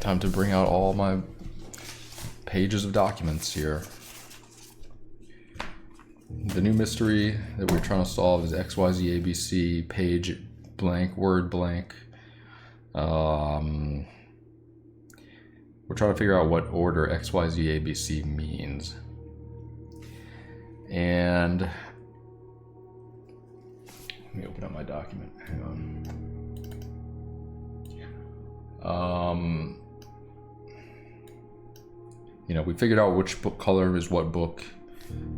time to bring out all my pages of documents here. The new mystery that we're trying to solve is XYZ ABC, page blank, word blank. We're trying to figure out what order XYZ ABC means. And let me open up my document. Hang on. You know, we figured out which book color is what book.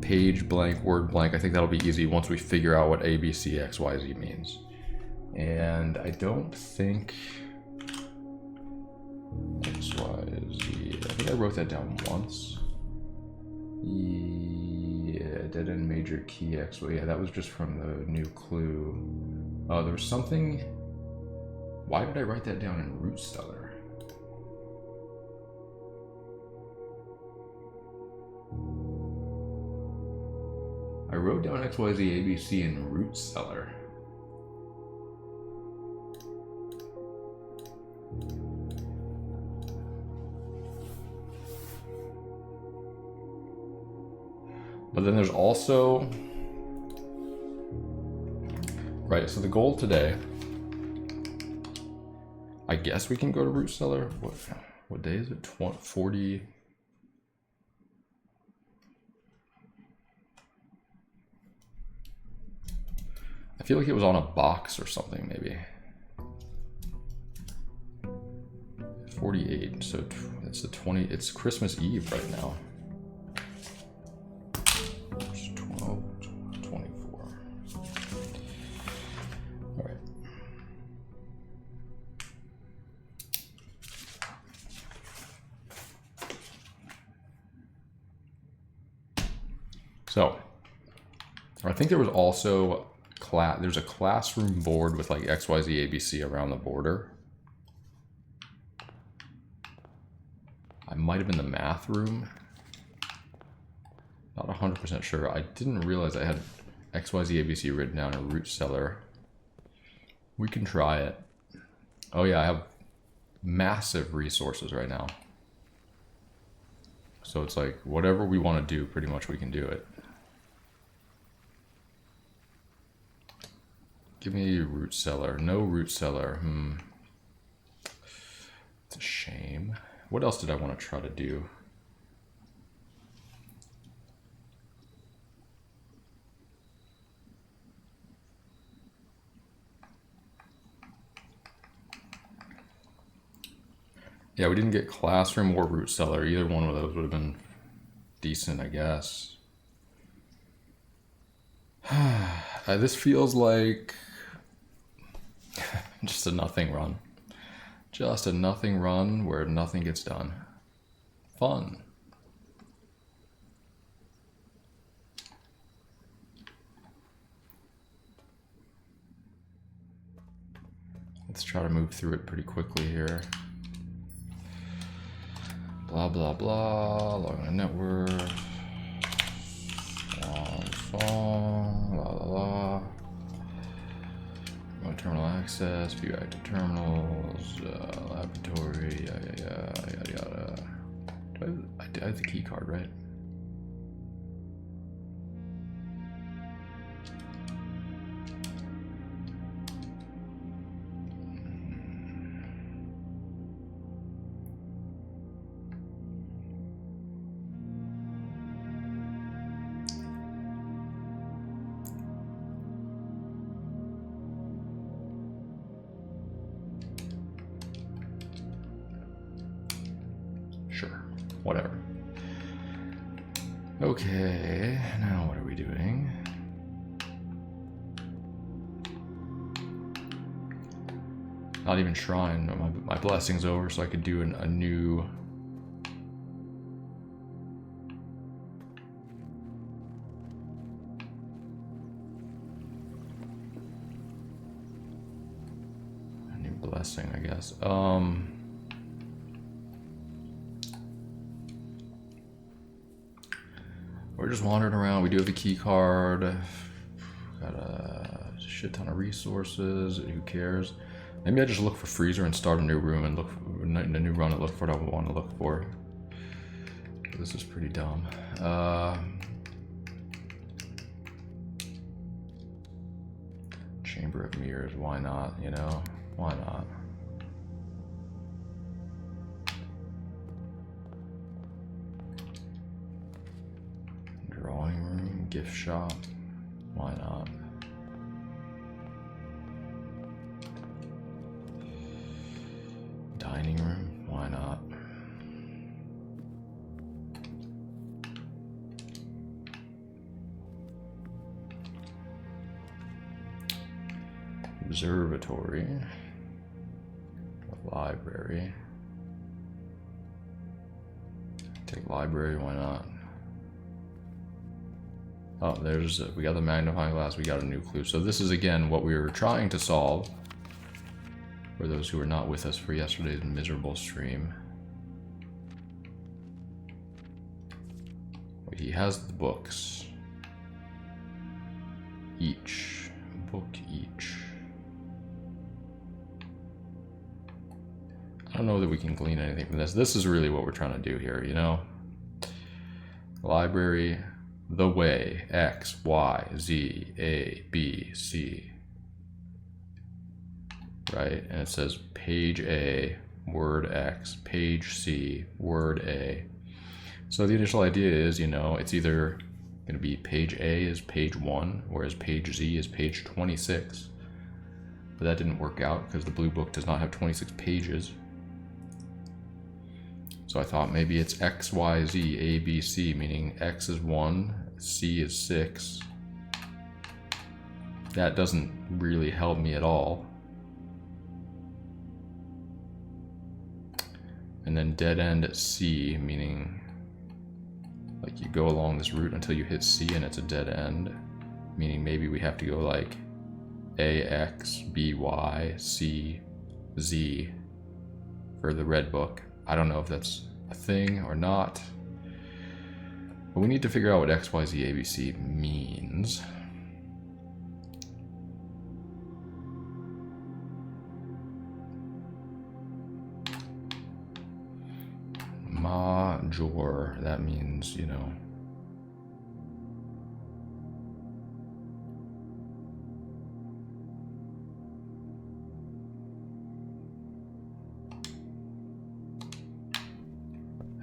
Page blank, word blank. I think that'll be easy once we figure out what ABC XYZ means. And I don't think XYZ. I think I wrote that down once. Yeah, dead end major key X. Well, yeah, that was just from the new clue. Oh, there was something. Why did I write that down in root stellar? I wrote down XYZ ABC in root cellar. But then there's also, right, so the goal today, I guess we can go to root cellar. What day is it? 40. I feel like it was on a box or something, maybe. 48, so it's the 20, it's Christmas Eve right now. It's 12, 24. All right. So, I think there was also there's a classroom board with like XYZ ABC around the border. I might have been the math room. Not 100% sure. I didn't realize I had XYZ ABC written down in root cellar. We can try it. Oh yeah, I have massive resources right now. So it's like whatever we want to do, pretty much we can do it. Give me root cellar. No root cellar. It's a shame. What else did I want to try to do? Yeah, we didn't get classroom or root cellar. Either one of those would have been decent, I guess. This feels like just a nothing run. Just a nothing run where nothing gets done. Fun. Let's try to move through it pretty quickly here. Blah, blah, blah. Log on a network. Song. La, la, la. Terminal access, view active terminals, laboratory, yada yada. I have the key card, right? Sure, whatever. Okay, now what are we doing? Not even shrine. My blessing's over, so I could do a new. A new blessing, I guess. We're just wandering around. We do have a key card. Got a shit ton of resources. Who cares? Maybe I just look for freezer and start a new room and look for, a new run and look for what I want to look for. This is pretty dumb. Chamber of Mirrors, why not, you know? Why not? Drawing room, gift shop, why not? Dining room, why not? Observatory, library. Take library, why not? Oh, we got the magnifying glass, we got a new clue. So this is again what we were trying to solve. For those who were not with us for yesterday's miserable stream. He has the books. Each. Book each. I don't know that we can glean anything from this. This is really what we're trying to do here, you know? Library, the way, X, Y, Z, A, B, C. Right? And it says page A, word X, page C, word A. So the initial idea is, you know, it's either going to be page A is page 1, whereas page Z is page 26. But that didn't work out because the blue book does not have 26 pages. So I thought maybe it's X, Y, Z, A, B, C, meaning X is 1, C is 6. That doesn't really help me at all. And then dead end at C, meaning like you go along this route until you hit C and it's a dead end. Meaning maybe we have to go like A, X, B, Y, C, Z for the red book. I don't know if that's a thing or not. But we need to figure out what X, Y, Z, A, B, C means. Major, that means, you know,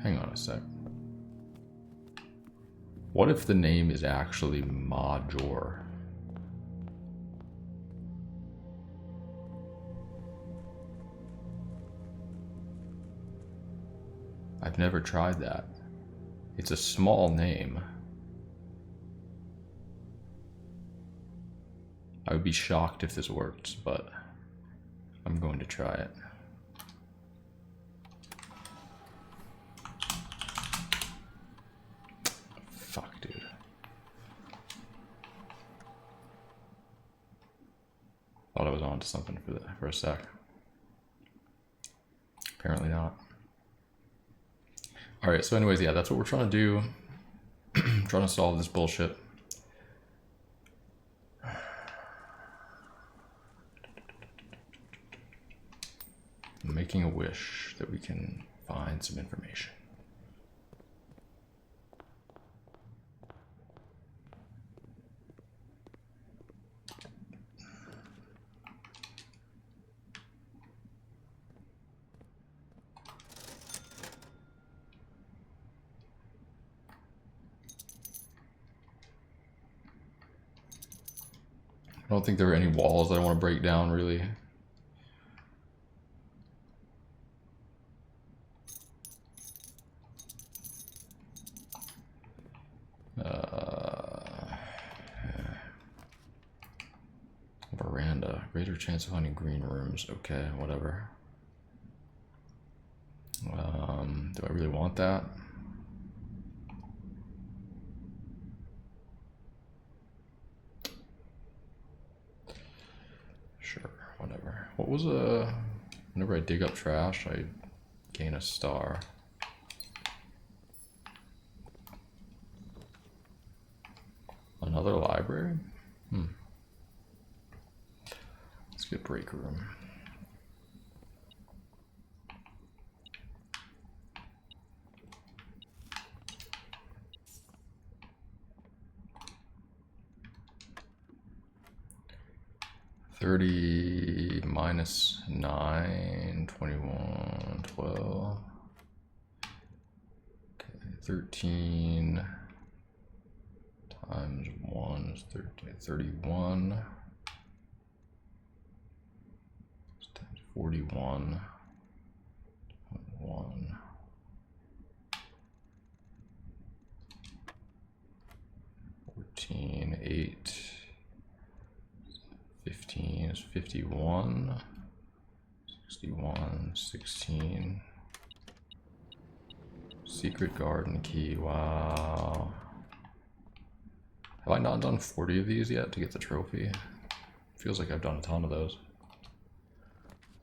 hang on a sec. What if the name is actually Major? I've never tried that. It's a small name. I would be shocked if this works, but I'm going to try it. Fuck, dude. Thought I was on to something for a sec. Apparently not. Alright, so anyways, yeah, that's what we're trying to do. Trying to solve this bullshit. I'm making a wish that we can find some information. I don't think there are any walls that I want to break down, really. Veranda. Greater chance of finding green rooms. Okay, whatever. Do I really want that? Sure, whatever. What was whenever I dig up trash, I gain a star. Another library? Let's get break room. 30 minus 9, 21, 12. Okay, 13 times 1 is 13, 31. 41, 1, 14, 8, 15 is 51, 61, 16. Secret garden key, wow. Have I not done 40 of these yet to get the trophy? Feels like I've done a ton of those.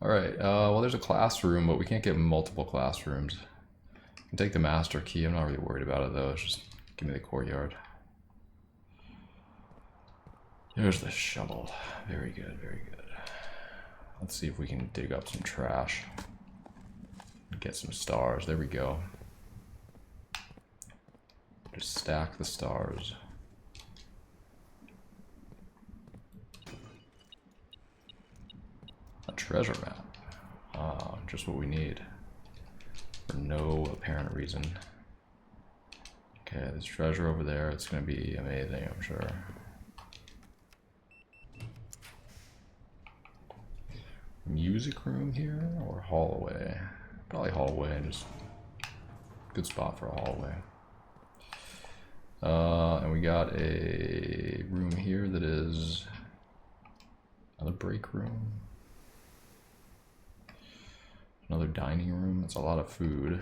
Alright, well there's a classroom, but we can't get multiple classrooms. I can take the master key, I'm not really worried about it though, just give me the courtyard. There's the shovel. Very good, very good. Let's see if we can dig up some trash. Get some stars, there we go. Just stack the stars. Treasure map. Just what we need. For no apparent reason. Okay, there's treasure over there. It's going to be amazing, I'm sure. Music room here or hallway? Probably hallway, just good spot for a hallway. And we got a room here that is another break room. Another dining room. It's a lot of food.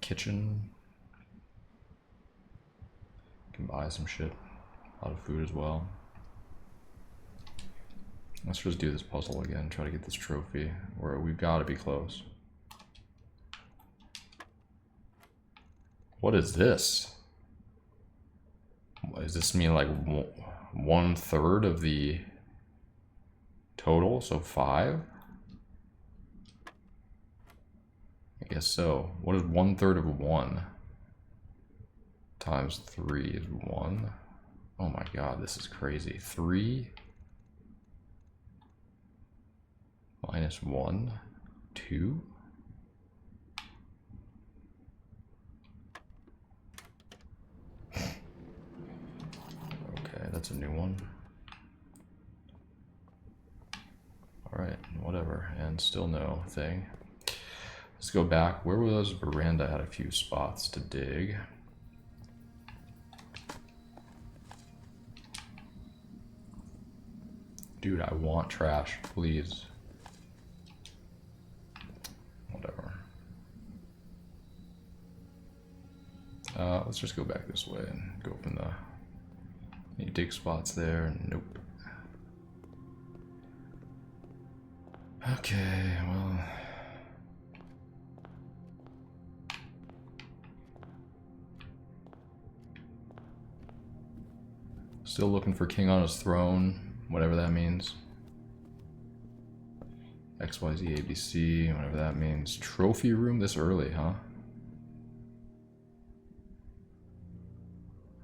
Kitchen. Can buy some shit. A lot of food as well. Let's just do this puzzle again. Try to get this trophy. Where we've got to be close. What is this? Does this mean like 1/3 of the total? So 5? I guess so. What is 1/3 of 1? Times 3 is 1. Oh my god, this is crazy. 3 minus 1, 2. Okay, that's a new one. Alright, whatever. And still no thing. Let's go back. Where was veranda? Had a few spots to dig. Dude, I want trash, please. Whatever. Let's just go back this way and go from the... Any dig spots there? Nope. Okay, well... Still looking for king on his throne, whatever that means. XYZ ABC, whatever that means. Trophy room this early, huh?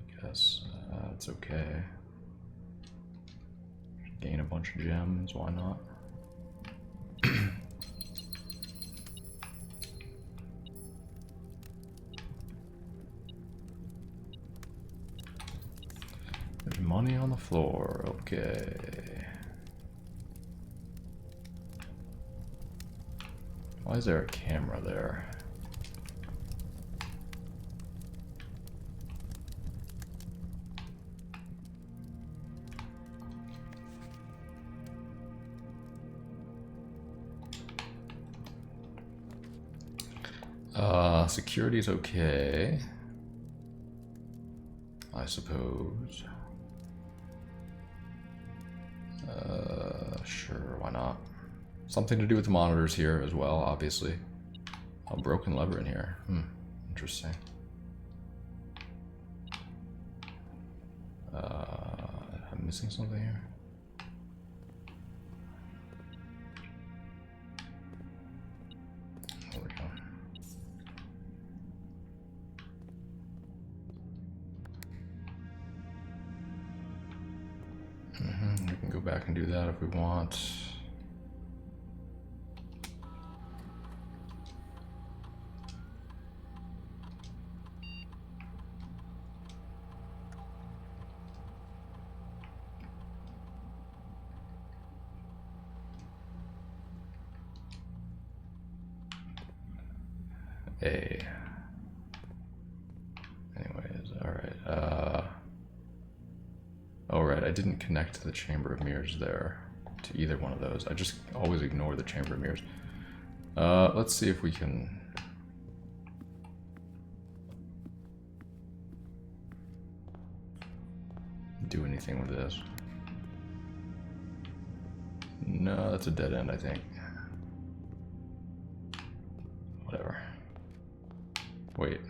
I guess it's okay. Gain a bunch of gems, why not? There's money on the floor, okay. Why is there a camera there? Security's okay, I suppose. Sure, why not? Something to do with the monitors here as well, obviously. A broken lever in here. Interesting. I'm missing something here. There we go. can go back and do that if we want. A. Anyways, alright. Oh, right, I didn't connect to the Chamber of Mirrors there, to either one of those. I just always ignore the Chamber of Mirrors. Let's see if we can... do anything with this. No, that's a dead end, I think. Whatever. Wait.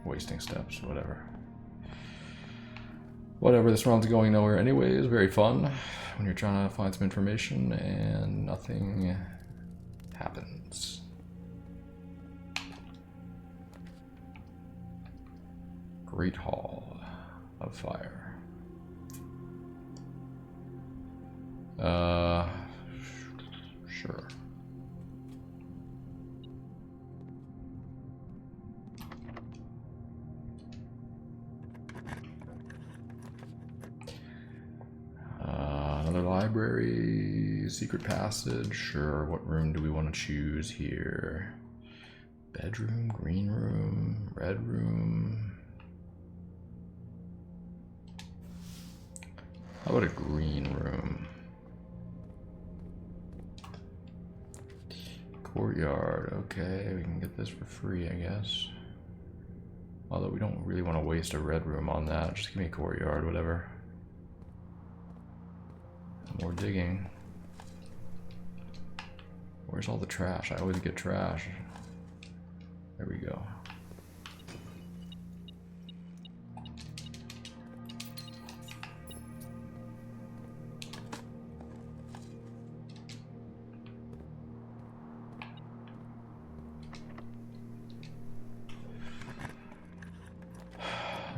Wasting steps, whatever. Whatever, this round's going nowhere anyways. Very fun when you're trying to find some information and nothing happens. Great Hall of Fire. Sure. Another library, secret passage, sure. What room do we want to choose here? Bedroom, green room, red room. How about a green room? Courtyard, okay, we can get this for free, I guess. Although we don't really want to waste a red room on that. Just give me a courtyard, whatever. More digging. Where's all the trash? I always get trash. There we go.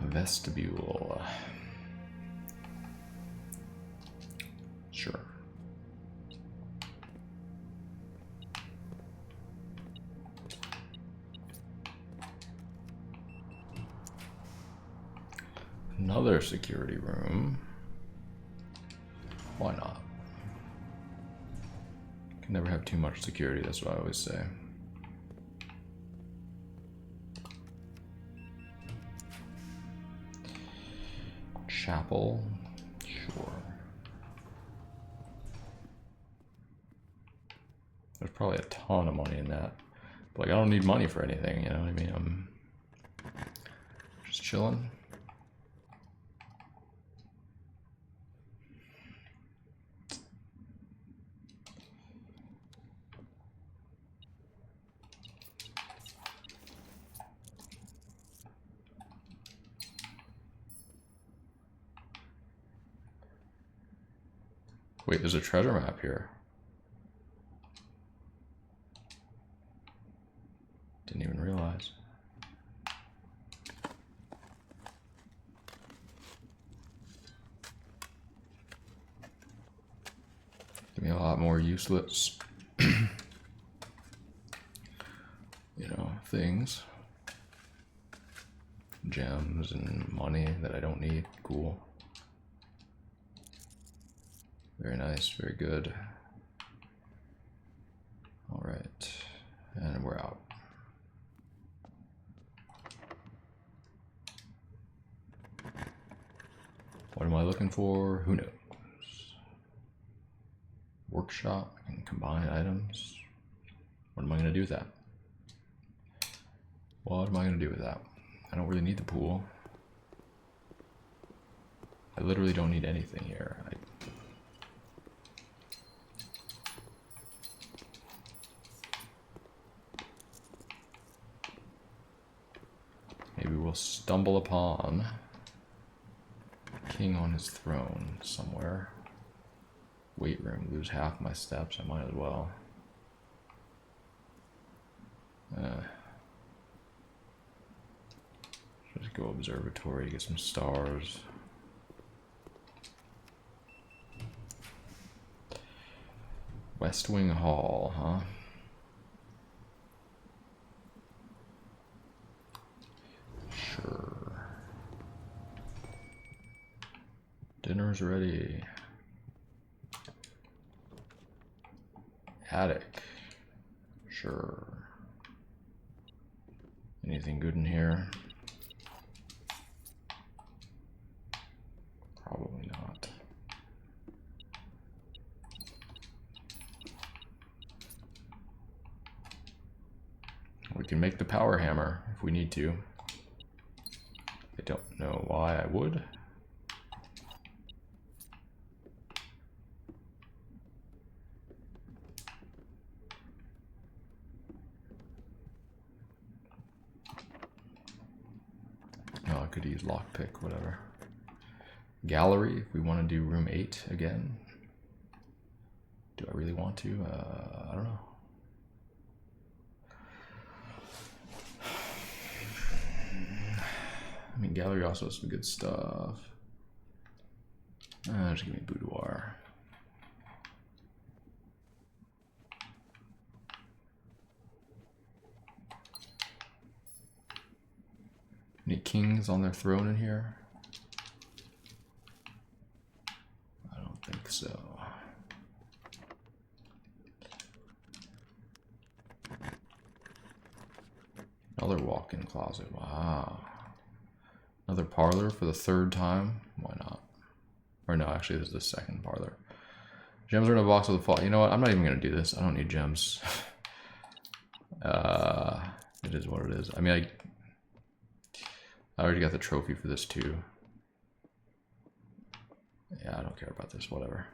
Vestibule. Sure. Another security room. Why not? Can never have too much security, that's what I always say. Chapel, sure. There's probably a ton of money in that. But like, I don't need money for anything, you know what I mean? I'm just chilling. Wait, there's a treasure map here. Didn't even realize. Give me a lot more useless, you know, things. Gems and money that I don't need. Cool. Very nice, very good. All right, and we're out. What am I looking for? Who knows? Workshop, I can combine items. What am I gonna do with that? What am I gonna do with that? I don't really need the pool. I literally don't need anything here. Maybe we'll stumble upon king on his throne somewhere. Weight room, lose half my steps, I might as well. Just go observatory, get some stars. West Wing Hall, huh? Sure. Dinner's ready. Attic. Sure. Anything good in here? Probably not. We can make the power hammer if we need to. I don't know why I would. Oh, I could use lockpick, whatever. Gallery, if we want to do room 8 again. Do I really want to? I don't know. I mean, gallery also has some good stuff. Just give me boudoir. Any kings on their throne in here? I don't think so. Another walk-in closet. Wow. Another parlor for the 3rd time. Why not? Or no, actually, this is the 2nd parlor. Gems are in a box with a fall. You know what? I'm not even going to do this. I don't need gems. It is what it is. I mean, I already got the trophy for this too. Yeah, I don't care about this. Whatever.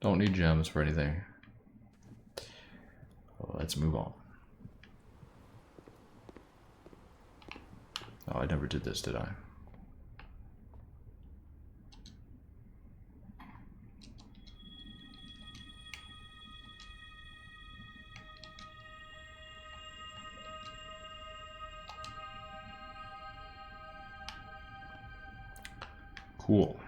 Don't need gems for anything. Well, let's move on. Oh, I never did this, did I? Cool.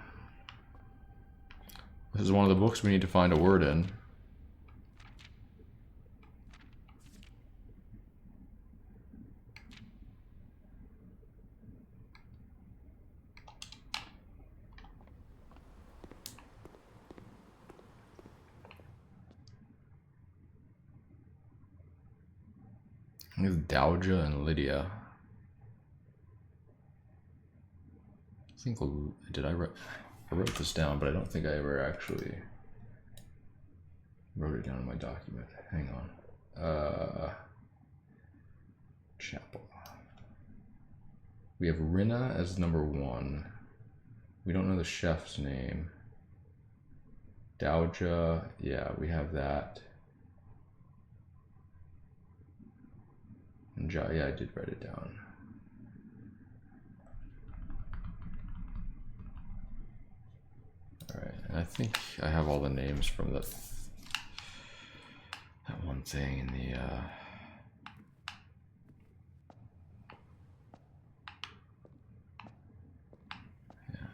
This is one of the books we need to find a word in. I think it's Dowager and Lydia. I think, I wrote this down, but I don't think I ever actually wrote it down in my document. Hang on. Chapel. We have Rinna as number 1. We don't know the chef's name. Dowager, yeah, we have that. And yeah, I did write it down. All right, and I think I have all the names from that one thing in the. Yeah.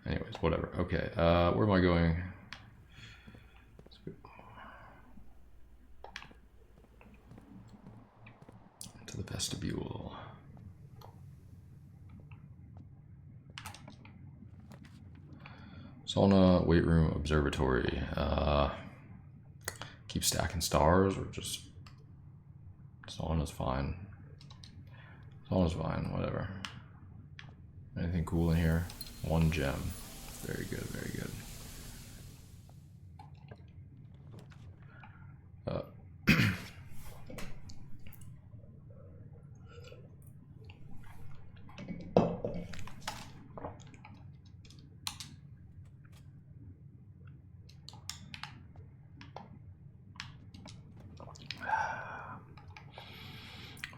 Anyways, whatever. Okay, where am I going? To the vestibule. Sauna, weight room, observatory. Keep stacking stars, or just sauna's fine. Sauna's fine, whatever. Anything cool in here? 1 gem. Very good, very good.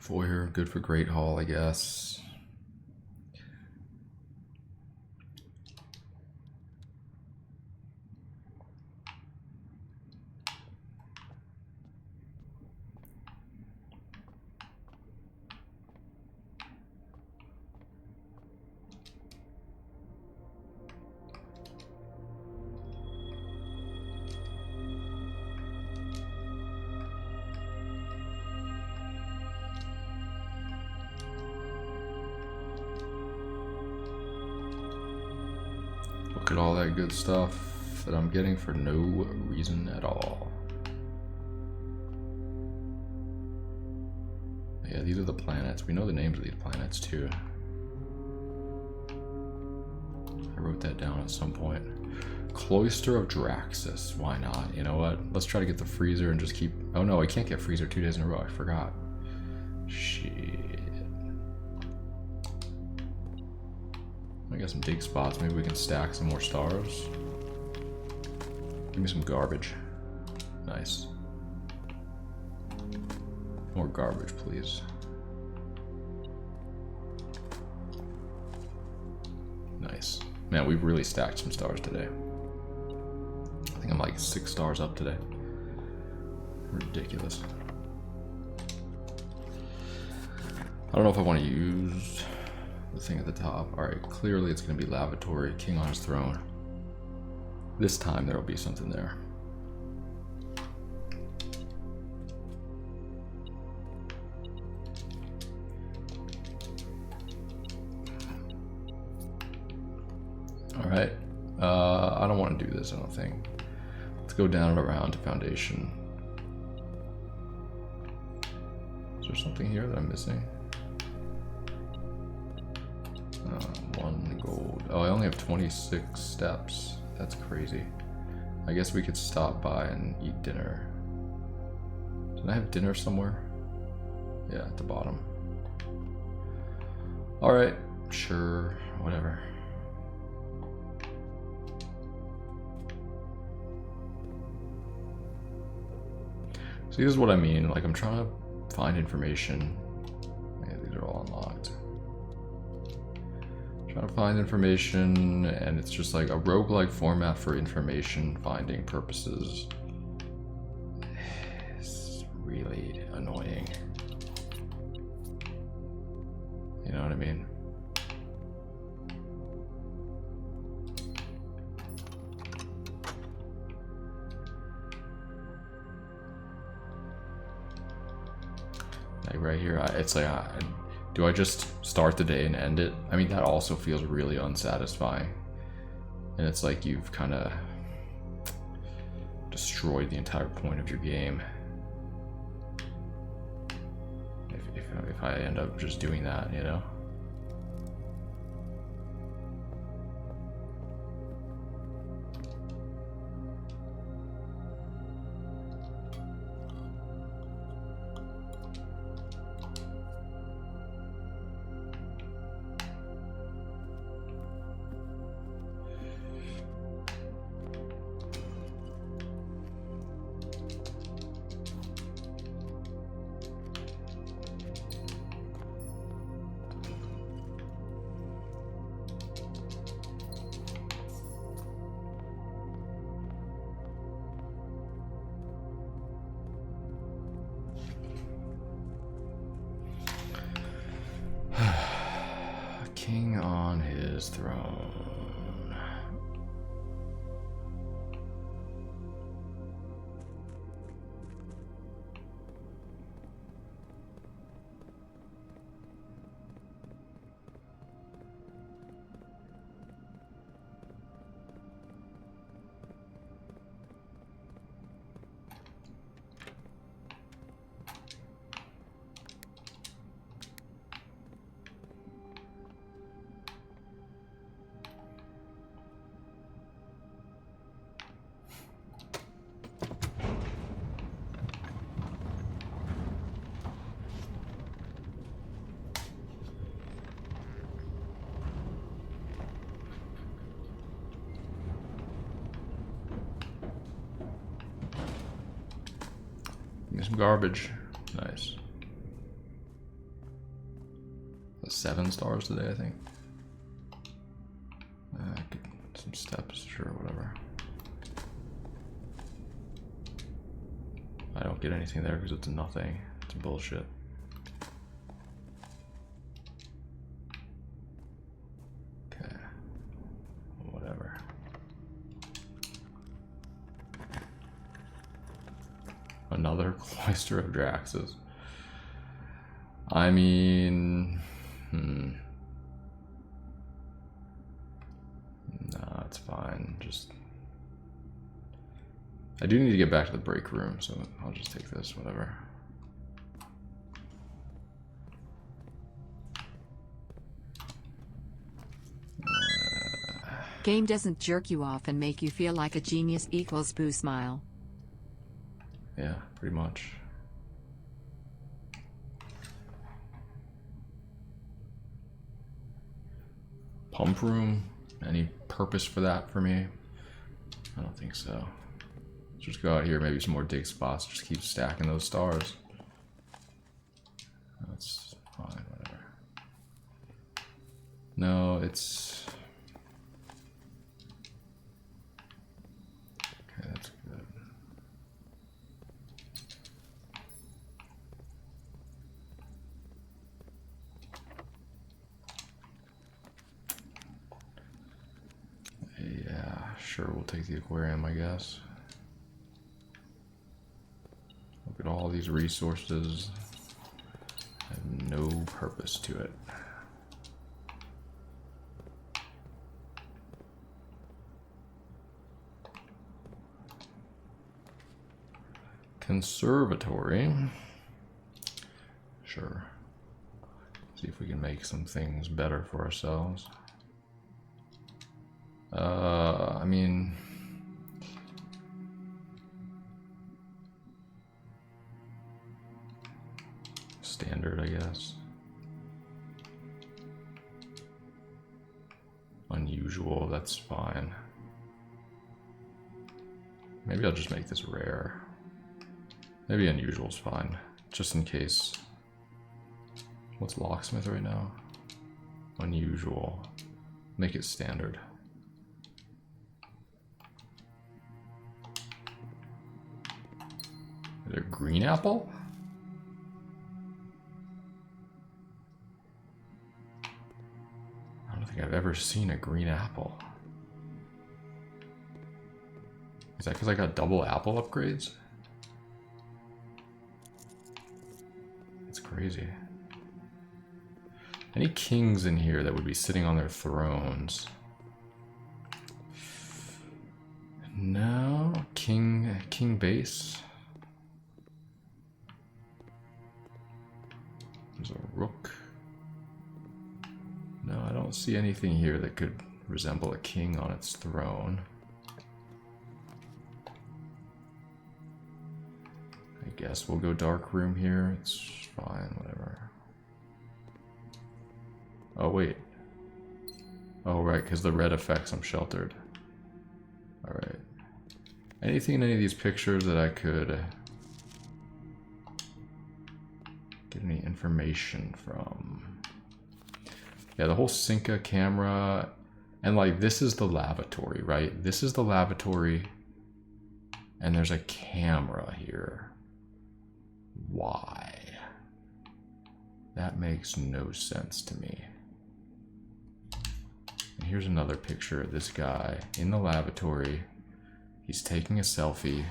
Foyer, good for Great Hall, I guess. get all that good stuff that I'm getting for no reason at all. Yeah, these are the planets. We know the names of these planets too. I wrote that down at some point. Cloister of Draxus. Why not? You know what? Let's try to get the freezer and just keep... Oh no, I can't get freezer 2 days in a row. I forgot. Shit. I got some dig spots. Maybe we can stack some more stars. Give me some garbage. Nice. More garbage, please. Nice. Man, we've really stacked some stars today. I think I'm like 6 stars up today. Ridiculous. I don't know if I want to use the thing at the top. Alright, clearly it's going to be lavatory, king on his throne. This time there will be something there. Alright, I don't want to do this, I don't think. Let's go down and around to foundation. Is there something here that I'm missing? 1 gold. Oh, I only have 26 steps. That's crazy. I guess we could stop by and eat dinner. Did I have dinner somewhere? Yeah, at the bottom. Alright, sure, whatever. See, this is what I mean. Like, I'm trying to find information. Yeah, these are all unlocked. Trying to find information, and it's just like a roguelike format for information finding purposes. It's really annoying. You know what I mean? Like right here, it's like, do I just start the day and end it? I mean, that also feels really unsatisfying. And it's like you've kind of destroyed the entire point of your game. If I end up just doing that, you know? King on his throne. Some garbage. Nice. 7 stars today, I think. Some steps, sure, whatever. I don't get anything there because it's nothing. It's bullshit. Okay. Whatever. Another Cloister of Draxus. I mean... No, it's fine. fine. Just I do need to get back to the break room, so I'll just take this, whatever. Game doesn't jerk you off and make you feel like a genius equals boo smile. Yeah, pretty much. Pump room? Any purpose for that for me? I don't think so. Let's just go out here, maybe some more dig spots, just keep stacking those stars. That's fine, whatever. No, it's... Okay, that's good. Yeah, sure, we'll take the aquarium, I guess. Look at all these resources. Have no purpose to it. Conservatory. Sure. See if we can make some things better for ourselves. I mean... standard, I guess. Unusual, that's fine. Maybe I'll just make this rare. Maybe unusual's fine, just in case. What's locksmith right now? Unusual. Make it standard. Is there green apple? I don't think I've ever seen a green apple. Is that because I got double apple upgrades? That's crazy. Any kings in here that would be sitting on their thrones? No. King base. There's a rook. No, I don't see anything here that could resemble a king on its throne. I guess we'll go dark room here. It's fine, whatever. Oh, wait. Oh, right, because the red affects I'm sheltered. Alright. Anything in any of these pictures that I could get any information from? Yeah, the whole Cinca camera, and like this is the lavatory, right? This is the lavatory, and there's a camera here. Why? That makes no sense to me. And here's another picture of this guy in the lavatory. He's taking a selfie,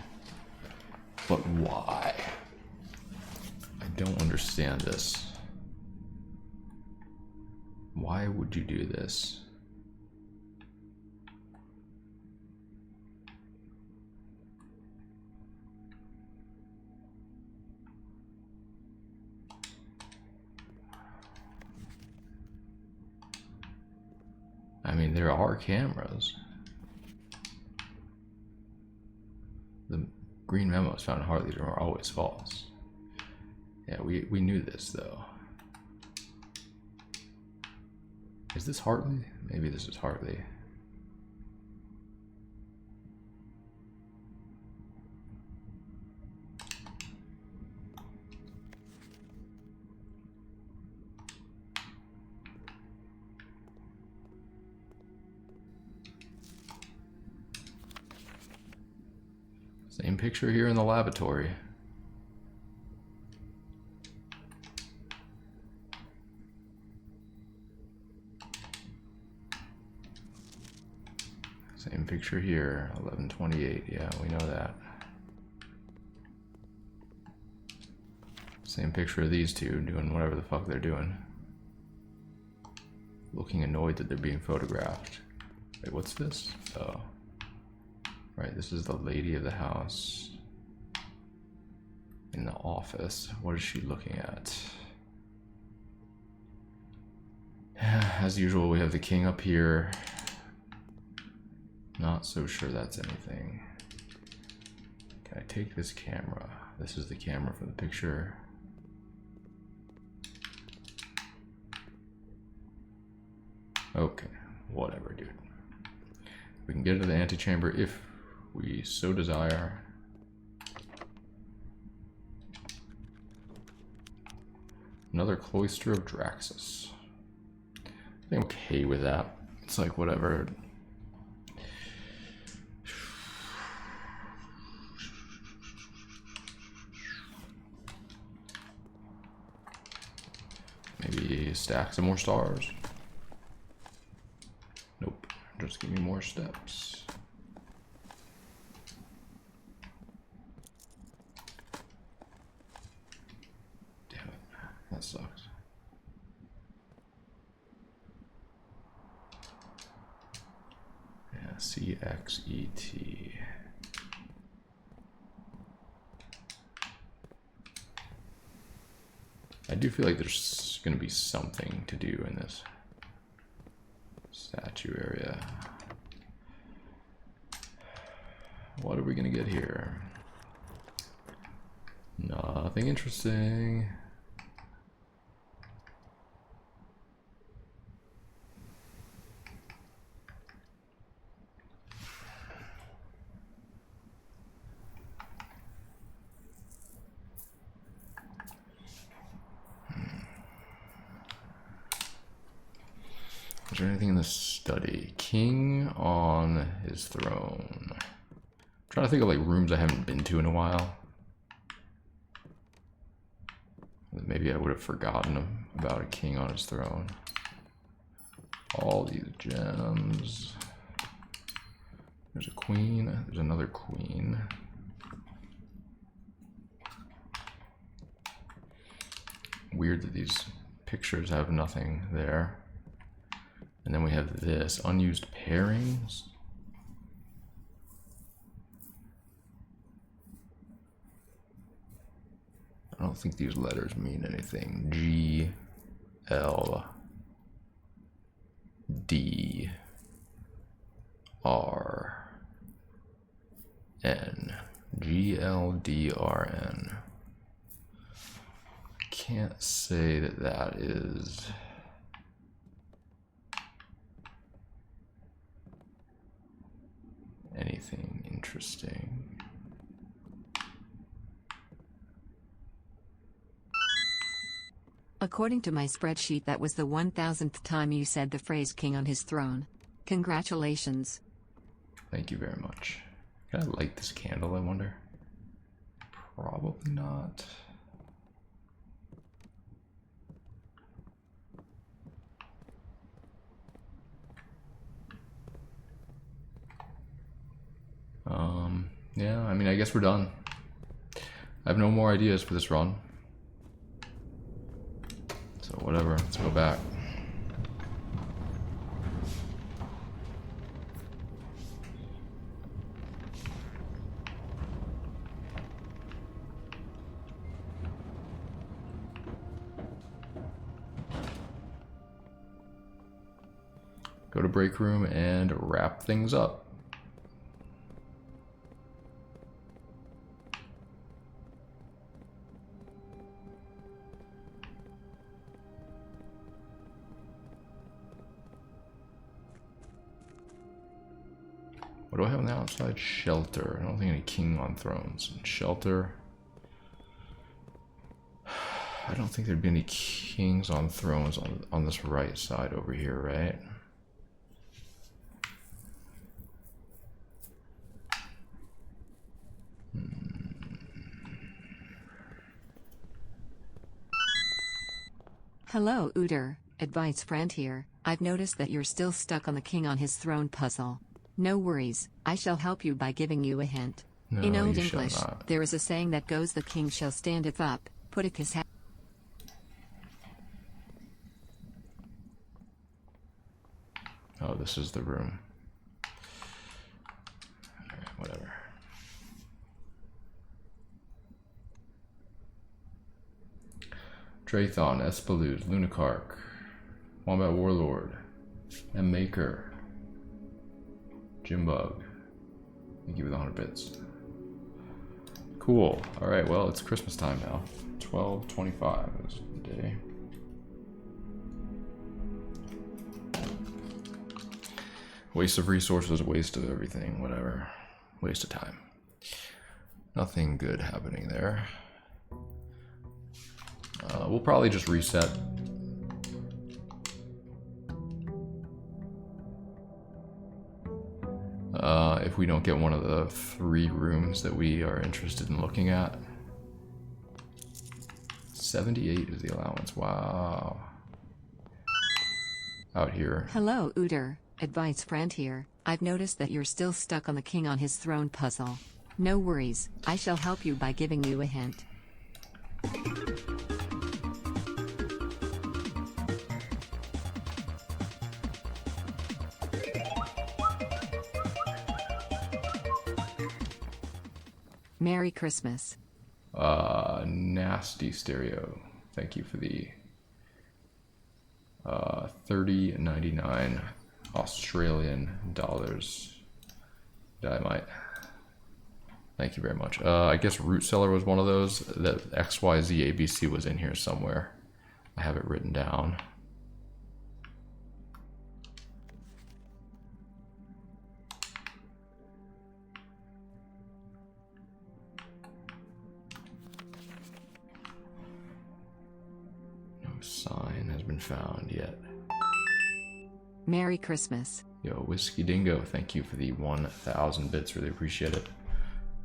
but why? I don't understand this. Why would you do this? I mean, there are cameras. The green memos found in Hartley are always false. Yeah, we knew this, though. Is this Hartley? Maybe this is Hartley. Same picture here in the lavatory. Same picture here, 1128, yeah, we know that. Same picture of these two doing whatever the fuck they're doing. Looking annoyed that they're being photographed. Wait, what's this? Oh, Right, this is the lady of the house in the office. What is she looking at? As usual, we have the king up here. Not so sure that's anything. Can I take this camera? This is the camera for the picture. Okay, whatever, dude. We can get into the antechamber if we so desire. Another cloister of Draxus. I think I'm okay with that. It's like whatever. Maybe stack some more stars. Nope, just give me more steps. Damn it, that sucks. Yeah, CXET. I do feel like there's going to be something to do in this statue area. What are we going to get here? Nothing interesting. Is there anything in the study? King on his throne. I'm trying to think of like rooms I haven't been to in a while. Maybe I would have forgotten about a king on his throne. All these gems. There's a queen. There's another queen. Weird that these pictures have nothing there. And then we have this, unused pairings. I don't think these letters mean anything. G, L, D, R, N. G, L, D, R, N. Can't say that that is... anything interesting. According to my spreadsheet, that was the 1000th time you said the phrase king on his throne. Congratulations. Thank you very much. Can I light this candle, I wonder? Probably not. Yeah, I mean, I guess we're done. I have no more ideas for this run. So whatever, let's go back. Go to break room and wrap things up. What do I have on the outside? Shelter. I don't think any king on thrones. Shelter. I don't think there'd be any kings on thrones on this right side over here, right? Hello, Uter. Advice friend here. I've noticed that you're still stuck on the king on his throne puzzle. No worries, I shall help you by giving you a hint. No, In Old you shall English, not. there is a saying that goes, the king shall standeth up, putteth his hat. Oh, this is the room. whatever. Draython, Espaloose, Lunacark, Wombat Warlord, M Maker, Jimbug. Thank you for the 100 bits. Cool. Alright, well, it's Christmas time now. 12/25 is the day. Waste of resources, waste of everything, whatever. Waste of time. Nothing good happening there. We'll probably just reset. If we don't get one of the 3 rooms that we are interested in looking at. 78 is the allowance. Wow. Out here. Hello, Uter. Advice friend here. I've noticed that you're still stuck on the king on his throne puzzle. No worries, I shall help you by giving you a hint. Merry Christmas. Nasty stereo. Thank you for the $30.99 Australian dollars. Dynamite. Thank you very much. I guess Root Cellar was one of those. That XYZ ABC was in here somewhere. I have it written down. No sign has been found yet. Merry Christmas. Yo, Whiskey Dingo, thank you for the 1,000 bits. Really appreciate it.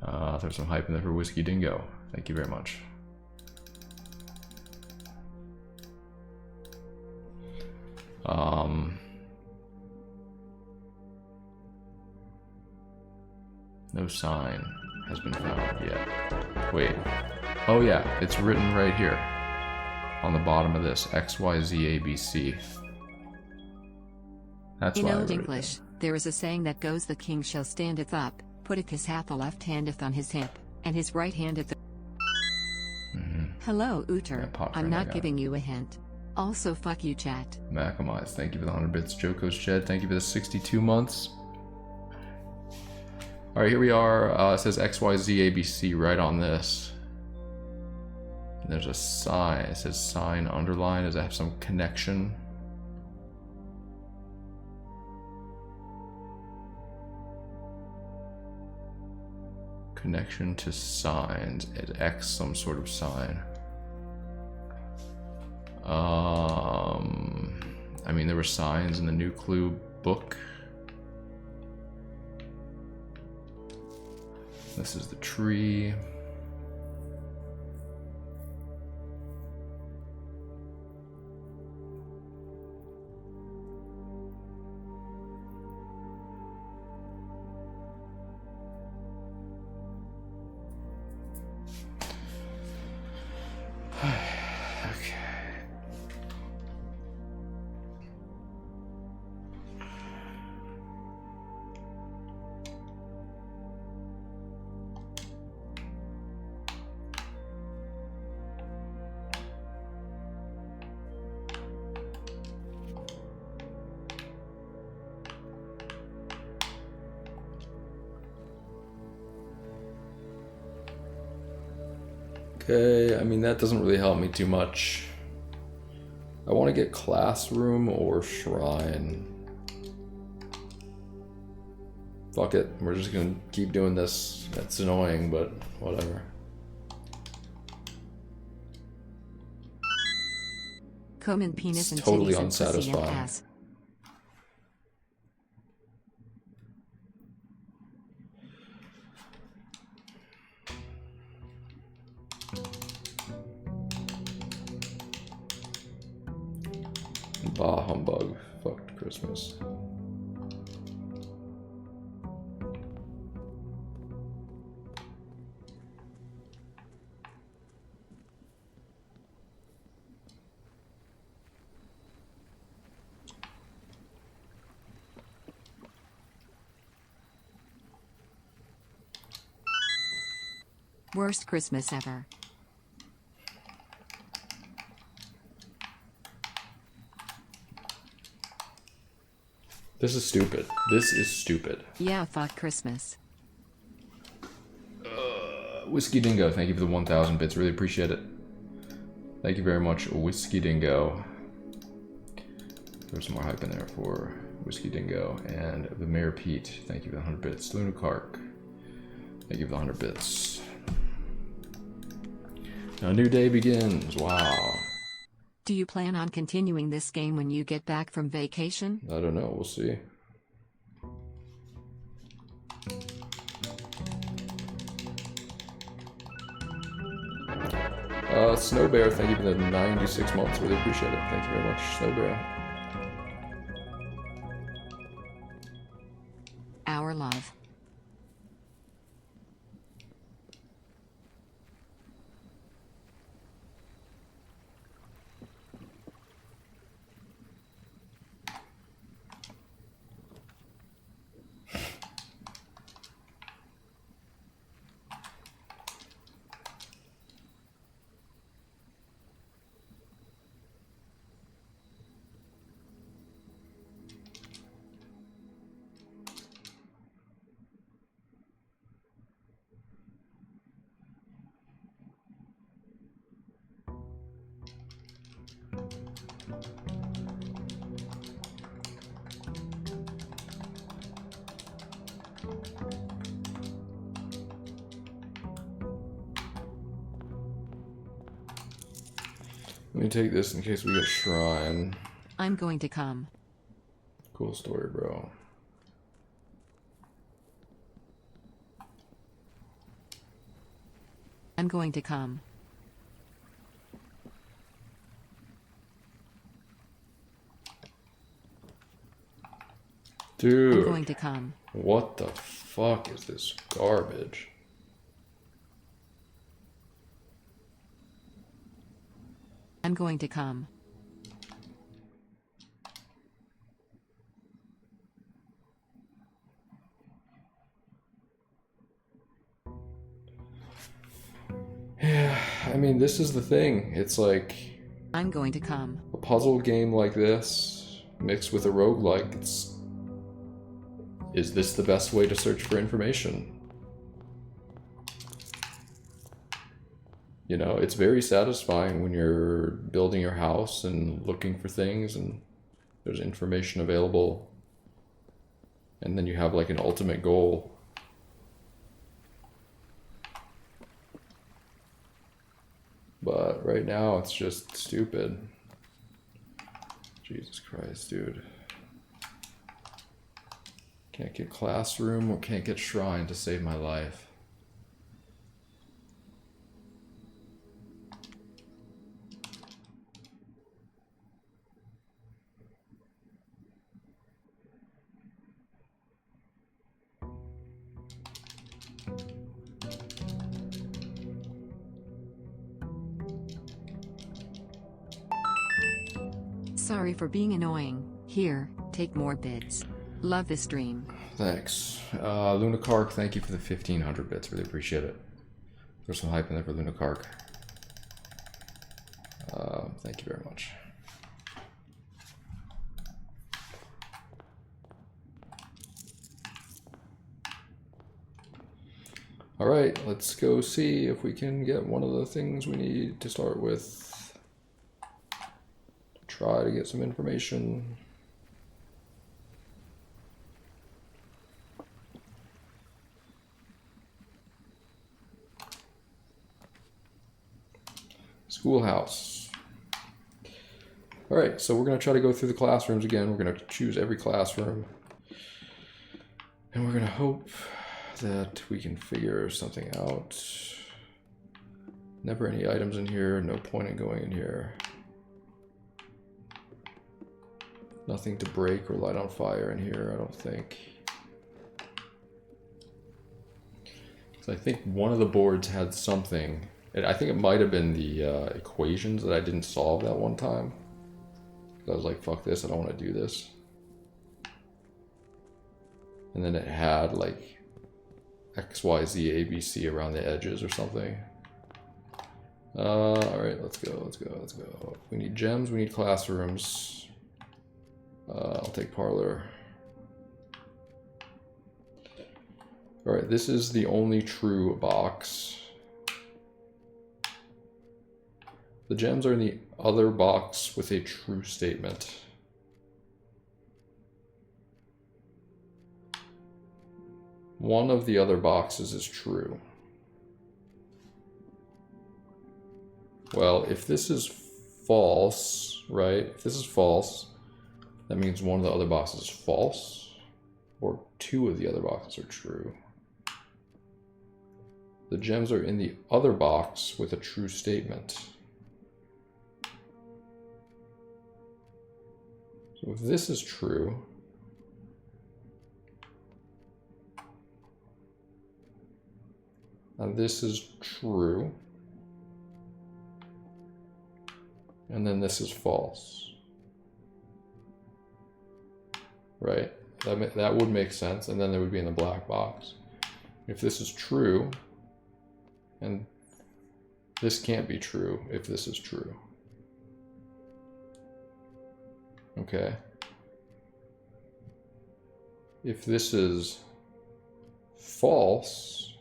Throw some hype in there for Whiskey Dingo. Thank you very much. No sign has been found yet. Wait. Oh yeah, it's written right here on the bottom of this. XYZABC. That's In why Old English, there. there is a saying that goes, the king shall standeth up, putteth his hat the left handeth on his hip, and his right hand at the... Hello, Uter. Yeah, I'm not giving you a hint. Also, fuck you, chat. Macamize, thank you for the 100 bits. Joko's Shed, thank you for the 62 months. Alright, here we are. It says XYZABC right on this. There's a sign. It says sign underline. Does that have some connection? Connection to signs. Is X some sort of sign? I mean, there were signs in the new Clue book. This is the tree. Okay, I mean, that doesn't really help me too much. I want to get classroom or shrine. Fuck it, we're just gonna keep doing this. That's annoying, but whatever. Common penis It's and totally titties and pussy and unsatisfying. ass. Bah humbug. Fucked Christmas. Worst Christmas ever. This is stupid. This is stupid. Yeah, fuck Christmas. Whiskey Dingo, thank you for the 1,000 bits. Really appreciate it. Thank you very much, Whiskey Dingo. There's some more hype in there for Whiskey Dingo. And the Mayor Pete, thank you for the 100 bits. Lunacark, thank you for the 100 bits. A new day begins. Wow. Do you plan on continuing this game when you get back from vacation? I don't know. We'll see. Snow Bear, thank you for the 96 months. Really appreciate it. Thank you very much, Snow Bear. Our love. Let me take this in case we get shrine. I'm going to come. Cool story, bro. I'm going to come. Dude. I'm going to come. What the fuck is this garbage? I'm going to come. Yeah, I mean, this is the thing. It's like I'm going to come. a puzzle game like this mixed with a roguelike. Is this the best way to search for information? You know, it's very satisfying when you're building your house and looking for things and there's information available. And then you have like an ultimate goal. But right now it's just stupid. Jesus Christ, dude. Can't get classroom or can't get shrine to save my life. Sorry for being annoying. Here, take more bids. Love this stream. Thanks. Lunacark, thank you for the 1,500 bits. Really appreciate it. There's some hype in there for Lunacark. Thank you very much. Alright, let's go see if we can get one of the things we need to start with. Try to get some information. Schoolhouse. Alright, so we're going to try to go through the classrooms again. We're going to choose every classroom. And we're going to hope that we can figure something out. Never any items in here. No point in going in here. Nothing to break or light on fire in here, I don't think. So I think one of the boards had something. I think it might have been the equations that I didn't solve that one time. I was like, fuck this, I don't want to do this. And then it had like XYZ ABC around the edges or something. Alright, let's go, let's go, let's go. We need gems, we need classrooms. I'll take parlor. Alright, this is the only true box. The gems are in the other box with a true statement. One of the other boxes is true. Well, if this is false, right? If this is false, that means one of the other boxes is false, or two of the other boxes are true. The gems are in the other box with a true statement. So if this is true, and this is true, and then this is false, right? That would make sense, and then they would be in the black box. If this is true, and this can't be true if this is true. Okay. If this is false,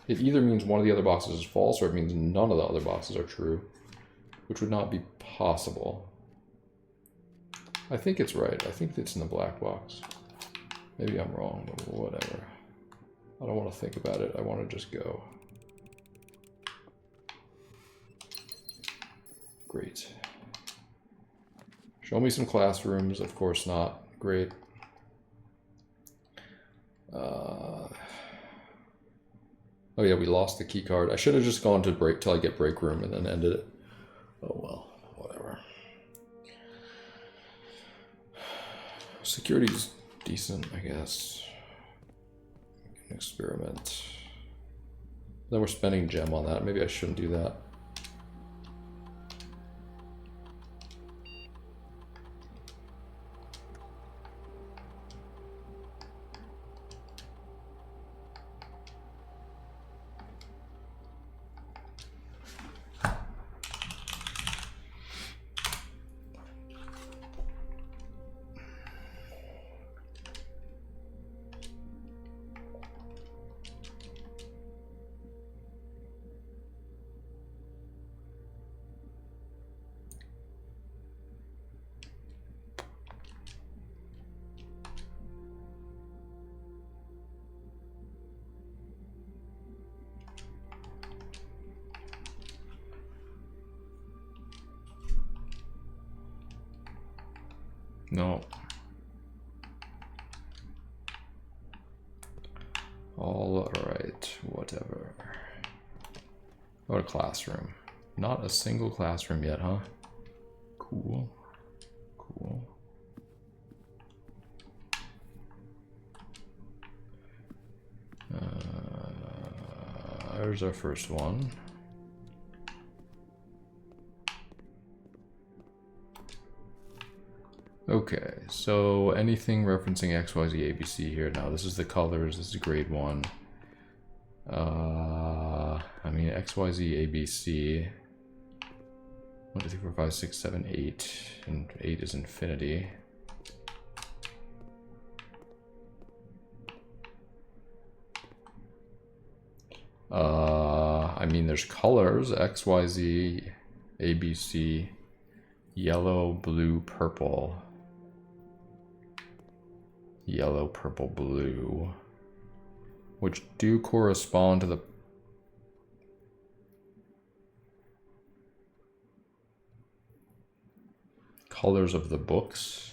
it either means one of the other boxes is false or it means none of the other boxes are true, which would not be possible. I think it's right. I think it's in the black box. Maybe I'm wrong, but whatever. I don't want to think about it. I want to just go. Great. Show me some classrooms. Of course not. Great. Oh yeah, we lost the key card. I should have just gone to break till I get break room and then ended it. Oh well, whatever. Security's decent, I guess. Experiment. Then we're spending gem on that. Maybe I shouldn't do that. No. All right, whatever. What a classroom. Not a single classroom yet, huh? Cool. Cool. There's our first one. Okay, so anything referencing XYZ ABC here. Now this is the colors, this is grade 1. I mean XYZ ABC 1, 2, 3, 4, 5, 6, 7, 8, and 8 is infinity. I mean there's colors, XYZ ABC, yellow, blue, purple. Yellow, purple, blue, which do correspond to the colors of the books.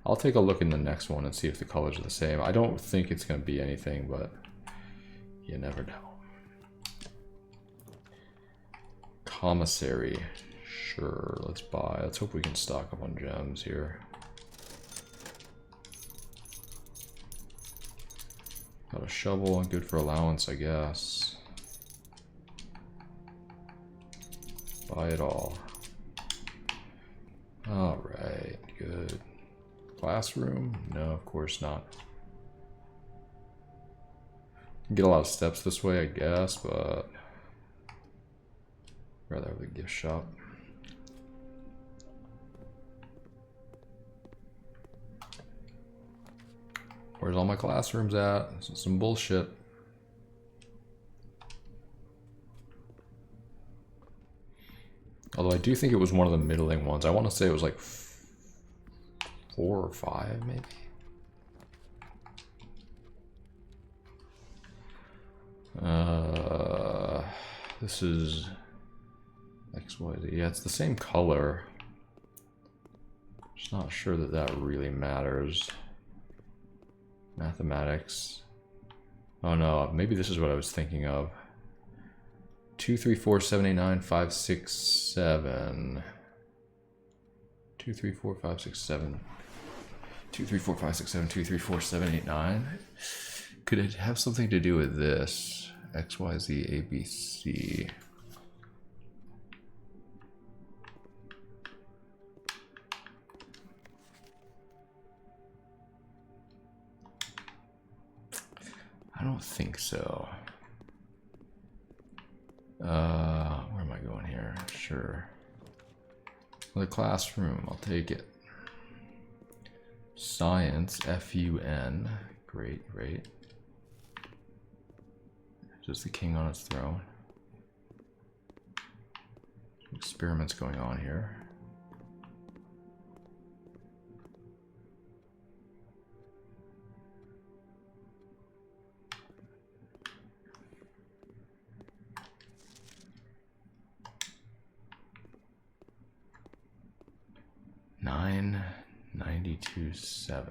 I'll take a look in the next one and see if the colors are the same. I don't think it's going to be anything, but you never know. Commissary. Sure, let's buy. Let's hope we can stock up on gems here. Got a shovel and good for allowance, I guess. Buy it all. Alright, good. Classroom? No, of course not. Get a lot of steps this way, I guess, but I'd rather have the gift shop. Where's all my classrooms at? This is some bullshit. Although I do think it was one of the middling ones. I want to say it was like 4 or 5, maybe. This is XYZ. Yeah, it's the same color. Just not sure that that really matters. Mathematics. Oh no, maybe this is what I was thinking of. 2, 3, 4, 7, 8, 9, 5, 6, 7. 2, 3, 4, 5, 6, 7. 2, 3, 4, 5, 6, 7, 2, 3, 4, 7, 8, 9. Could it have something to do with this? X, Y, Z, A, B, C. I don't think so. Where am I going here? Sure. The classroom, I'll take it. Science, F-U-N. Great, great. Just the king on his throne. Experiments going on here. Nine 92.7.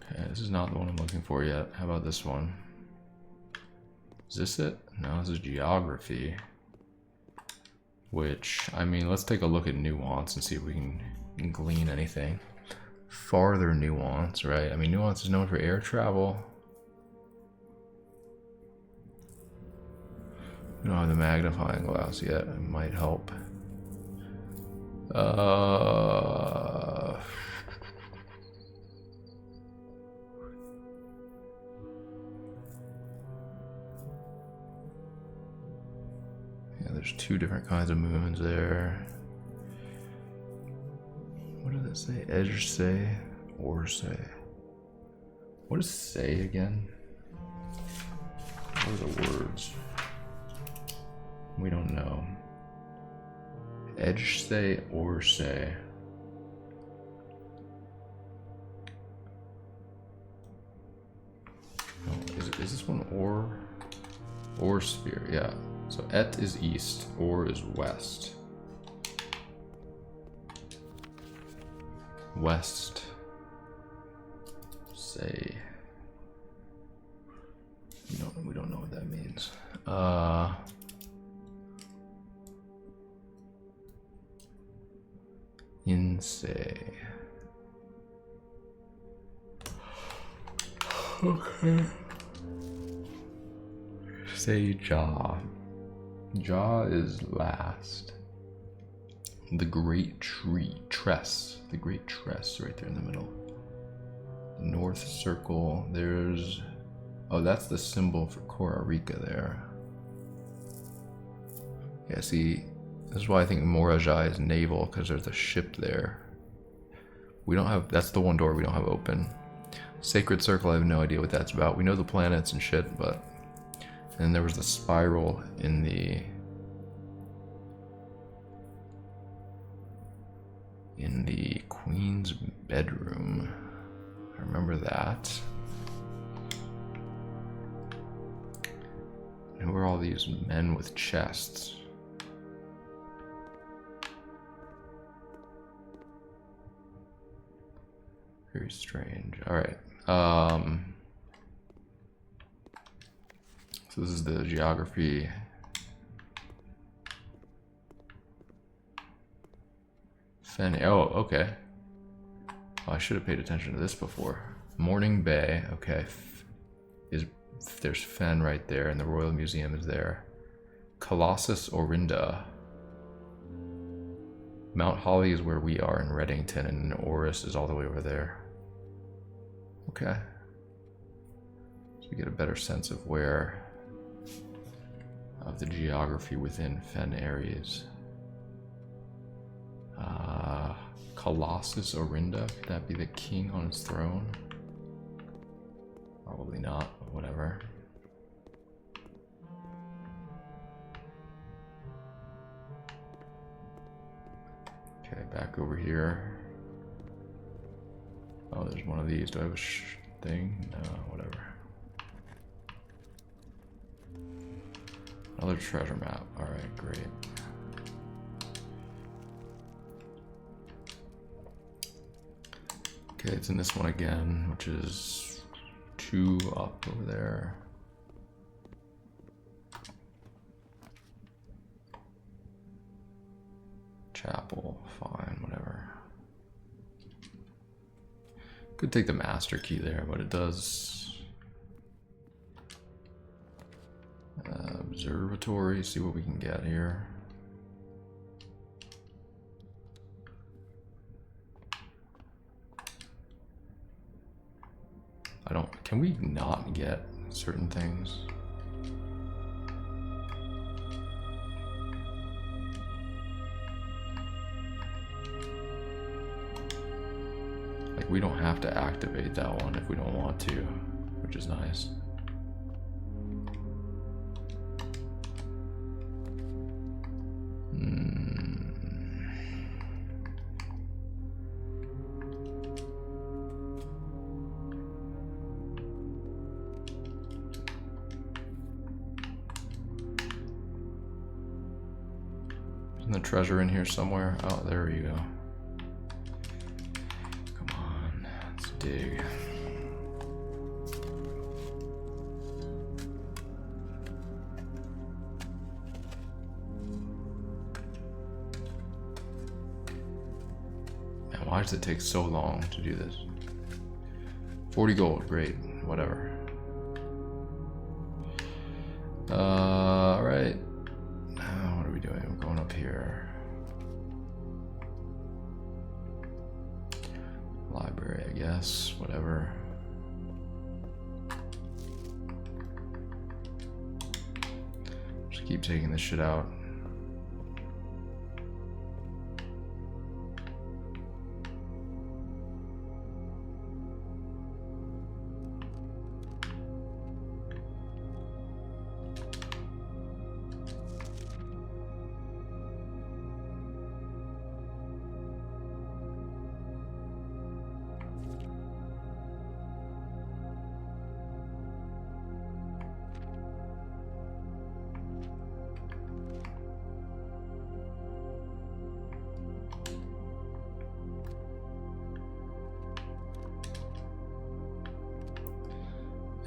Okay, this is not the one I'm looking for yet. How about this one? Is this it? No, this is geography. Which, I mean, let's take a look at nuance and see if we can glean anything. Farther nuance, right? I mean, nuance is known for air travel. We don't have the magnifying glass yet. It might help. There's 2 different kinds of moons there. What does it say? Edge say or say? What is say again? What are the words? We don't know. Edge say or say. Oh, is this one or sphere? Yeah. So et is east, or is west. West. Say. No, we don't know what that means. In say. Okay. Say jaw. Jaw is last. The great tress. The great tress right there in the middle. North circle. There's... Oh, that's the symbol for Costa Rica there. Yeah, see, this is why I think Morajai is naval, because there's a ship there. We don't have... That's the one door we don't have open. Sacred circle, I have no idea what that's about. We know the planets and shit, but... And there was the spiral in the queen's bedroom. I remember that. And who are all these men with chests? Very strange. All right. So this is the geography. Oh, okay. Oh, I should have paid attention to this before. Morning Bay, okay. There's Fen right there, and the Royal Museum is there. Colossus Orinda. Mount Holly is where we are in Reddington, and Oris is all the way over there. Okay. So we get a better sense of the geography within Fen areas. Colossus Orinda, could that be the king on his throne? Probably not, but whatever. Okay, back over here. Oh, there's one of these. Do I have a thing? No, whatever. Another treasure map. Alright, great. Okay, it's in this one again, which is 2 up over there. Chapel, fine, whatever. Could take the master key there, but it does. Observatory, see what we can get here. Can we not get certain things? Like, we don't have to activate that one if we don't want to, which is nice. Isn't the treasure in here somewhere? Oh, there you go. Come on, let's dig. Man, why does it take so long to do this? 40 gold, great, whatever. Alright. What are we doing? We're going up here. Library, I guess, whatever. Just keep taking this shit out.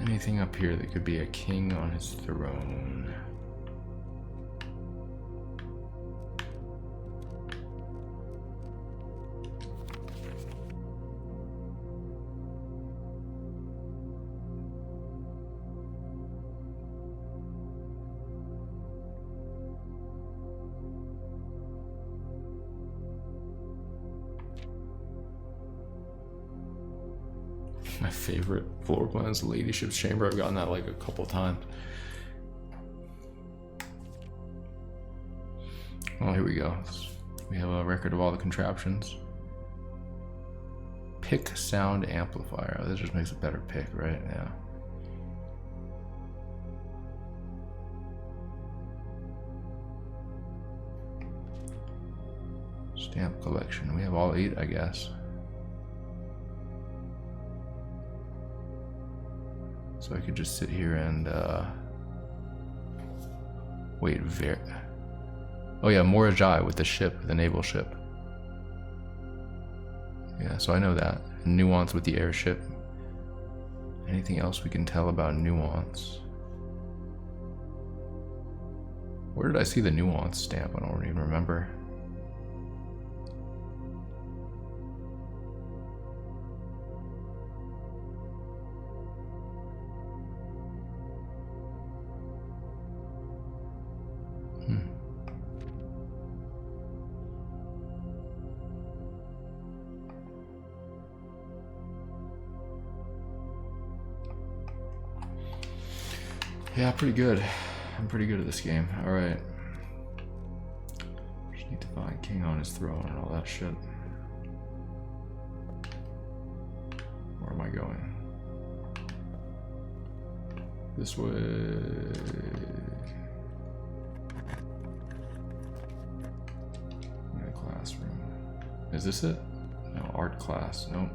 Anything up here that could be a king on his throne? My favorite floor plan is Ladyship's Chamber. I've gotten that like a couple times. Well, here we go. We have a record of all the contraptions. Pick sound amplifier. Oh, this just makes a better pick, right? Yeah. Stamp collection. We have all 8, I guess. So I could just sit here and wait. Oh yeah, Morajai with the ship, the naval ship. Yeah, so I know that. Nuance with the airship. Anything else we can tell about Nuance? Where did I see the Nuance stamp? I don't even remember. Yeah, pretty good. I'm pretty good at this game. Alright. Just need to find king on his throne and all that shit. Where am I going? This way. In the classroom. Is this it? No, art class. Nope.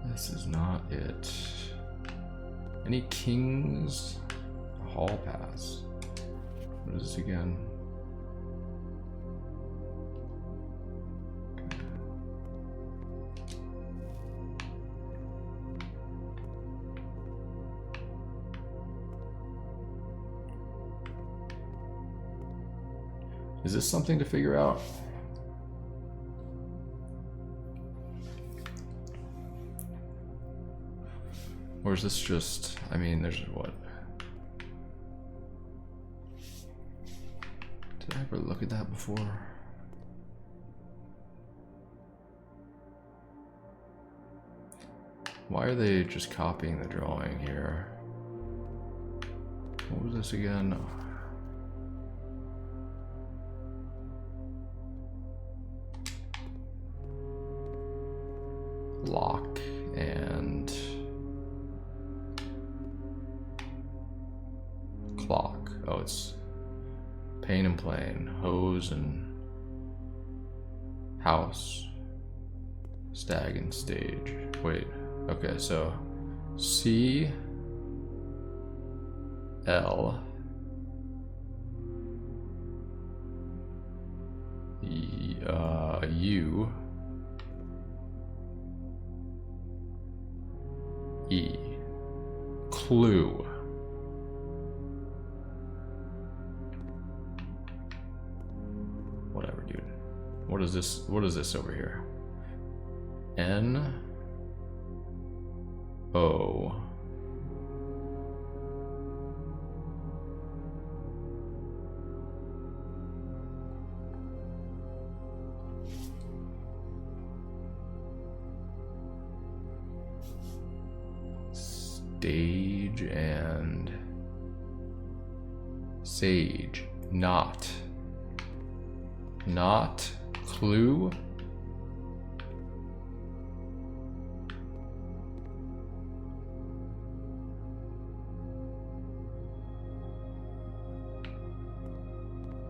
This is not it. Any kings? Hall pass. What is this again? Is this something to figure out? Or is this just, I mean, there's what? Did I ever look at that before? Why are they just copying the drawing here? What was this again? Lock and clock. Oh, it's pane and plane, hose and house, stag and stage. Wait, okay, so C L U E. Clue. Whatever, dude. What is this? What is this over here? N O stage and sage. Not clue.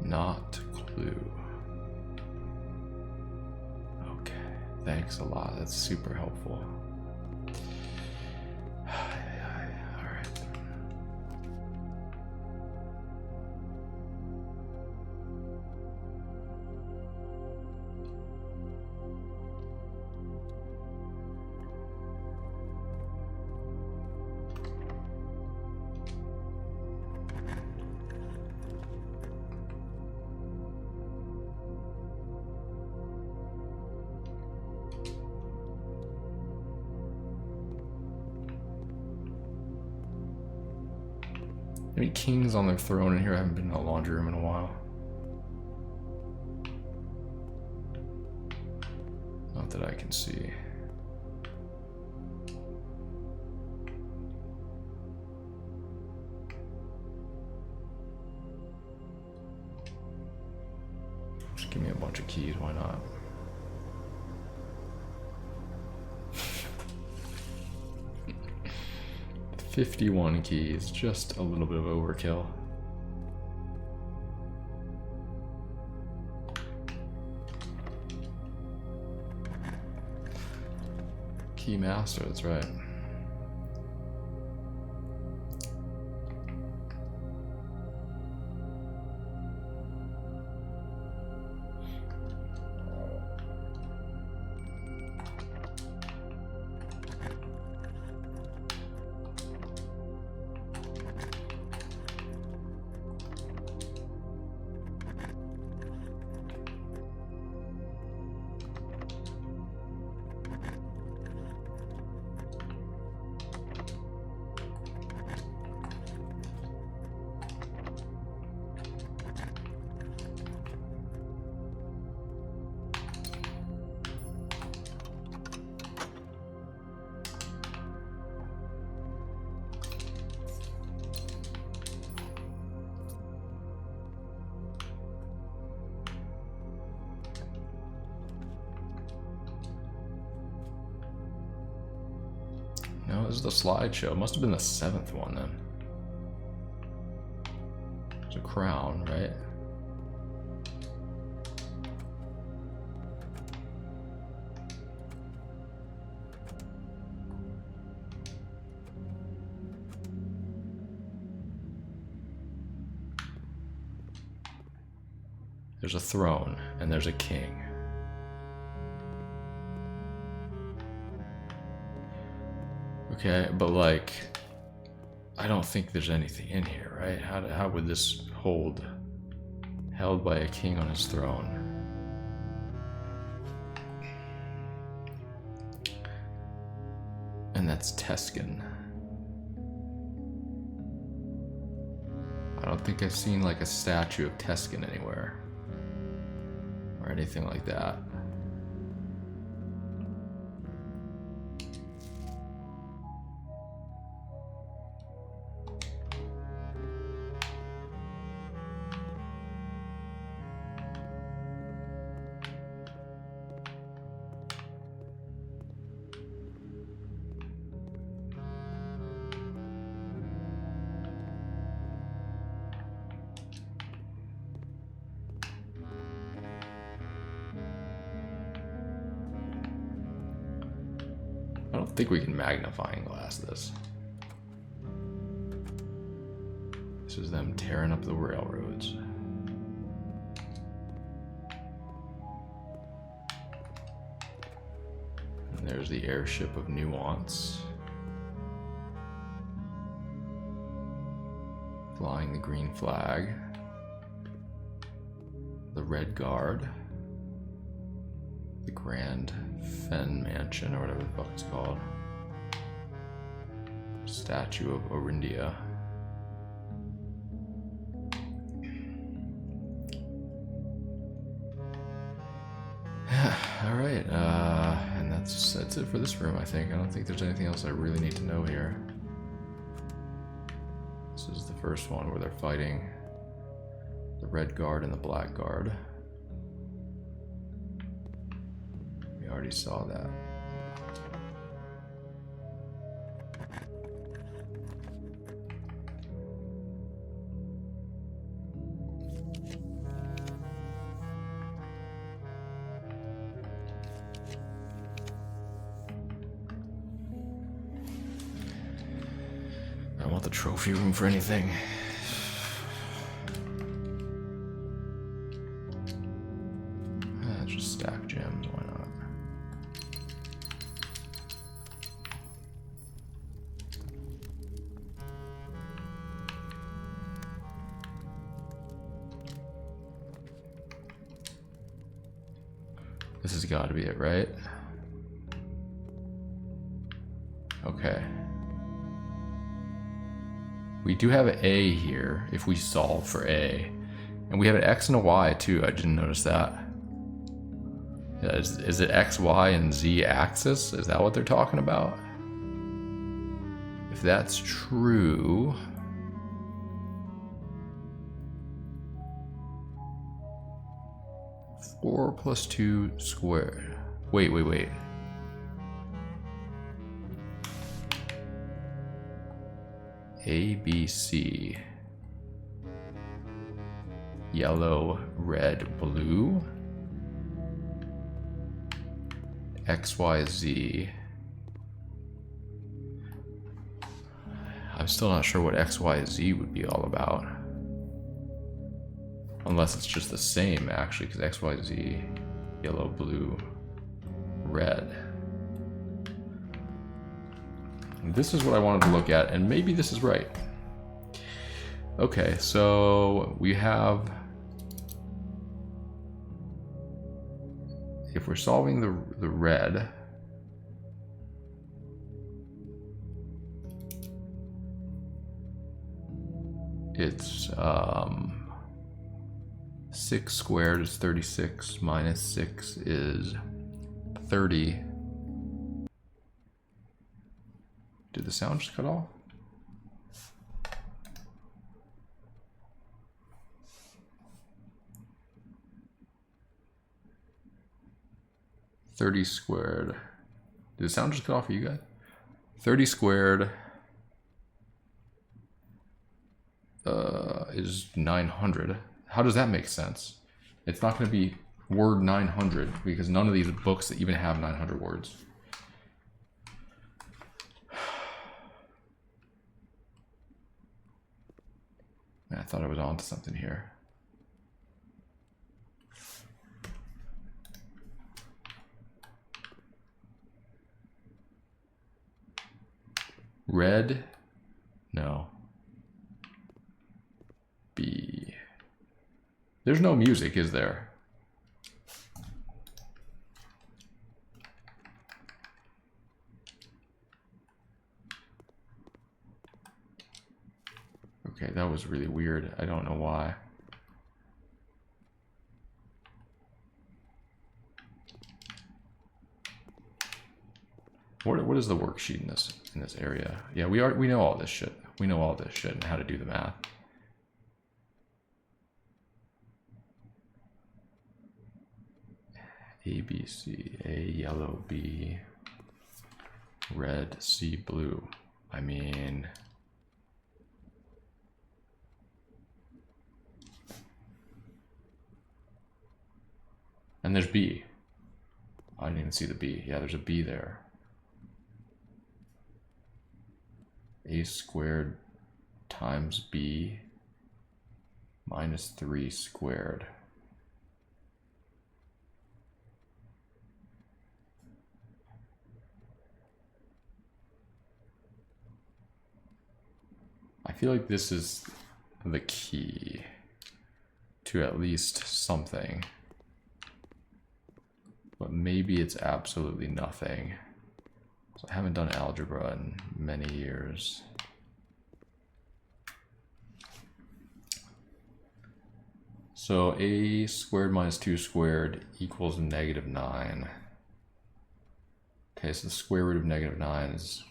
Not clue. Okay, thanks a lot. That's super helpful. Any kings on their throne in here? I haven't been in the laundry room in a while. Not that I can see. Just give me a bunch of keys, why not? $51 keys, just a little bit of overkill. Key master, that's right. this is the slideshow. It must have been the 7th one then. There's a crown, right? There's a throne, and there's a king. Okay, but like, I don't think there's anything in here, right? How would this hold? Held by a king on his throne. And that's Tuscan. I don't think I've seen like a statue of Tuscan anywhere. Or anything like that. I don't think we can magnifying glass this. This is them tearing up the railroads. And there's the airship of Nuance. Flying the green flag. The Red Guard. The Grand Fen Mansion, or whatever the fuck it's called. Statue of Orindia. Alright, and that's it for this room, I think. I don't think there's anything else I really need to know here. This is the first one where they're fighting the Red Guard and the Black Guard. We already saw that. I don't want the trophy room for anything. Just stack gems, why not? This has got to be it, right? Okay. We do have an A here, if we solve for A. And we have an X and a Y too, I didn't notice that. Yeah, is it X, Y, and Z axis? Is that what they're talking about? If that's true... Four plus 2 squared. Wait. A, B, C. Yellow, red, blue. X, Y, Z. I'm still not sure what X, Y, Z would be all about. Unless it's just the same, actually, because X, Y, Z, yellow, blue, red. This is what I wanted to look at, and maybe this is right. Okay, so we have... If we're solving the red... It's, 6 squared is 36, minus 6 is 30. Did the sound just cut off? $30 squared. Did the sound just cut off for you guys? 30 squared is 900. How does that make sense? It's not going to be word 900 because none of these books even have 900 words. Man, I thought I was onto something here. Red? No. B. There's no music, is there? Okay, that was really weird. I don't know why. What is the worksheet in this area? Yeah, we know all this shit. We know all this shit and how to do the math. A, B, C, A, yellow, B, red, C, blue. I mean... And there's B. I didn't even see the B. Yeah, there's a B there. A squared times B minus 3 squared. I feel like this is the key to at least something. But maybe it's absolutely nothing. So I haven't done algebra in many years. So a squared minus 2 squared equals -9. Okay, so the square root of -9 is...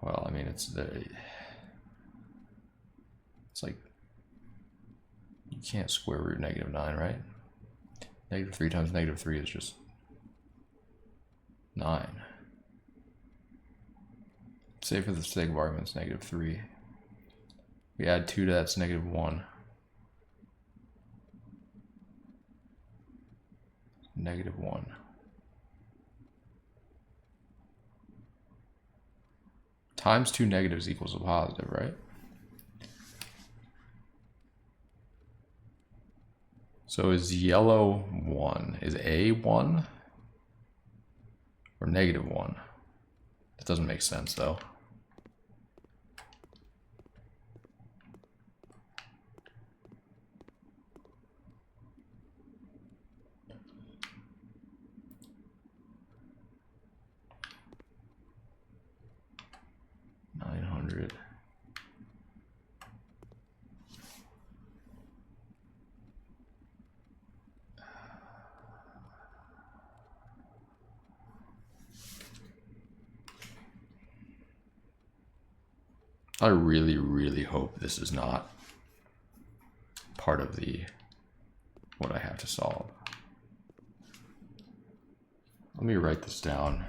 Well, I mean, it's like... You can't square root -9, right? -3 times -3 is just 9. Say for the sake of argument, it's -3. We add 2 to that's -1. -1. Times 2 negatives equals a positive, right? So is yellow 1? Is A 1? Or -1? That doesn't make sense though. I really, really hope this is not part of what I have to solve. Let me write this down.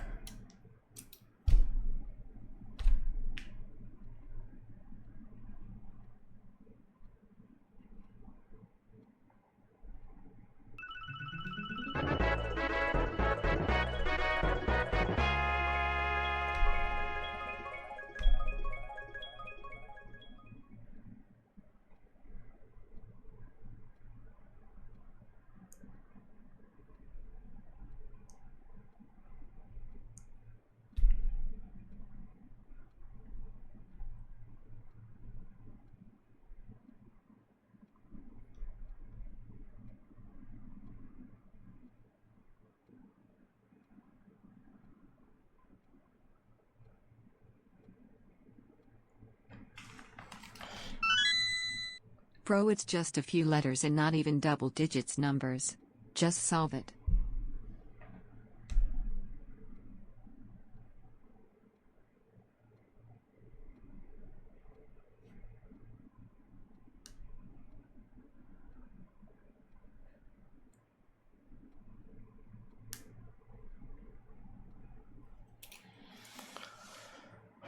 Bro, it's just a few letters and not even double digits numbers. Just solve it.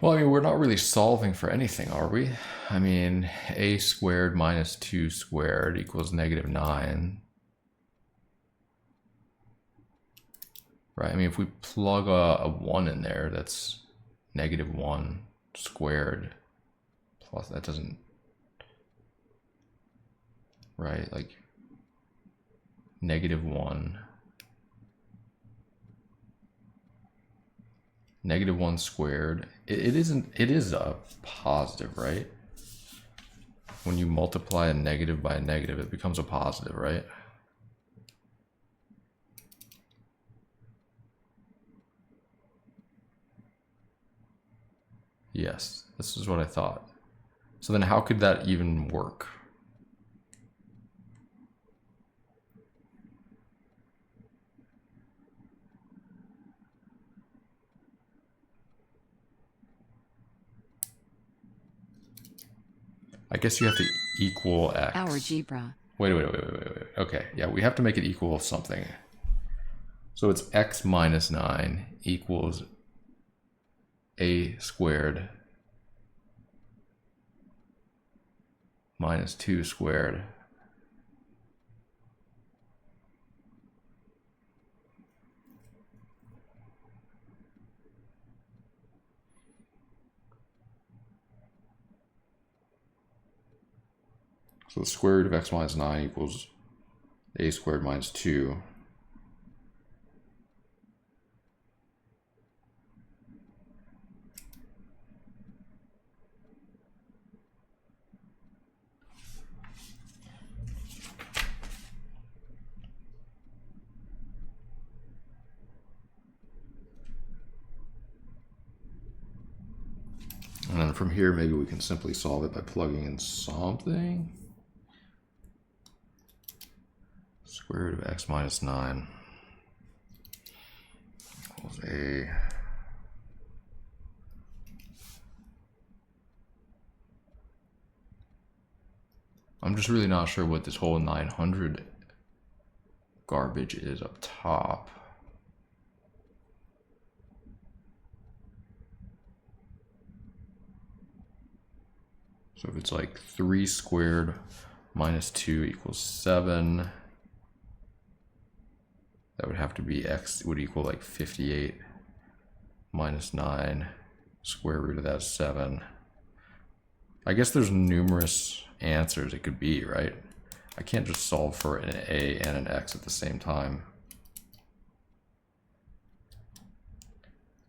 Well, I mean, we're not really solving for anything, are we? I mean, a squared minus 2 squared equals -9. Right? I mean, if we plug a 1 in there, that's -1 squared plus, that doesn't, right? Like -1. -1 squared. It isn't, it is a positive, right? When you multiply a negative by a negative, it becomes a positive, right? Yes, this is what I thought. So then how could that even work? I guess you have to equal x. Algebra. Wait. Okay, yeah, we have to make it equal something. So it's x minus 9 equals a squared minus 2 squared so the square root of x minus 9 equals a squared minus 2. And then from here, maybe we can simply solve it by plugging in something. Square root of x minus 9 equals a I'm just really not sure what this whole 900 garbage is up top. So if it's like 3 squared minus 2 equals 7, that would have to be x would equal like 58 minus 9. Square root of that is 7. I guess there's numerous answers it could be, right? I can't just solve for an a and an x at the same time.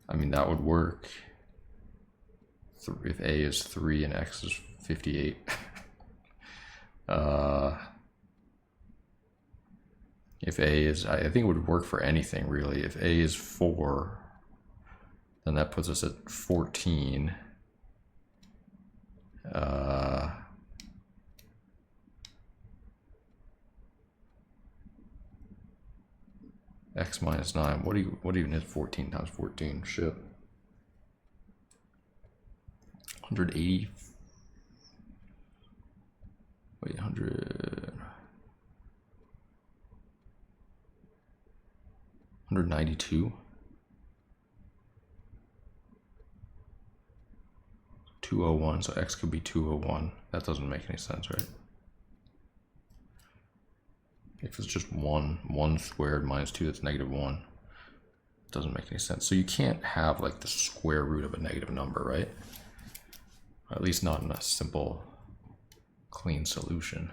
I mean, that would work if a is 3 and x is 58. If a is, I think it would work for anything really. If a is 4, then that puts us at 14. X minus 9. What even is 14 times 14? Shit. 180. Wait, 100. 192. 201. So x could be 201. That doesn't make any sense, right? If it's just 1 squared minus 2, that's -1. It doesn't make any sense. So you can't have like the square root of a negative number, right? Or at least not in a simple, clean solution.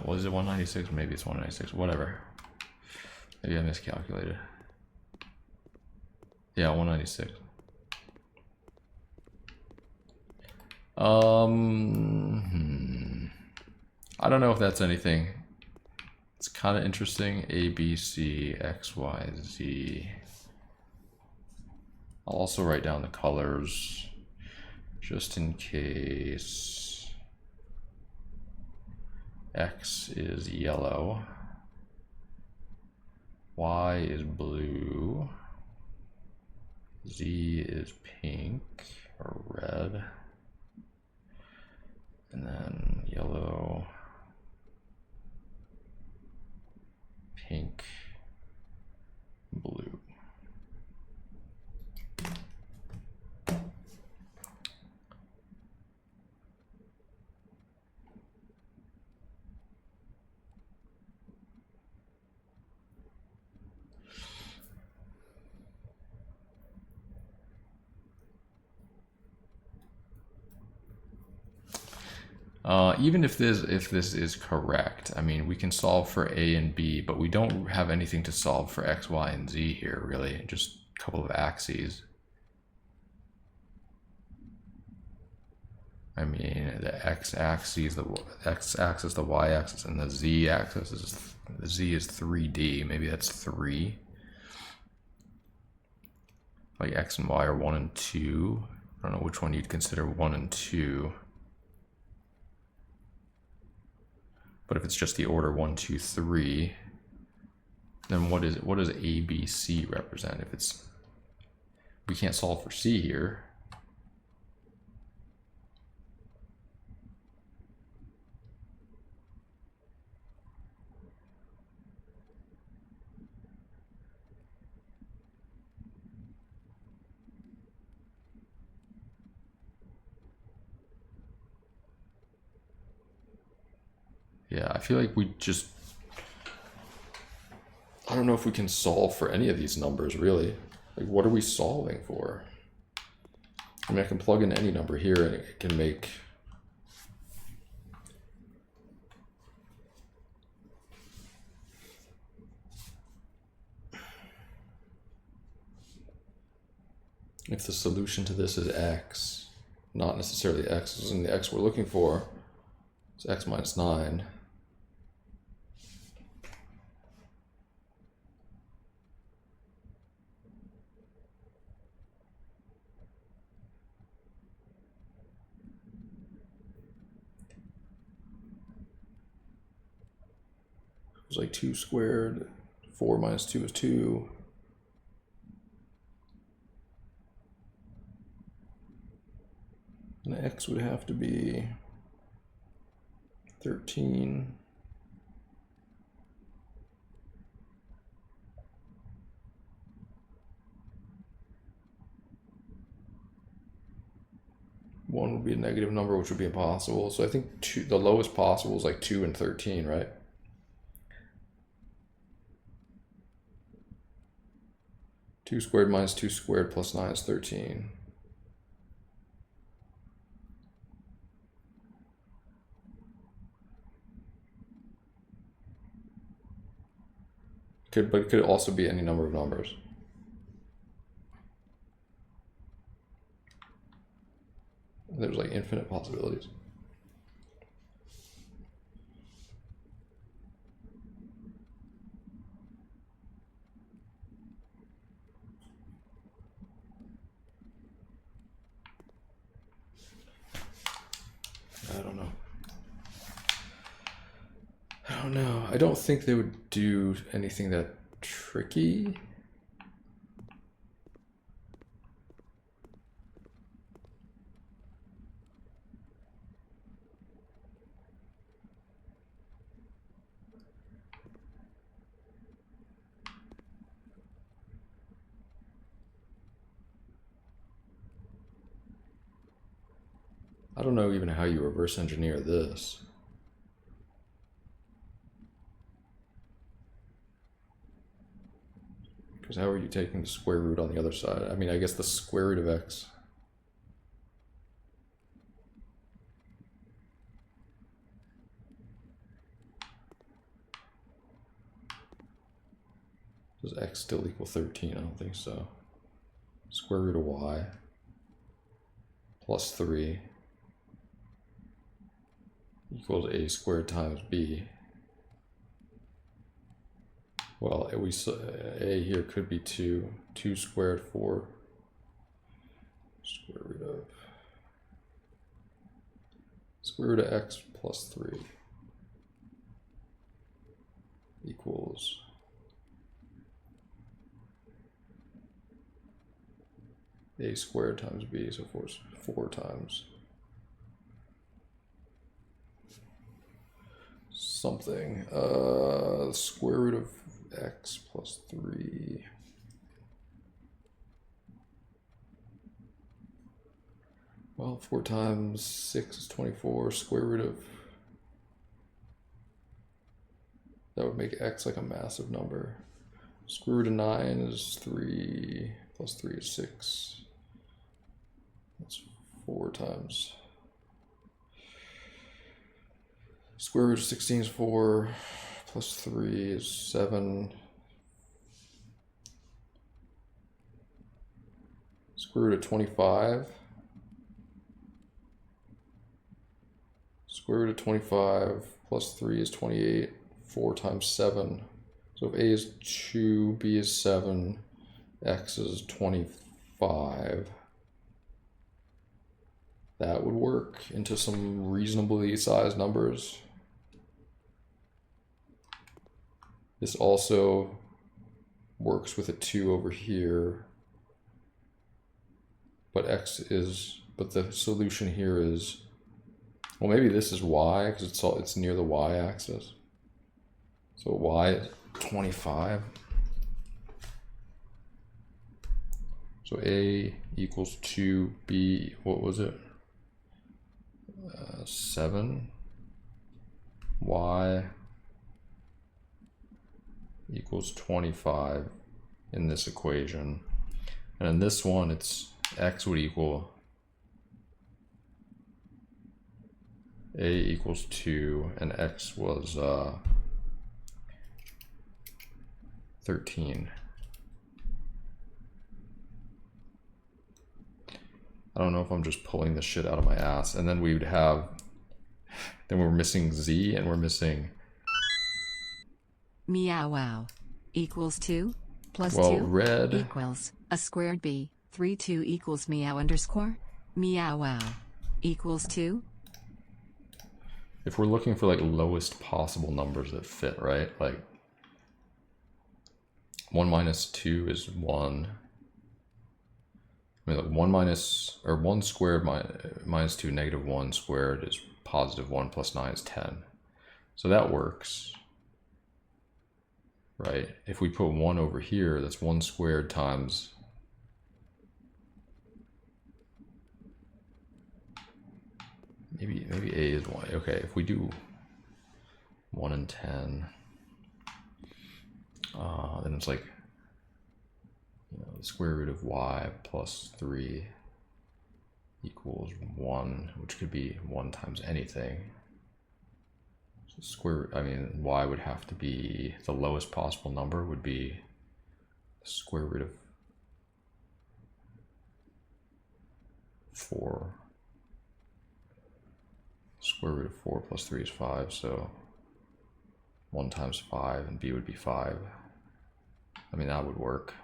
Was it 196? Maybe it's 196. Whatever. Maybe I miscalculated. Yeah, 196. I don't know if that's anything. It's kind of interesting. A, B, C, X, Y, Z. I'll also write down the colors just in case. X is yellow. Y is blue. Z is pink or red. And then yellow, Even if this is correct, I mean, we can solve for a and b, but we don't have anything to solve for x, y, and z here, really. Just a couple of axes. I mean, the x-axis, the x-axis, the y-axis, and the z-axis is, the z is 3D. Maybe that's 3. Like x and y are 1 and 2. I don't know which one you'd consider 1 and 2. But if it's just the order 1, 2, 3, then what does A, B, C represent? If it's, we can't solve for C here. Yeah, I feel like we just, I don't know if we can solve for any of these numbers, really. Like, what are we solving for? I mean, I can plug in any number here and it can make... If the solution to this is x, not necessarily x, isn't the x we're looking for, it's x minus 9. It's like 2 squared, 4 minus 2 is 2. And x would have to be 13. One would be a negative number, which would be impossible. So I think the lowest possible is like 2 and 13, right? Two squared minus 2 squared plus 9 is 13. But it could also be any number of numbers. There's like infinite possibilities. I don't know. I don't know. I don't think they would do anything that tricky. I don't know even how you reverse engineer this. Because how are you taking the square root on the other side? I mean, I guess the square root of x. Does x still equal 13? I don't think so. Square root of y plus 3 equals a squared times b. Well, a here could be 2. 2 squared, 4 square root of x plus 3 equals a squared times b, so 4 times something. Square root of x plus 3. Well, 4 times 6 is 24. Square root of... That would make x like a massive number. Square root of 9 is 3. Plus 3 is 6. That's 4 times... Square root of 16 is 4, plus 3 is 7. Square root of 25. Square root of 25 plus 3 is 28. 4 times 7. So if a is 2, b is 7, x is 25. That would work into some reasonably sized numbers. This also works with a 2 over here. But but the solution here is, well, maybe this is y because it's near the y-axis. So y is 25. So a equals 2, b, what was it? 7. Y equals 25 in this equation. And in this one, it's x would equal a equals 2, and x was 13. I don't know if I'm just pulling the shit out of my ass. And then we would have, then we're missing z, and we're missing meow wow equals 2 plus well, 2 red equals a squared b. 3 2 equals meow underscore meow wow equals 2. If we're looking for like lowest possible numbers that fit, right? Like 1 minus 2 is 1. I mean, like 1 minus, or 1 squared minus 2, negative 1 squared is positive 1 plus 9 is 10. So that works, right? If we put 1 over here, that's 1 squared times maybe a is 1. Okay, if we do 1 and 10, then it's like, you know, the square root of y plus 3 equals 1, which could be 1 times anything. So square, I mean, y would have to be, the lowest possible number would be the square root of 4. Square root of 4 plus 3 is 5, so 1 times 5, and b would be 5. I mean, that would work.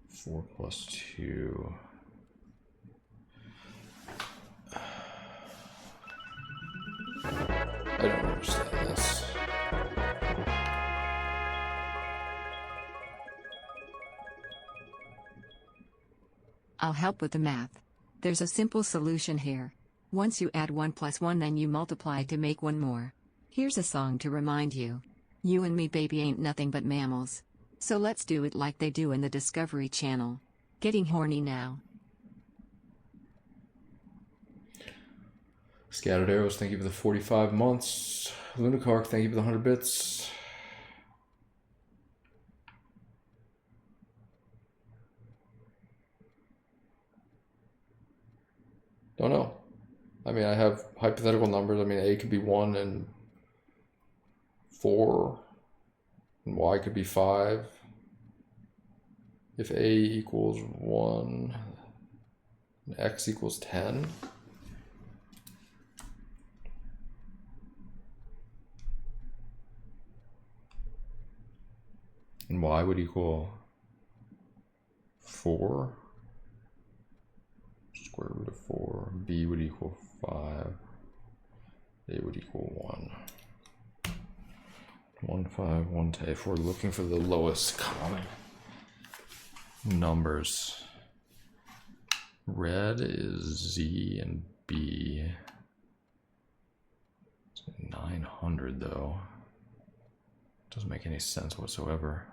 Four plus 2. I don't understand this. I'll help with the math. There's a simple solution here. Once you add 1 plus 1, then you multiply to make 1 more. Here's a song to remind you. You and me, baby, ain't nothing but mammals. So let's do it like they do in the Discovery Channel. Getting horny now. Scattered Arrows, thank you for the 45 months. Lunicark, thank you for the 100 bits. Don't know. I mean, I have hypothetical numbers. I mean, a could be 1 and 4, and y could be 5. If a equals 1, and x equals 10. And y would equal 4. Square root of 4. B would equal 5. A would equal 1. 1, 5, 1, 10. If we're looking for the lowest common numbers, red is Z and B. It's 900 though. Doesn't make any sense whatsoever.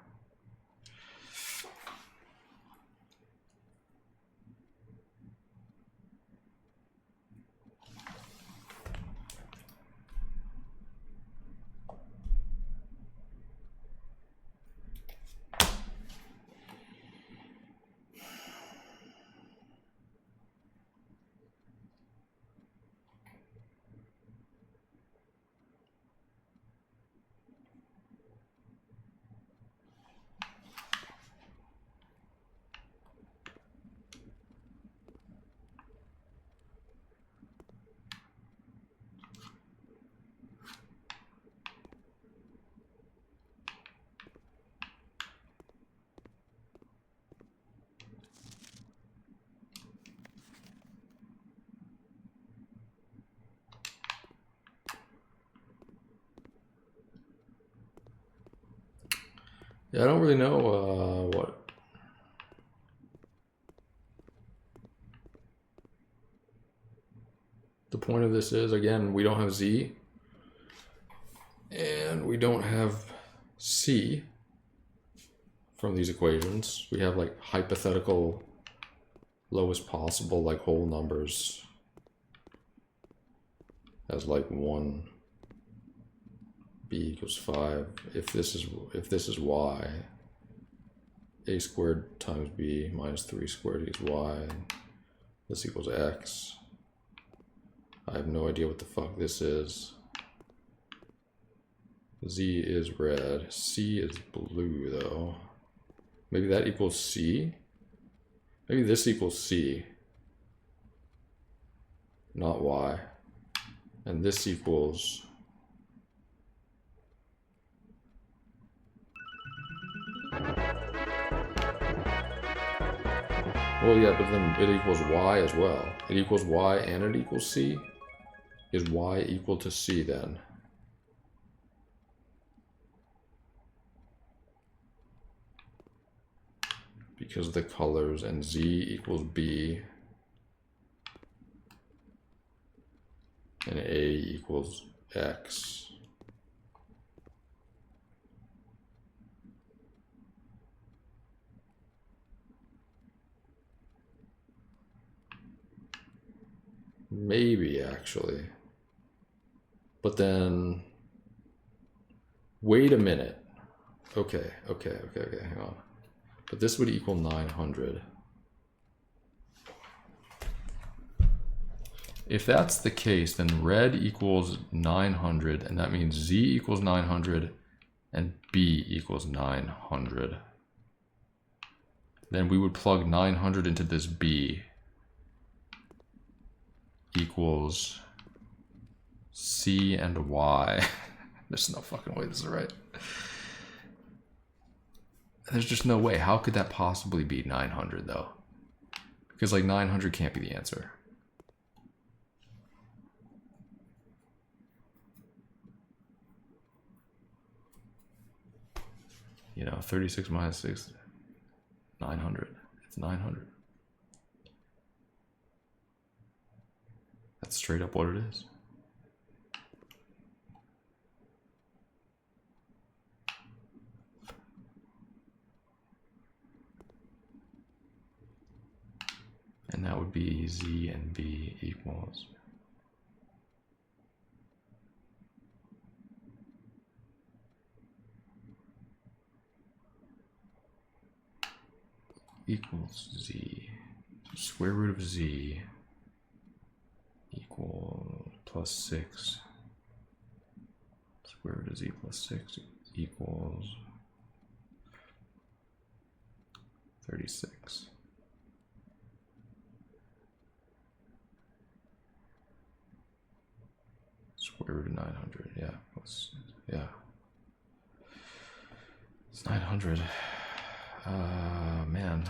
Yeah, I don't really know what. The point of this is, again, we don't have z, and we don't have c from these equations. We have like hypothetical lowest possible like whole numbers as like 1, b equals 5. If this is y, a squared times b minus 3 squared equals y, and this equals x. I have no idea what the fuck this is. Z is red. C is blue, though. Maybe that equals C? Maybe this equals C. Not Y. And this equals... Well, yeah, but then it equals Y as well. It equals Y and it equals C? Is Y equal to C then? Because of the colors, and Z equals B, and A equals X. Maybe, actually. But then, wait a minute. Okay, hang on. But this would equal 900. If that's the case, then red equals 900, and that means Z equals 900, and B equals 900. Then we would plug 900 into this B equals C and Y. There's no fucking way this is right. There's just no way. How could that possibly be 900 though? Because like 900 can't be the answer. You know, 36 minus 6, 900. It's 900. That's straight up what it is. And that would be Z and B equals Z. So square root of Z equals plus 6. Square root of Z plus 6 equals 36. Square root of 900, yeah, plus, yeah. It's 900. Man.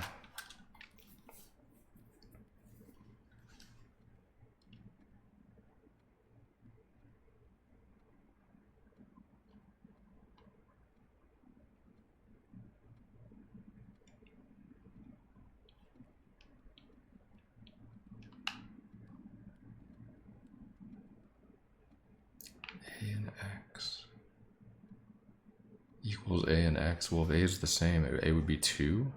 A and X equals A and X. Well, if A is the same, A would be 2.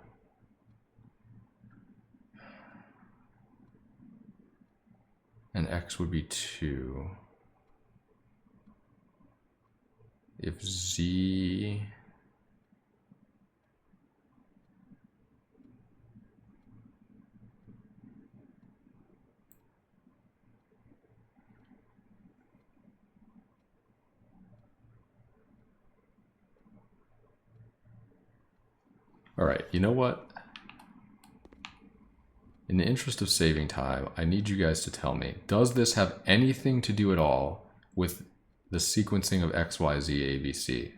And X would be 2. If Z... All right, you know what? In the interest of saving time, I need you guys to tell me, does this have anything to do at all with the sequencing of X, Y, Z, A, B, C?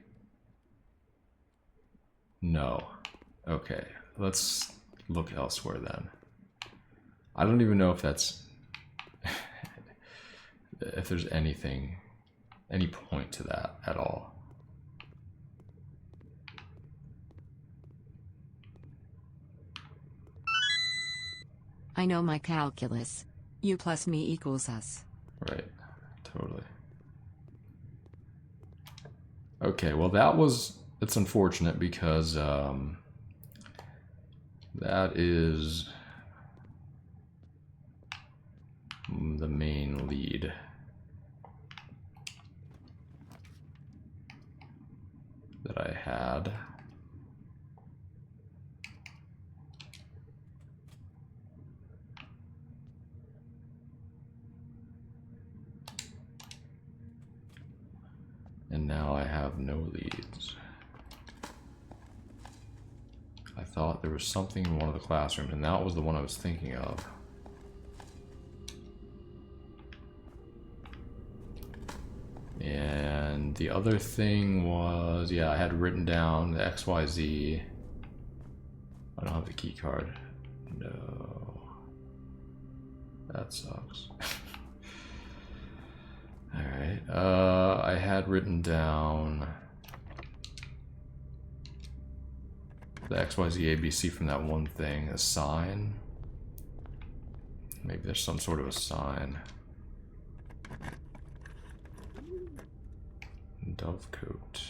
No. Okay, let's look elsewhere then. I don't even know if that's... if there's anything, any point to that at all. I know my calculus. You plus me equals us. Right, totally. Okay, well that's unfortunate because that is the main lead. That I had. And now I have no leads. I thought there was something in one of the classrooms, and that was the one I was thinking of. And the other thing was, yeah, I had written down the XYZ. I don't have the key card. No. That sucks. Alright, I had written down the XYZ ABC from that one thing, a sign. Maybe there's some sort of a sign. Dovecote.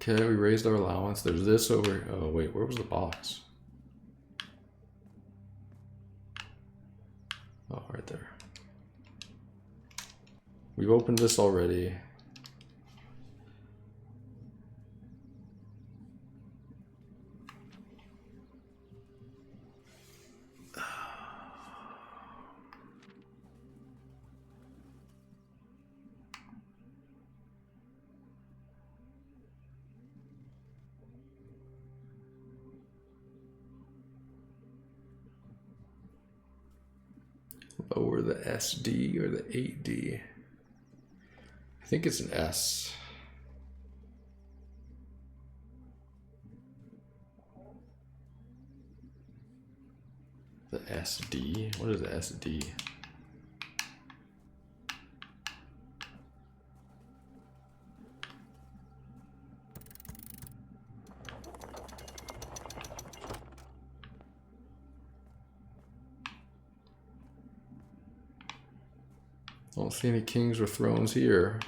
Okay, we raised our allowance. There's this over. Oh, wait, where was the box? Oh, right there. We've opened this already. Lower the SD or the 8D. I think it's an S. The SD? What is the SD? Don't see any kings or thrones here.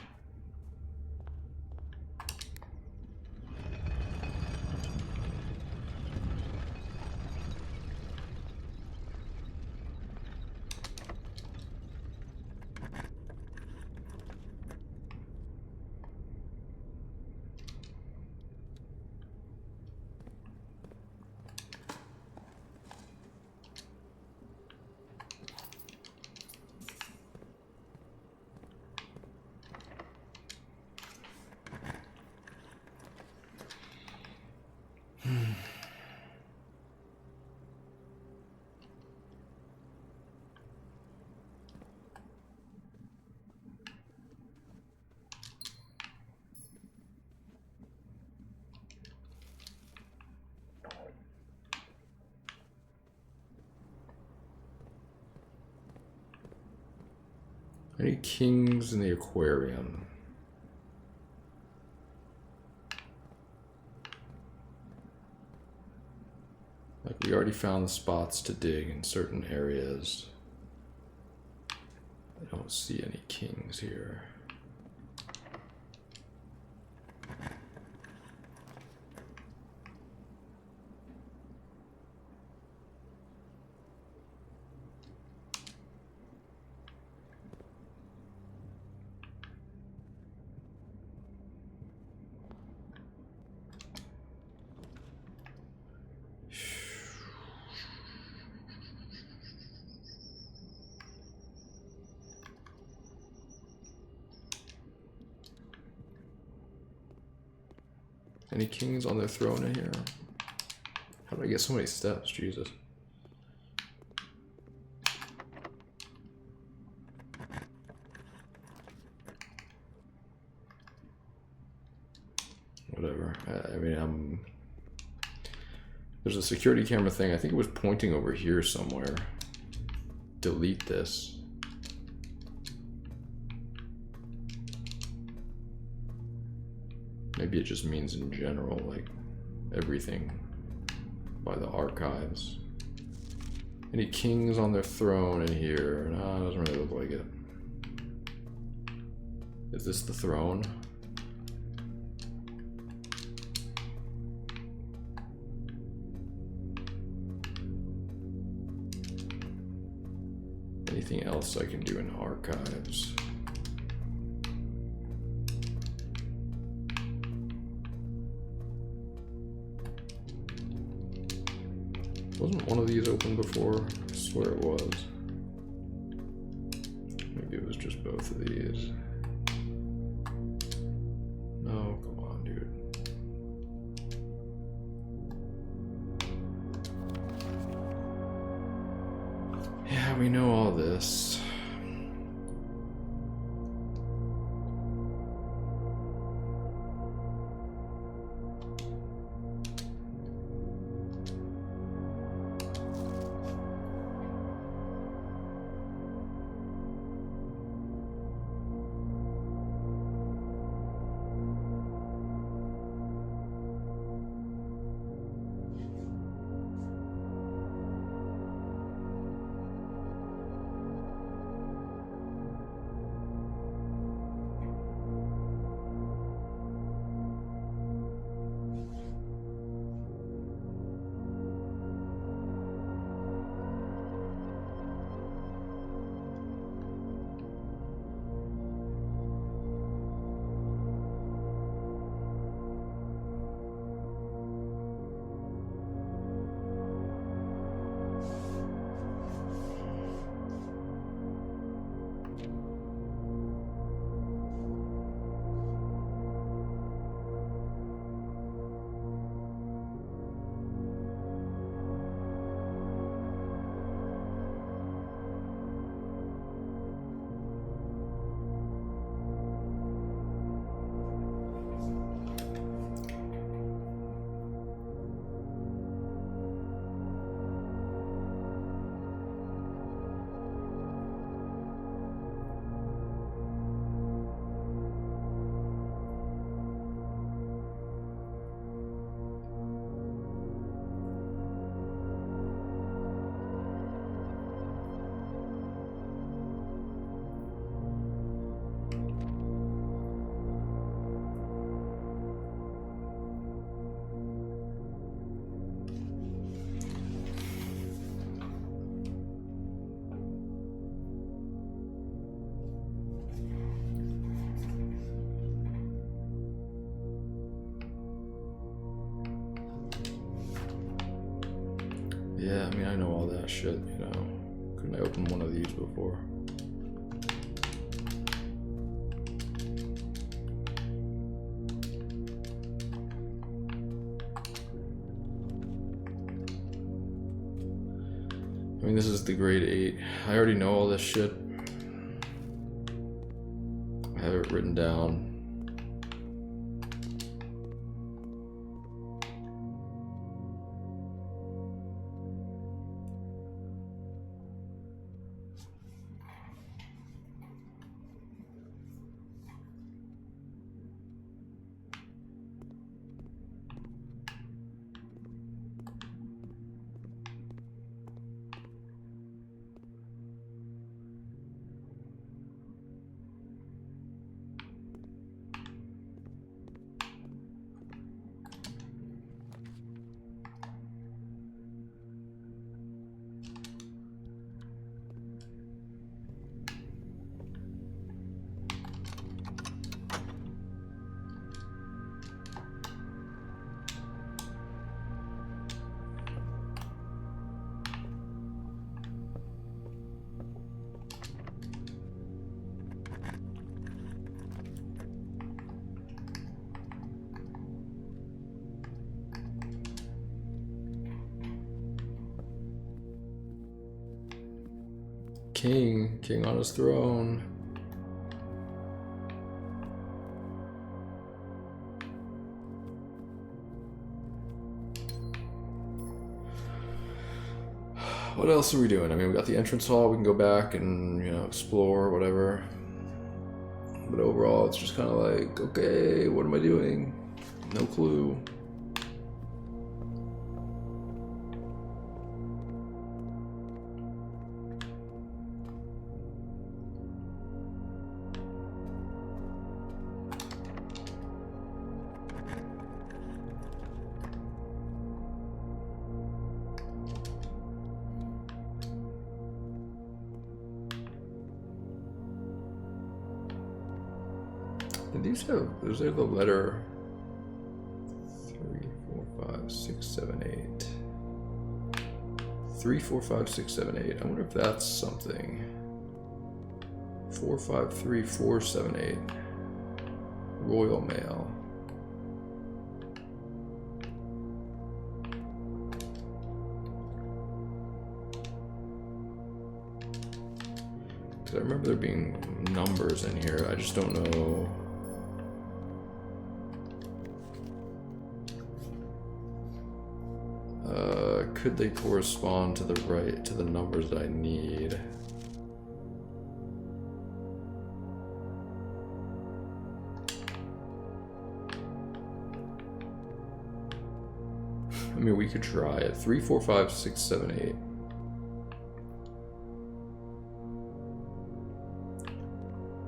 Any kings in the aquarium? Like, we already found the spots to dig in certain areas. I don't see any kings here. Any kings on their throne in here? How do I get so many steps? Jesus. Whatever. I mean, there's a security camera thing. I think it was pointing over here somewhere. Delete this. Maybe it just means in general, like everything by the archives. Any kings on their throne in here? No, it doesn't really look like it. Is this the throne? Anything else I can do in archives? Wasn't one of these open before? I swear it was. Maybe it was just both of these. No, come on, dude. Yeah, we know all this. Yeah, I mean, I know all that shit, you know. Couldn't I open one of these before? I mean, this is the grade 8. I already know all this shit. I have it written down. King on his throne. What else are we doing? I mean, we got the entrance hall. We can go back and, you know, explore, whatever. But overall, it's just kind of like, okay, what am I doing? No clue. Did these have, is there the letter 3, 4, 5, 6, 7, 8? 3, 4, 5, 6, 7, 8. I wonder if that's something. 4, 5, 3, 4, 7, 8. Royal Mail. Because I remember there being numbers in here. I just don't know. Could they correspond to the right, to the numbers that I need? I mean, we could try it. 3, 4, 5, 6, 7, 8.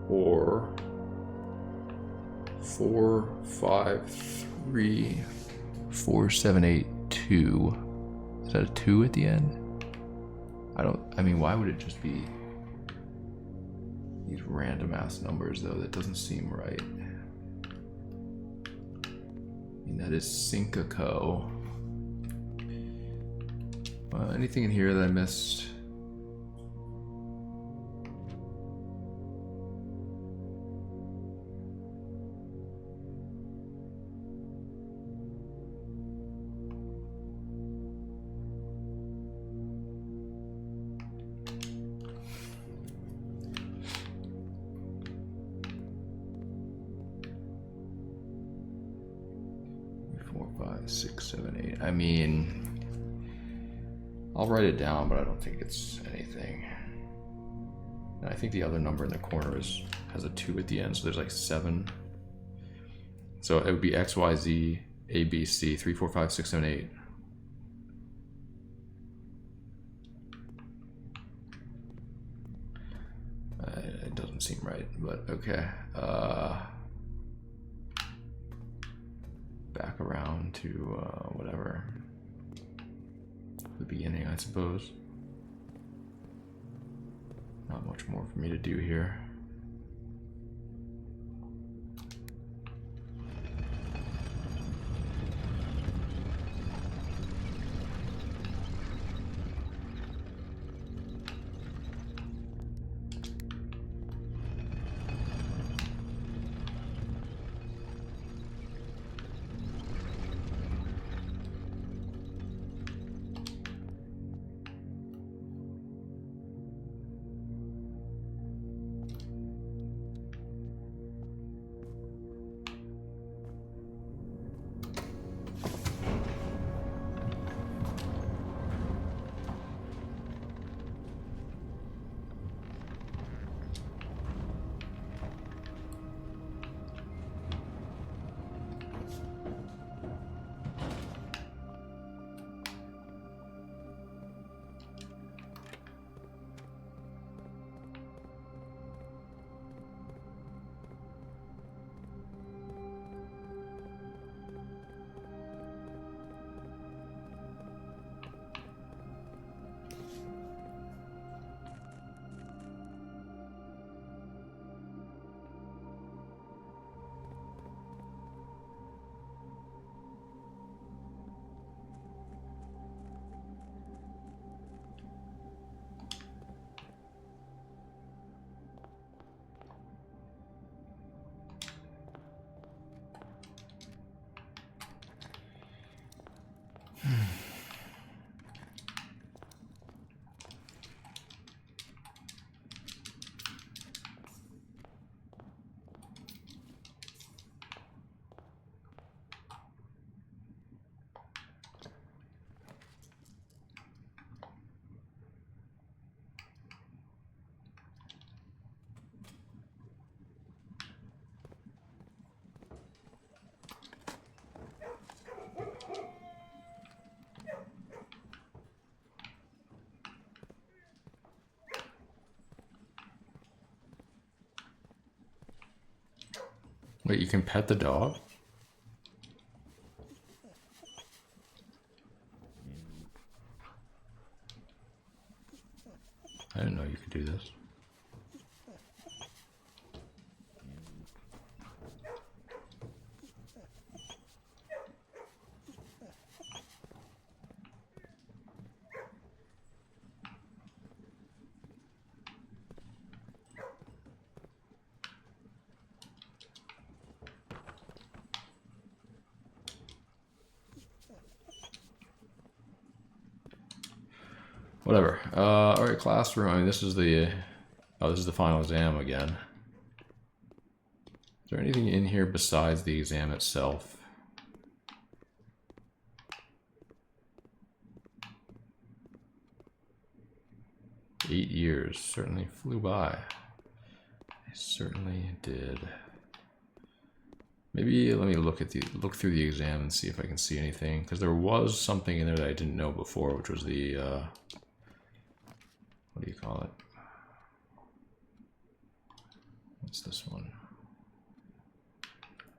Or 4, 5, 3, 4, 7, 8, 2. Is that a 2 at the end? I mean, why would it just be these random ass numbers though? That doesn't seem right. I mean, that is Syncaco. Anything in here that I missed? I mean, I'll write it down, but I don't think it's anything. And I think the other number in the corner has a 2 at the end, so there's like 7. So it would be X, Y, Z, A, B, C, 3, 4, 5, 6, 7, 8. It doesn't seem right, but okay. Back around to whatever. The beginning, I suppose. Not much more for me to do here. Wait, you can pet the dog? I didn't know you could do this. Whatever. Alright, classroom. I mean, this is the... Oh, this is the final exam again. Is there anything in here besides the exam itself? Eight years certainly flew by. They certainly did. Maybe let me look through the exam and see if I can see anything, because there was something in there that I didn't know before, which was the what do you call it? What's this one?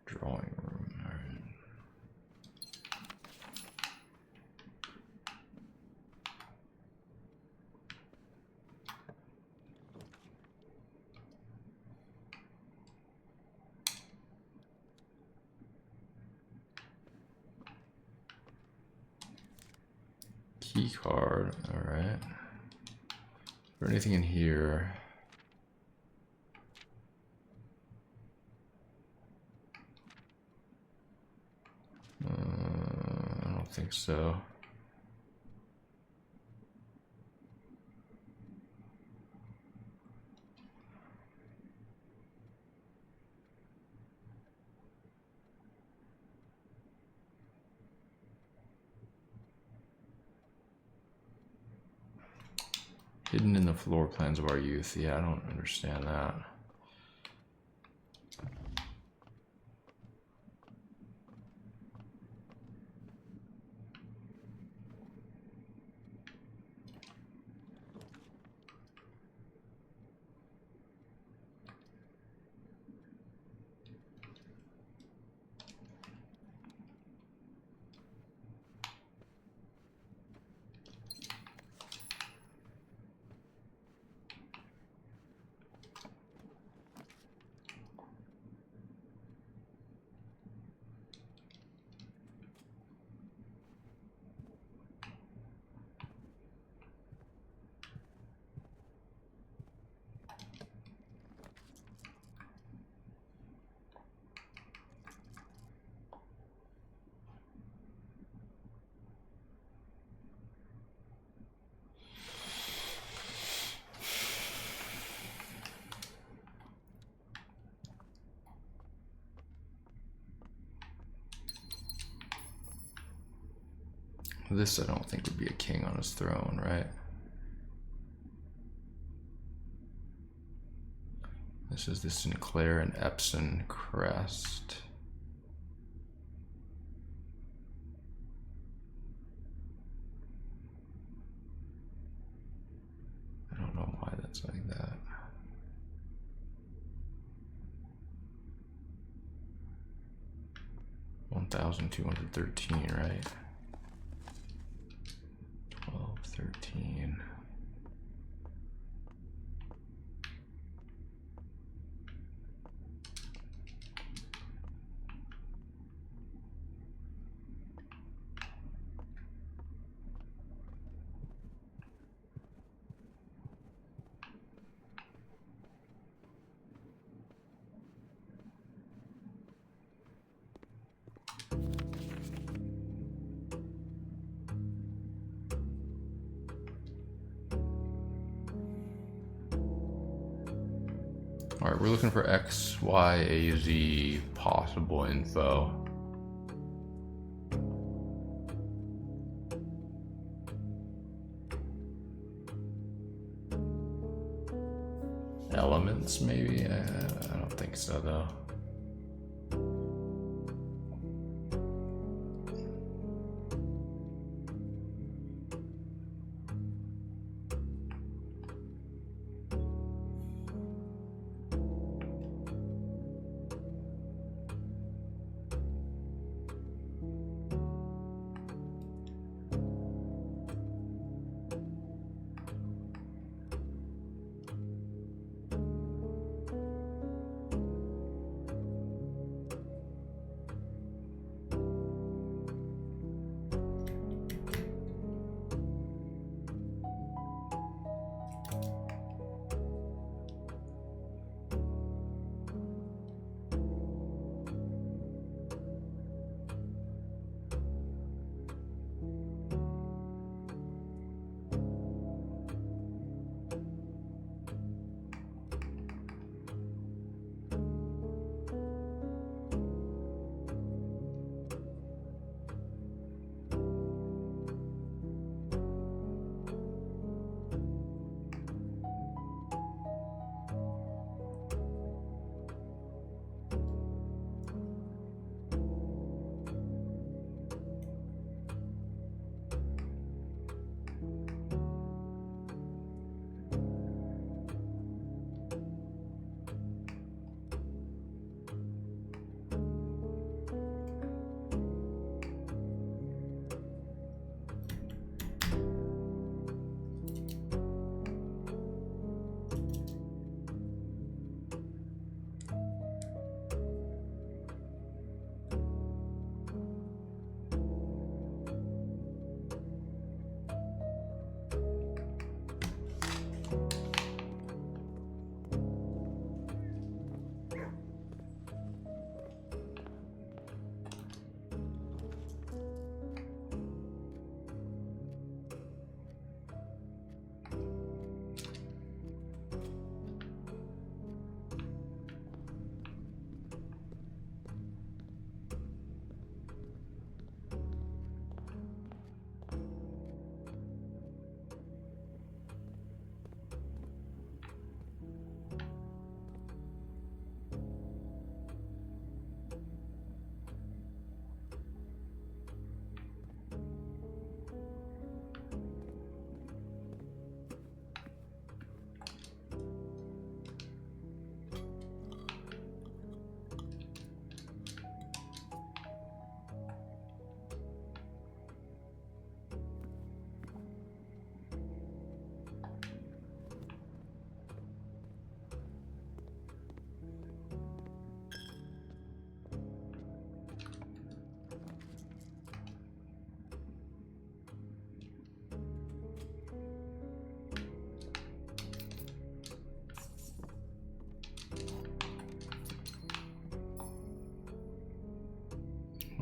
Drawing room. All right. Key card. All right. Is there anything in here? I don't think so. Hidden in the floor plans of our youth. Yeah, I don't understand that. This I don't think would be a king on his throne, right? This is the Sinclair and Epson crest. I don't know why that's like that. $1,213, right? 1213. All right, we're looking for X, Y, A, Z possible info. Elements, maybe? I don't think so, though.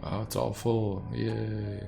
Wow, it's all full. Yay.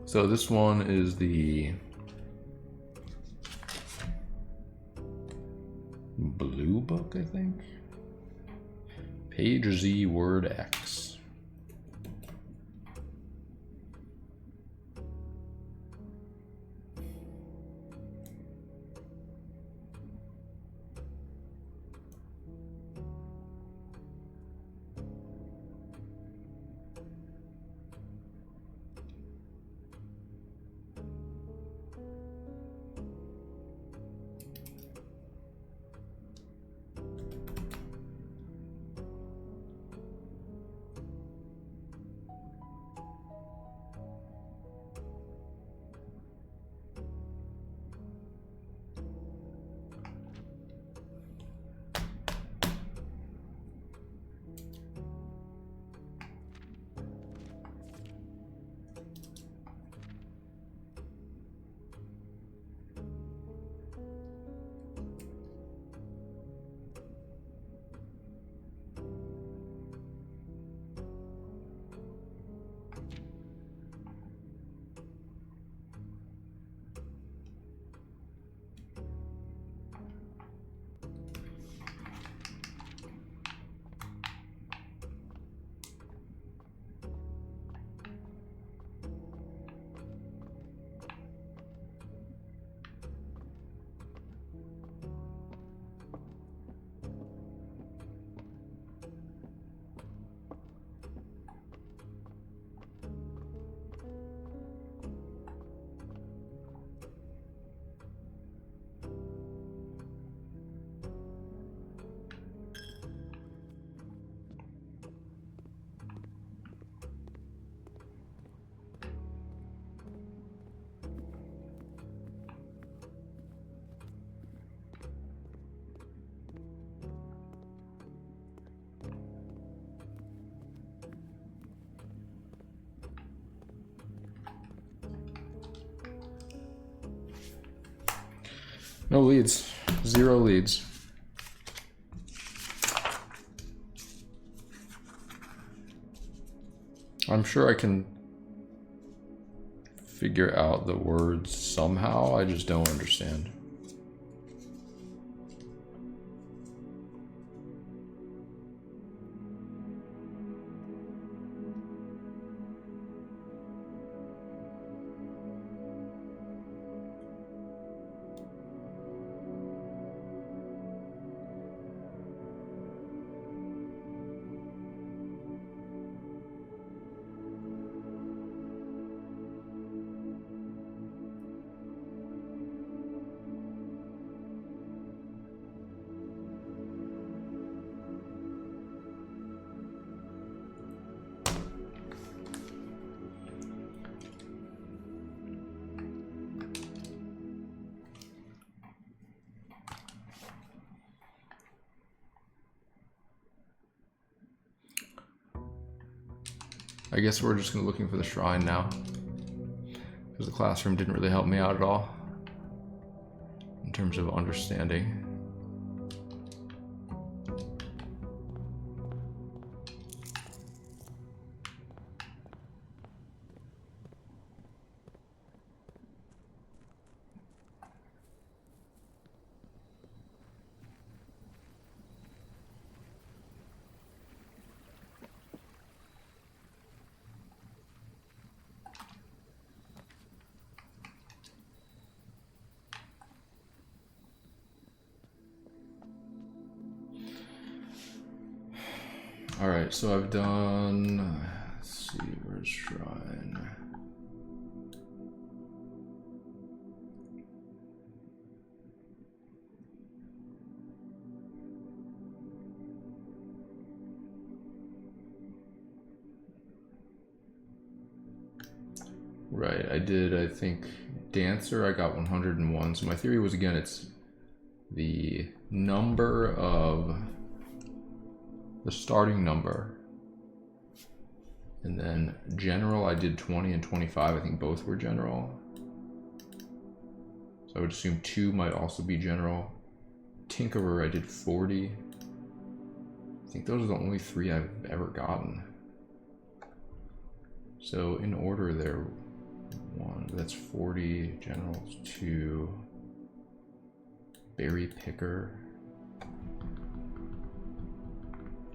So this one is the blue book, I think. Page Z Word X. No leads. 0 leads. I'm sure I can figure out the words somehow. I just don't understand. I guess we're just gonna looking for the shrine now, because the classroom didn't really help me out at all in terms of understanding. Alright, so I've done, let's see, where's Shrine? Right, I did, I think, Dancer, I got 101. So my theory was, again, it's the number of the starting number, and then General I did 20 and 25. I think both were General, so I would assume 2 might also be General. Tinkerer I did 40. I think those are the only 3 I've ever gotten. So in order there, 1, that's 40, Generals 2, Berry Picker.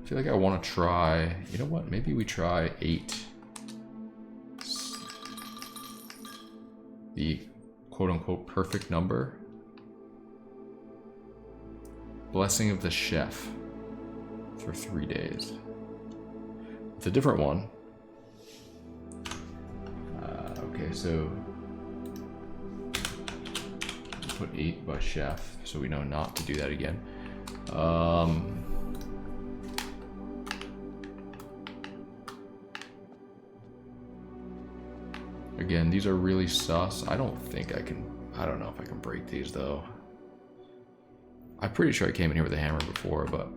I feel like I want to try, you know what, maybe we try 8. The quote-unquote perfect number. Blessing of the Chef for 3 days. It's a different one. Okay, so put 8 by Chef, so we know not to do that again. Again, these are really sus. I don't think I can, I don't know if I can break these though. I'm pretty sure I came in here with a hammer before, but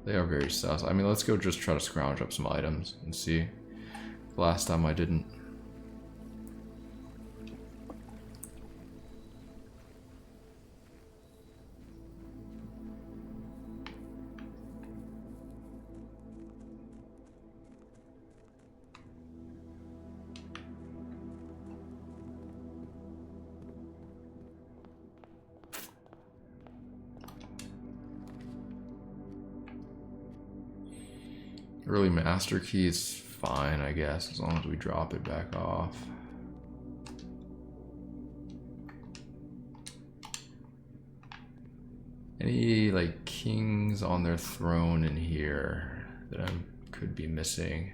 they are very sus. I mean, let's go just try to scrounge up some items and see. Last time I didn't. Early master key is fine, I guess, as long as we drop it back off. Any, like, kings on their throne in here that I could be missing?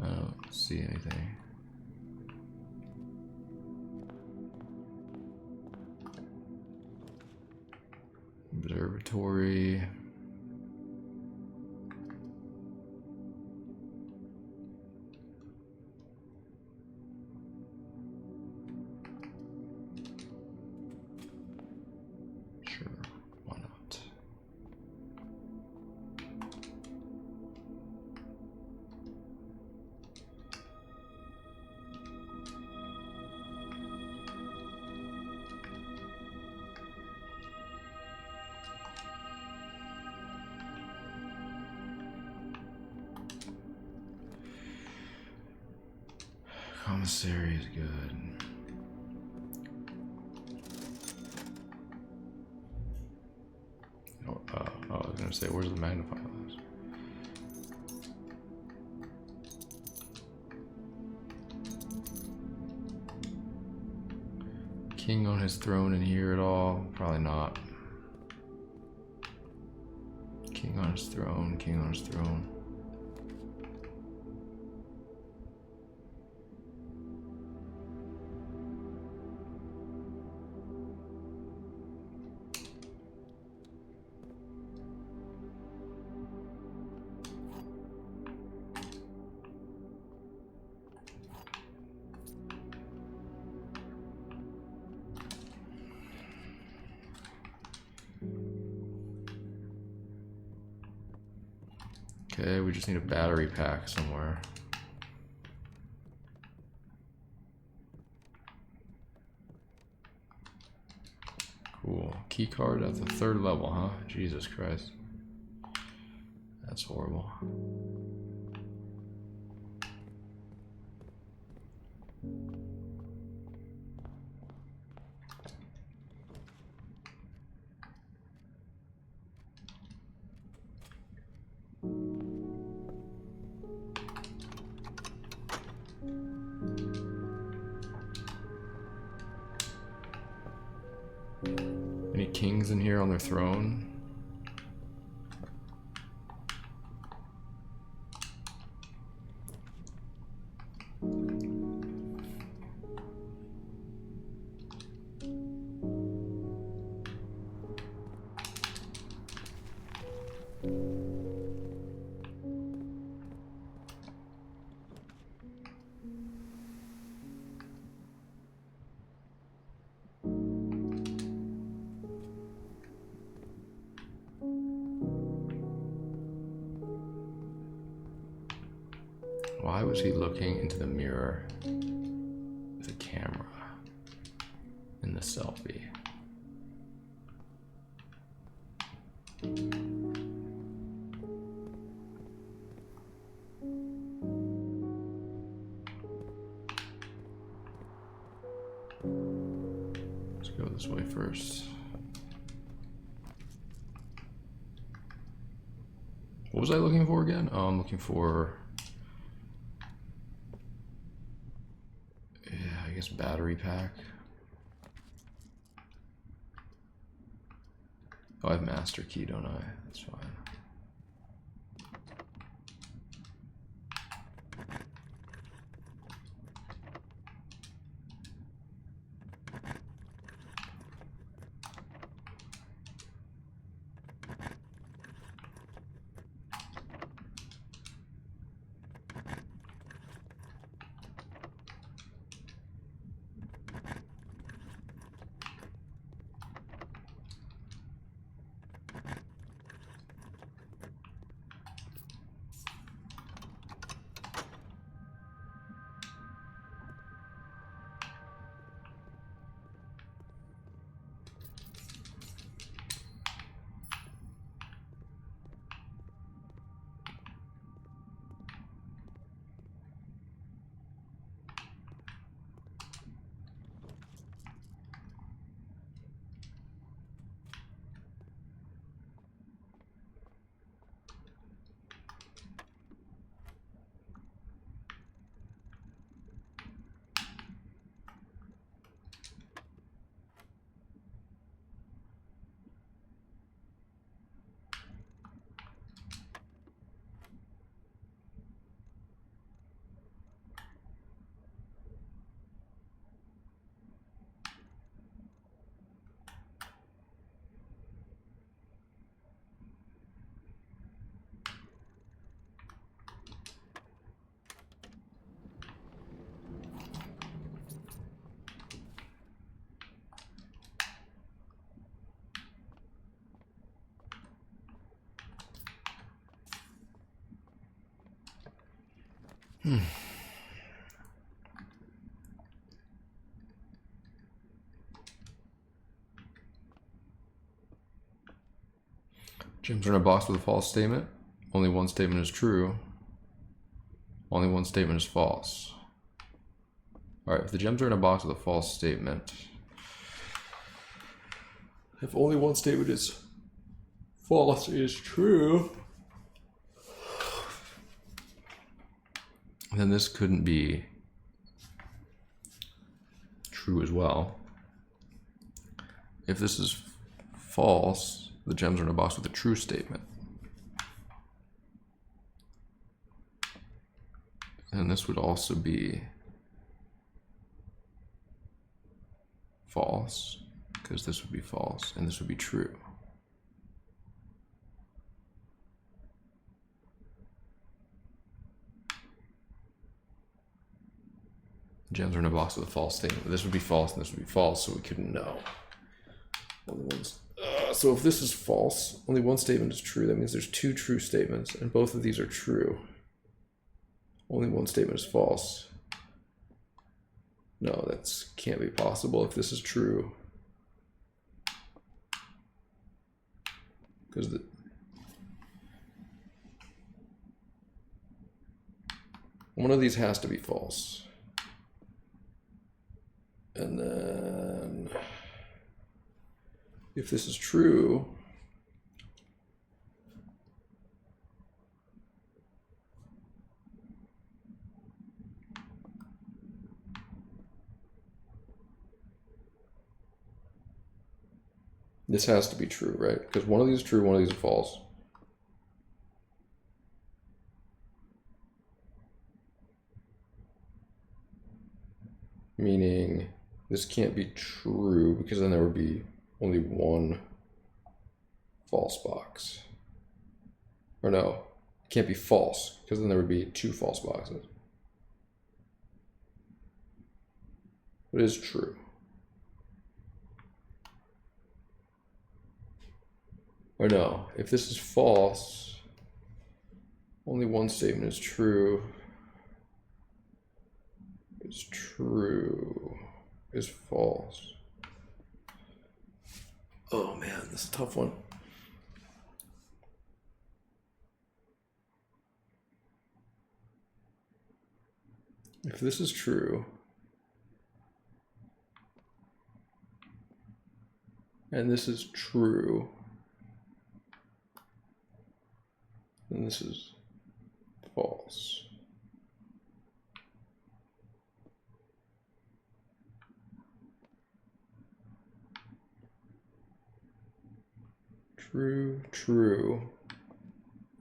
I don't see anything. Observatory. Sure, why not? Commissary is good. I was gonna say, where's the magnifying glass? King on his throne in here at all? Probably not. King on his throne, king on his throne. Okay, we just need a battery pack somewhere. Cool. Key card at the 3rd level, huh? Jesus Christ. That's horrible. kings in here on their throne. Why was he looking into the mirror with a camera in the selfie? Let's go this way first. What was I looking for again? Oh, I'm looking for... I guess battery pack. Oh, I have master key, don't I? That's fine. Gems are in a box with a false statement. Only one statement is true. Only one statement is false. Alright, if the gems are in a box with a false statement, if only one statement is false is true, then this couldn't be true as well. If this is false, the gems are in a box with a true statement. And this would also be false, because this would be false, and this would be true. Gems are in a box with a false statement. This would be false, and this would be false, so we couldn't know. So if this is false, only one statement is true. That means there's two true statements, and both of these are true. Only one statement is false. No, that can't be possible if this is true. Because one of these has to be false. And then if this is true, This has to be true, right? Because one of these is true, one of these is false. Meaning this can't be true because then there would be only one false box. Or no, it can't be false because then there would be two false boxes. It is true. Or no, if this is false, only one statement is true. Is true. Is false. Oh man, this is a tough one. If this is true, and this is true, then this is false. True, true,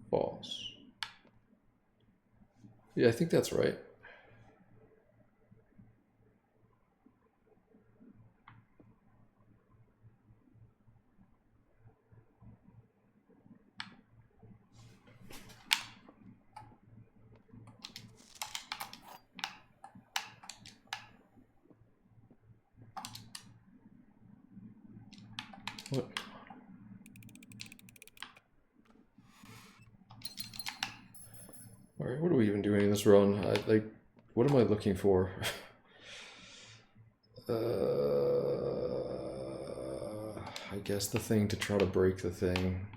false. Yeah, I think that's right. What? All right, what are we even doing in this run? What am I looking for? I guess the thing to try to break the thing.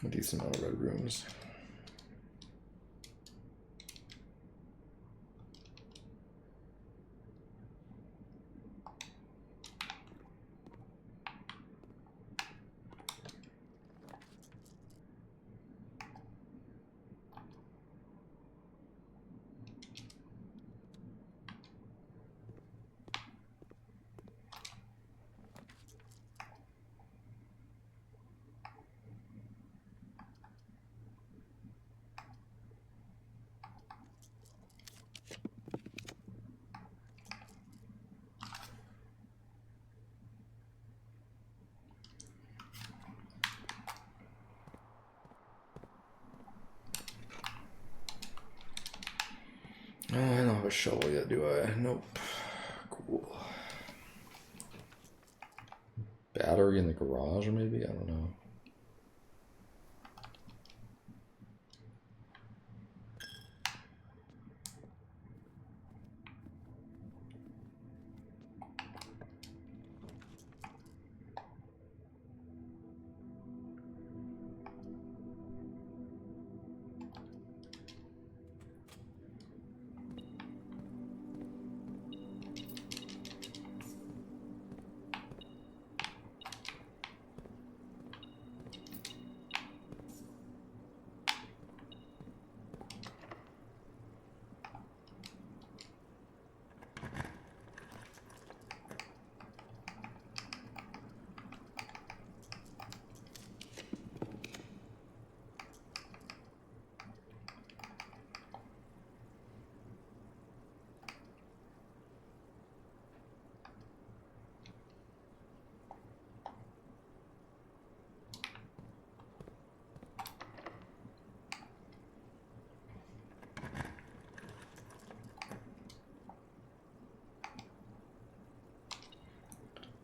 A decent amount of red rooms. Oh, I don't have a shovel yet, do I? Nope. Cool. Battery in the garage, maybe? I don't know.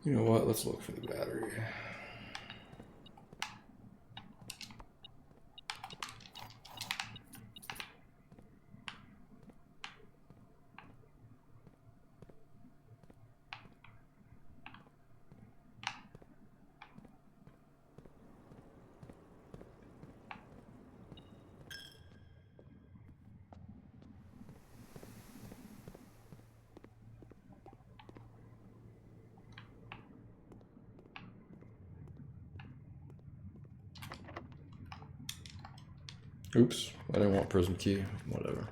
You know what? Let's look for the battery. Oops, I didn't want prism key. Whatever.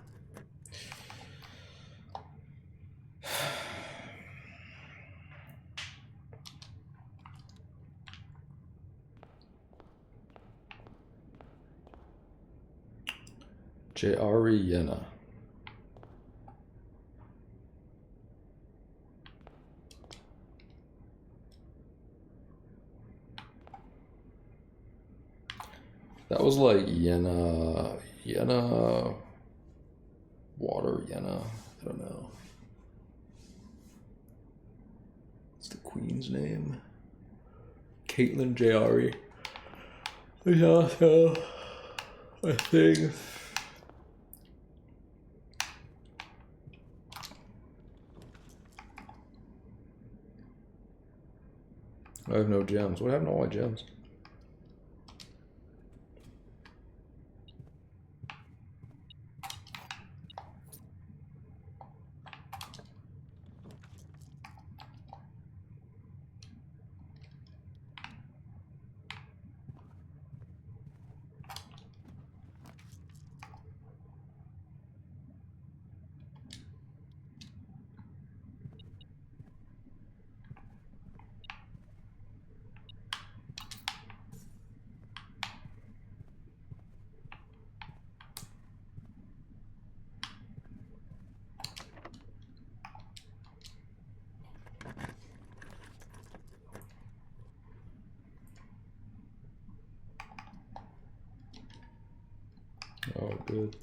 Jariena. That was like Yena, water Yena, I don't know. What's the queen's name? Caitlyn Jari. Yeah, so I think. I have no gems. What happened to all my gems? Oh, good.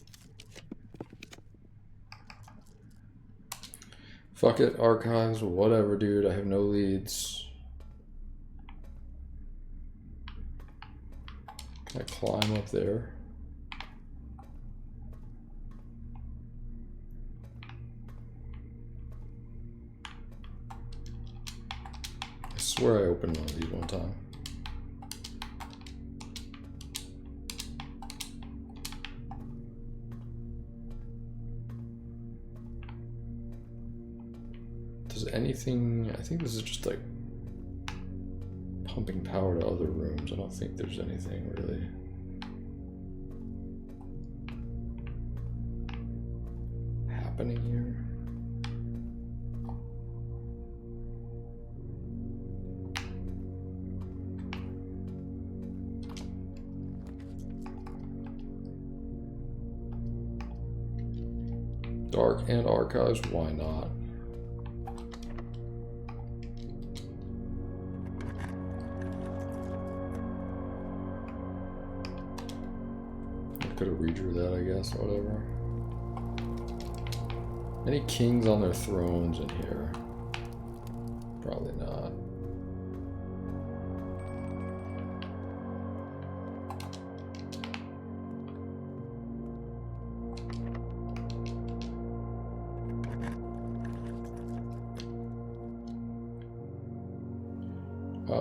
Fuck it, archives, whatever, dude. I have no leads. Can I climb up there? I swear I opened one of these one time. Does anything... I think this is just like pumping power to other rooms. I don't think there's anything really. Happening here. Dark and archives, why not? Could have redrew that, I guess, whatever. Any kings on their thrones in here? Probably not.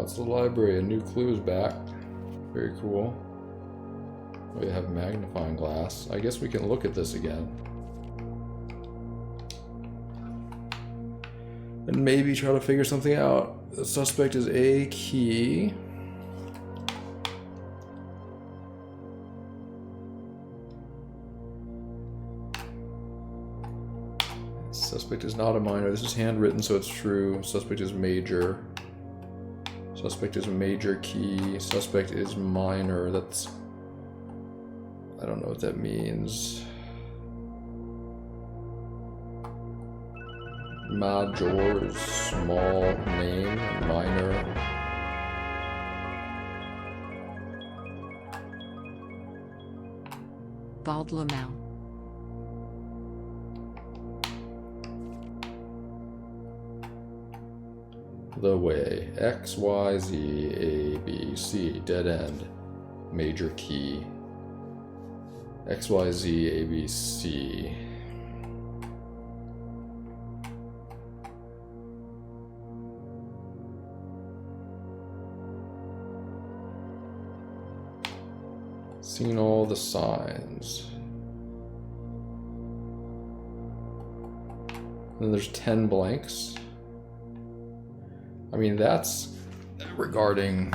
It's the library. A new clue is back. Very cool. We have magnifying glass. I guess we can look at this again. And maybe try to figure something out. The suspect is a key. Suspect is not a minor. This is handwritten, so it's true. Suspect is major. Suspect is major key. Suspect is minor. That's... I don't know what that means. Major is small name, minor. Bald Lamel. The way. X, Y, Z, A, B, C. Dead end. Major key. X, Y, Z, A, B, C. Seen all the signs. And then there's 10 blanks. I mean, that's regarding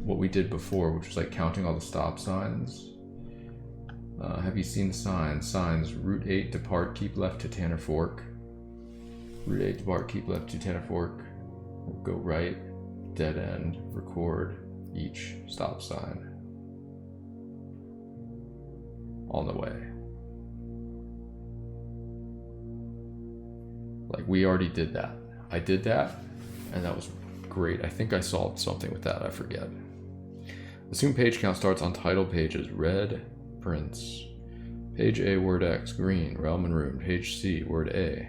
what we did before, which was like counting all the stop signs. Have you seen the signs? Signs, Route 8, depart, keep left to Tanner Fork. Route 8, depart, keep left to Tanner Fork. Go right, dead end, record each stop sign. On the way. Like, we already did that. I did that, and that was great. I think I solved something with that, I forget. Assume page count starts on title pages. Red, Prince. Page A, word X. Green, realm and room. Page C, word A.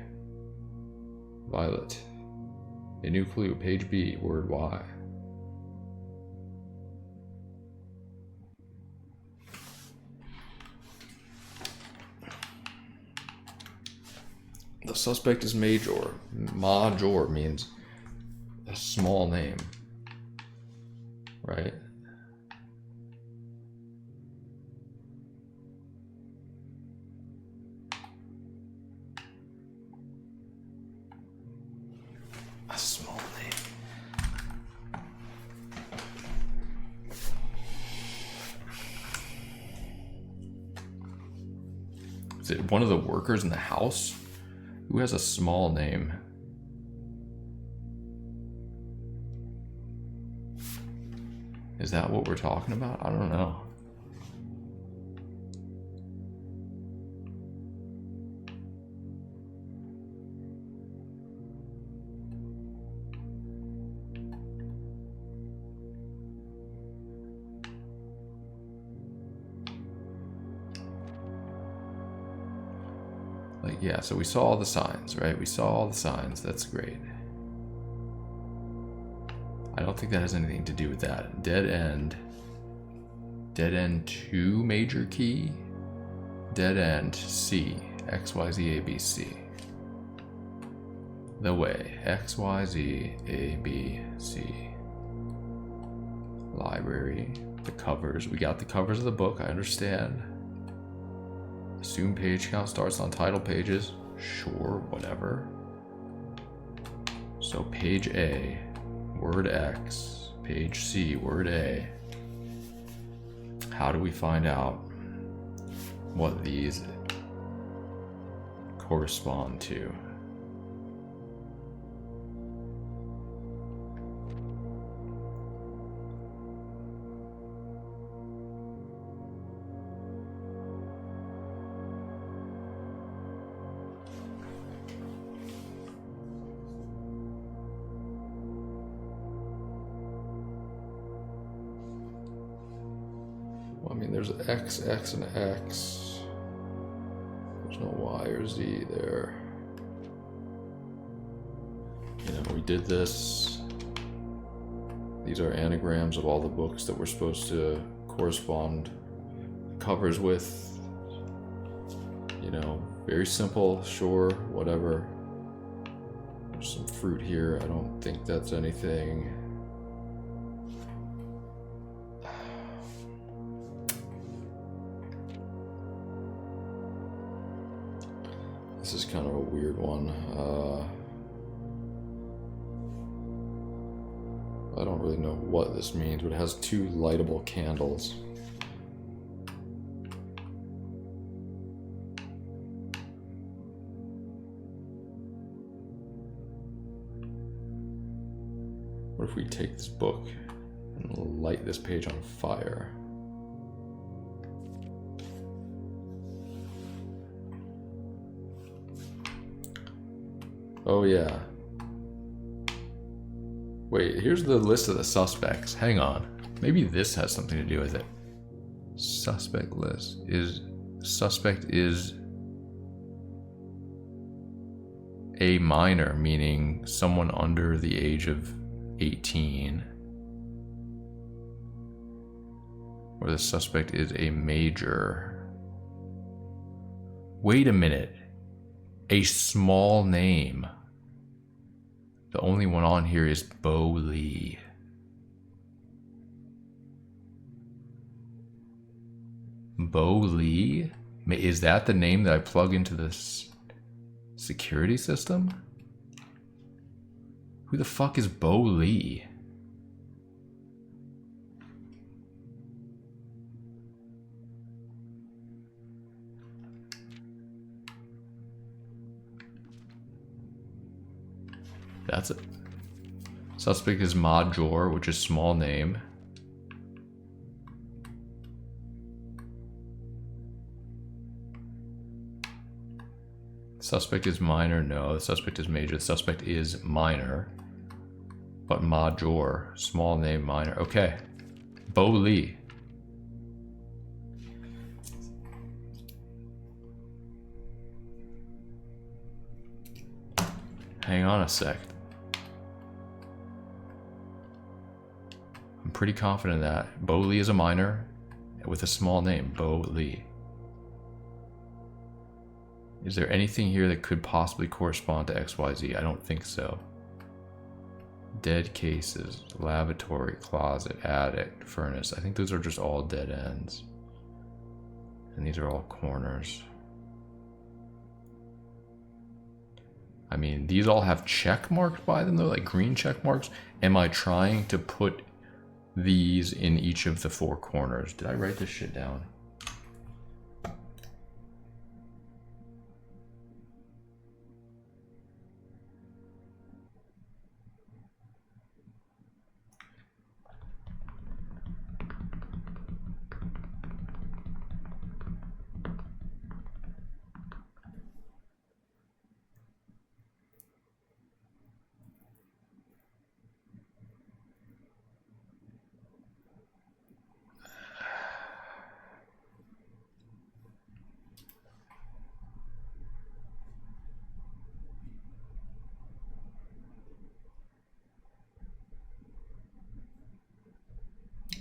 Violet. A new clue. Page B, word Y. The suspect is Major. Major means a small name, right? A small name. Is it one of the workers in the house? Who has a small name? Is that what we're talking about? I don't know. Like, yeah, so we saw all the signs, right? We saw all the signs. That's great. I don't think that has anything to do with that. Dead end. Dead end 2 major key. Dead end C. X, Y, Z, A, B, C. The way. X, Y, Z, A, B, C. Library. The covers. We got the covers of the book. I understand. Assume page count starts on title pages. Sure, whatever. So page A, word X. Page C, word A. How do we find out what these correspond to? I mean, there's X, X, and X. There's no Y or Z there. You know, we did this. These are anagrams of all the books that we're supposed to correspond covers with. You know, very simple, sure, whatever. There's some fruit here. I don't think that's anything. This is kind of a weird one. I don't really know what this means, but it has 2 lightable candles. What if we take this book and light this page on fire? Oh yeah. Wait, here's the list of the suspects. Hang on. Maybe this has something to do with it. Suspect list is... Suspect is a minor, meaning someone under the age of 18. Or the suspect is a major. Wait a minute. A small name. The only one on here is Bo Lee. Bo Lee? Is that the name that I plug into this security system? Who the fuck is Bo Lee? That's it. Suspect is Major, which is small name. Suspect is minor, no. The suspect is major. The suspect is minor. But Major, small name, minor. Okay. Bo Lee. Hang on a sec. I'm pretty confident that Bo Lee is a minor with a small name, Bo Lee. Is there anything here that could possibly correspond to XYZ? I don't think so. Dead cases, lavatory, closet, attic, furnace. I think those are just all dead ends. And these are all corners. I mean, these all have check marks by them though, like green check marks. Am I trying to put these in each of the 4 corners? Did I write this shit down?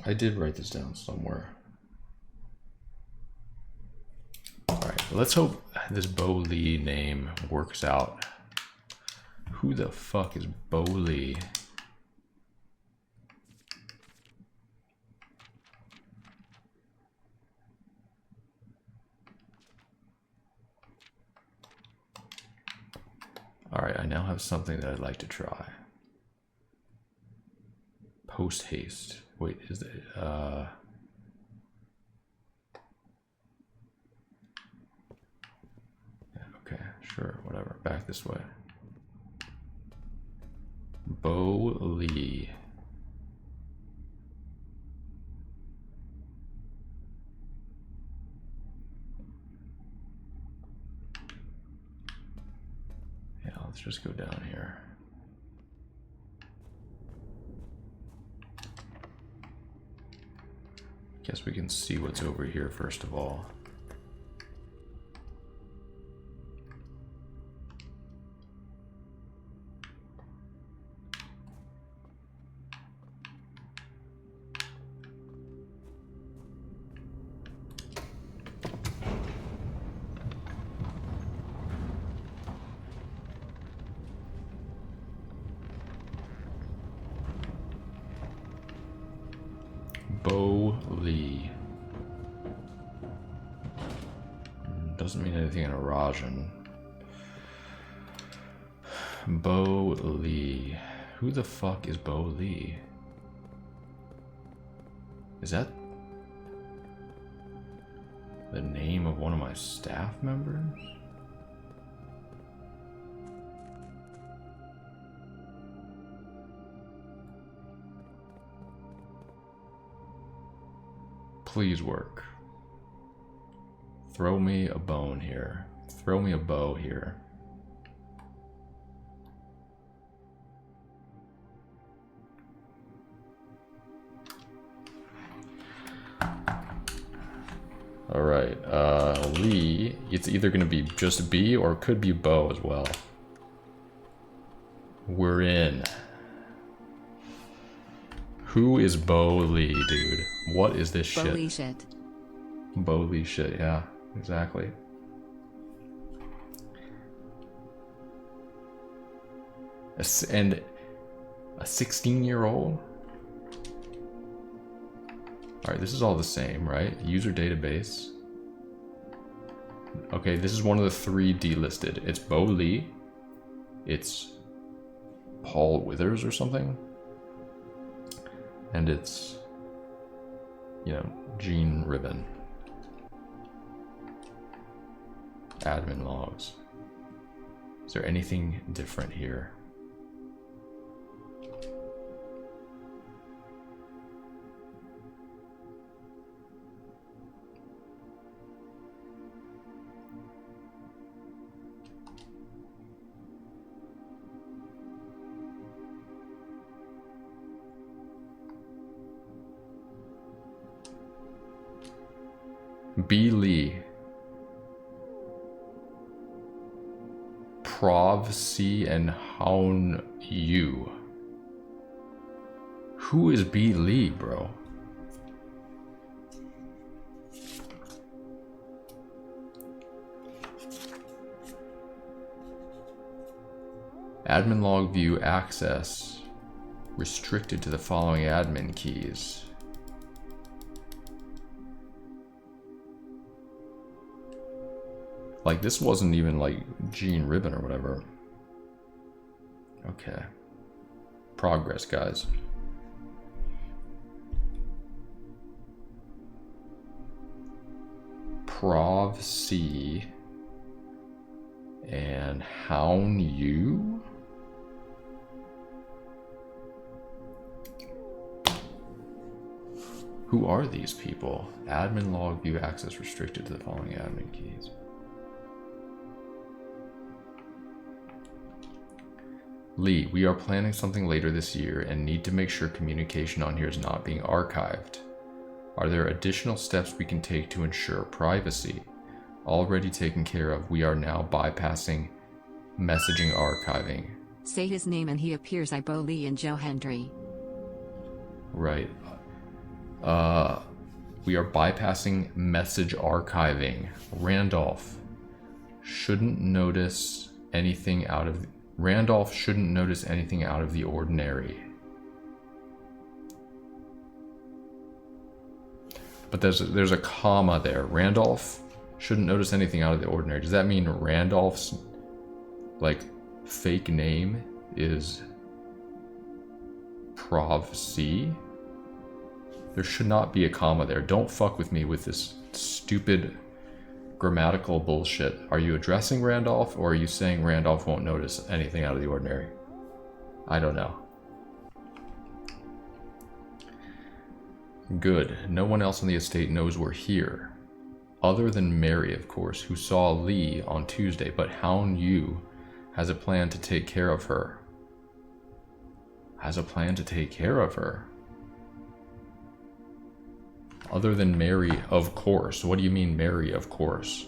I did write this down somewhere. Alright, let's hope this Bo Lee name works out. Who the fuck is Bo Lee? Alright, I now have something that I'd like to try. Post haste. Wait, is it, yeah, okay, sure, whatever. Back this way. Bo Lee. Yeah, let's just go down here. Guess we can see what's over here first of all. Bo Lee. Doesn't mean anything in Arajan. Bo Lee. Who the fuck is Bo Lee? Is that the name of one of my staff members? Please work. Throw me a bone here. Throw me a bow here. All right, Lee, it's either gonna be just B or it could be Bo as well. We're in. Who is Bo Lee, dude? What is this shit? Bo Lee shit. Bo Lee shit, yeah, exactly. And a 16-year-old? Alright, this is all the same, right? User database. Okay, this is one of the 3 delisted. It's Bo Lee. It's Paul Withers or something. And it's, you know, Gene Ribbon. Admin logs. Is there anything different here? B. Lee. Prov C and Haun Yu. Who is B. Lee, bro? Admin log view access restricted to the following admin keys. Like, this wasn't even like Gene Ribbon or whatever. Okay. Progress, guys. Prov C and Haun Yu. Who are these people? Admin log view access restricted to the following admin keys. Lee, we are planning something later this year and need to make sure communication on here is not being archived. Are there additional steps we can take to ensure privacy? Already taken care of. We are now bypassing messaging archiving. Say his name and he appears. Ibo Lee and Joe Hendry. Right. We are bypassing message archiving. Randolph shouldn't notice anything out of the ordinary. But there's a comma there. Randolph shouldn't notice anything out of the ordinary. Does that mean Randolph's like fake name is Prov C? There should not be a comma there. Don't fuck with me with this stupid grammatical bullshit. Are you addressing Randolph, or are you saying Randolph won't notice anything out of the ordinary? I don't know. Good. No one else on the estate knows we're here. Other than Mary, of course, who saw Lee on Tuesday, but Haun Yu has a plan to take care of her. Has a plan to take care of her? Other than Mary, of course. What do you mean, Mary, of course?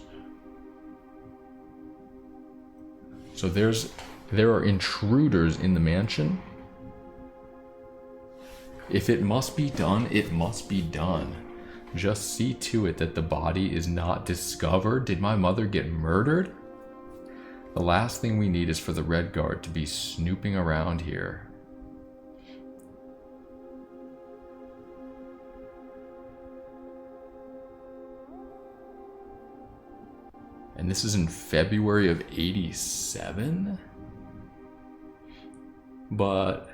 So there are intruders in the mansion. If it must be done, it must be done. Just see to it that the body is not discovered. Did my mother get murdered? The last thing we need is for the Red Guard to be snooping around here. And this is in February of '87? But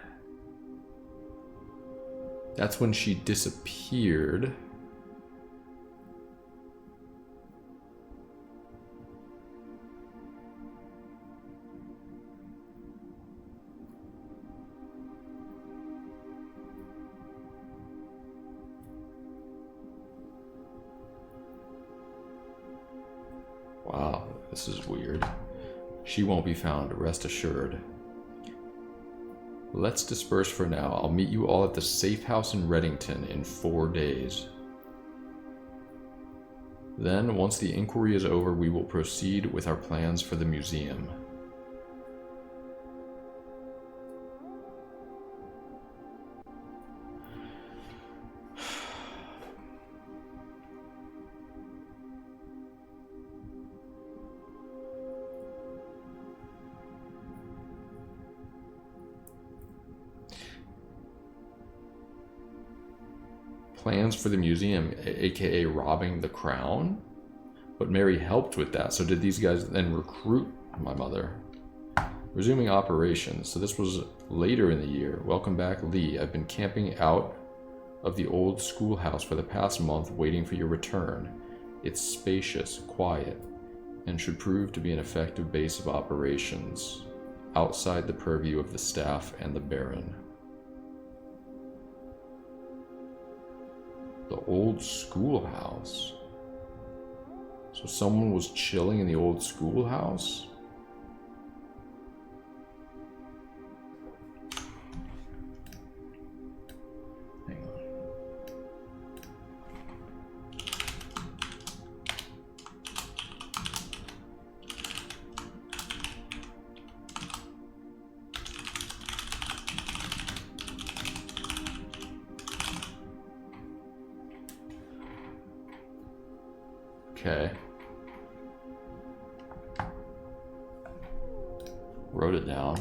that's when she disappeared. Wow, this is weird. She won't be found, rest assured. Let's disperse for now. I'll meet you all at the safe house in Reddington in 4 days. Then, once the inquiry is over, we will proceed with our plans for the museum. Plans for the museum, aka robbing the crown? But Mary helped with that, so did these guys then recruit my mother? Resuming operations, so this was later in the year. Welcome back, Lee. I've been camping out of the old schoolhouse for the past month waiting for your return. It's spacious, quiet, and should prove to be an effective base of operations outside the purview of the staff and the Baron. The old schoolhouse. So someone was chilling in the old schoolhouse? Hang on. okay. Wrote it down.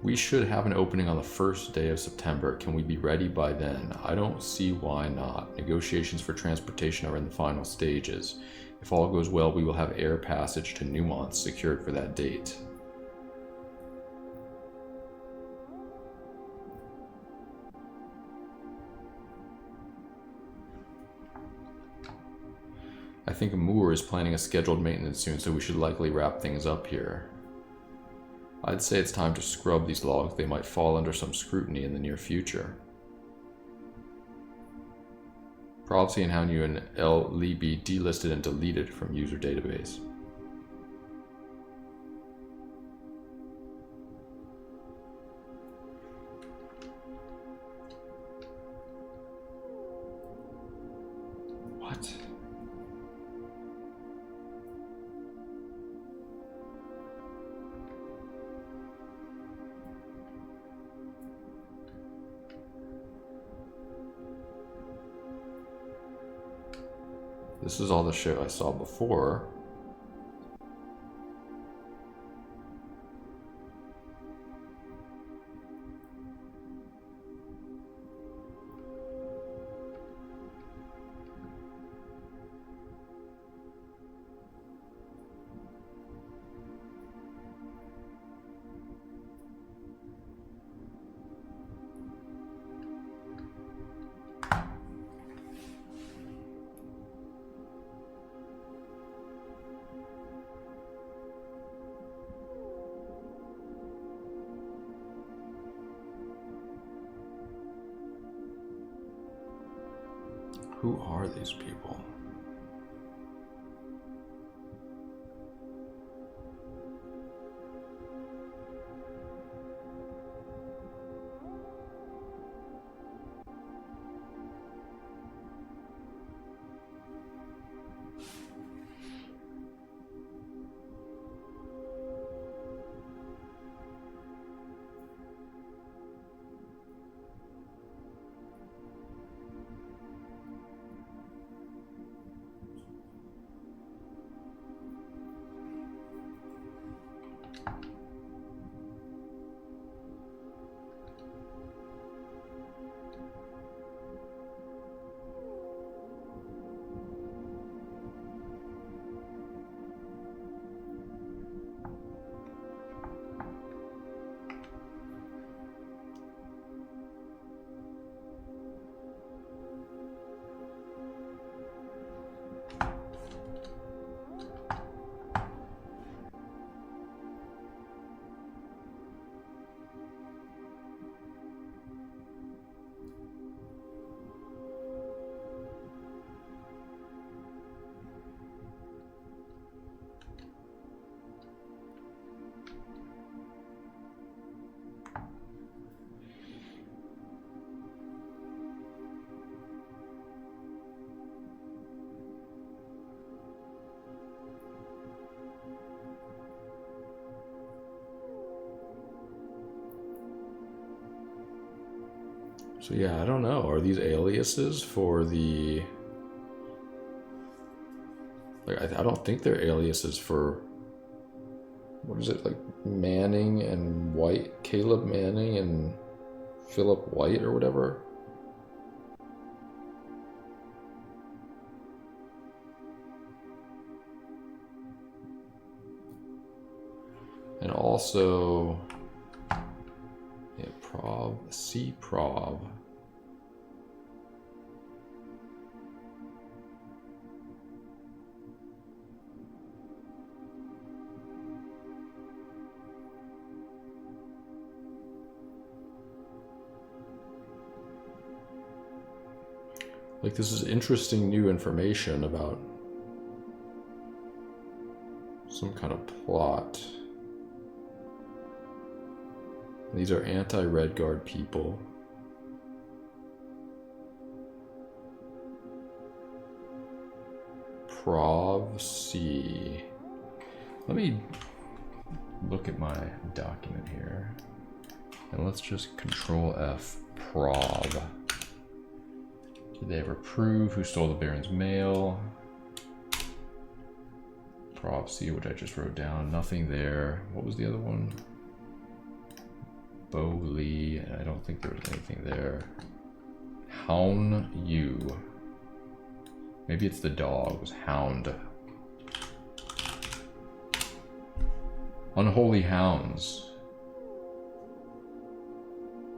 We should have an opening on the first day of September. Can we be ready by then? I don't see why not. Negotiations for transportation are in the final stages. If all goes well, we will have air passage to Newmont secured for that date. I think Moore is planning a scheduled maintenance soon, so we should likely wrap things up here. I'd say it's time to scrub these logs. They might fall under some scrutiny in the near future. Prophecy and Hound and L. Lee be delisted and deleted from user database. What? This is all the shit I saw before. Who are these people? So yeah, I don't know. Are these aliases for the... Like, I don't think they're aliases for... What is it, like Manning and White? Caleb Manning and Philip White or whatever? And also... Yeah, C-Prob. Like, this is interesting new information about some kind of plot. These are anti-Red Guard people. Prov C. Let me look at my document here. And let's just Control F Prov. Did they ever prove who stole the Baron's mail? Prophecy, which I just wrote down. Nothing there. What was the other one? Bo Lee. I don't think there was anything there. Hound Yu. Maybe it's the dog. It was Hound. Unholy Hounds.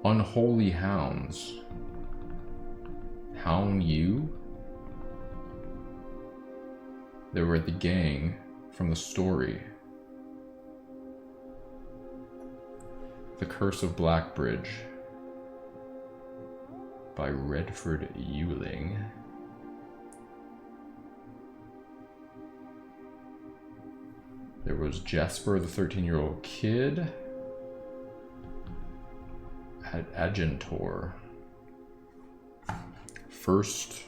Unholy Hounds. Hound Yu? They were the gang from the story. The Curse of Blackbridge by Redford Ewing. There was Jesper, the 13-year-old kid. Agentor. First.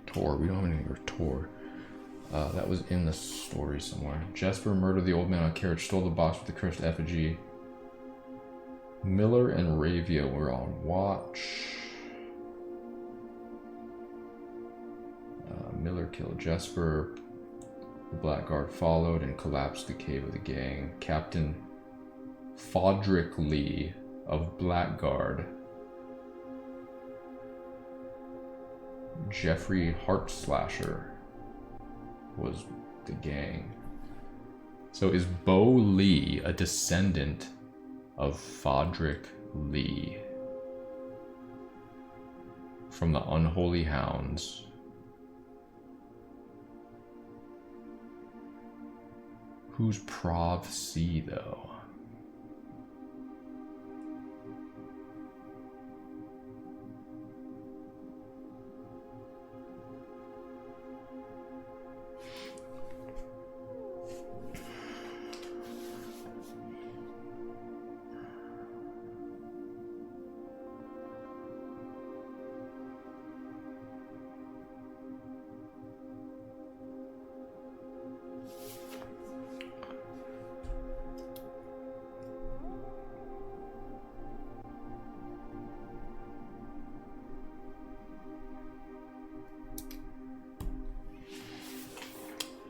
Tor. We don't have anything for Tor. That was in the story somewhere. Jesper murdered the old man on a carriage, stole the box with the cursed effigy. Miller and Ravia were on watch. Miller killed Jesper. The Blackguard followed and collapsed the cave of the gang. Captain Fodrick Lee of Blackguard. Jeffrey Heartslasher was the gang. So is Bo Lee a descendant of Fodrick Lee from the Unholy Hounds? Who's Prov C though?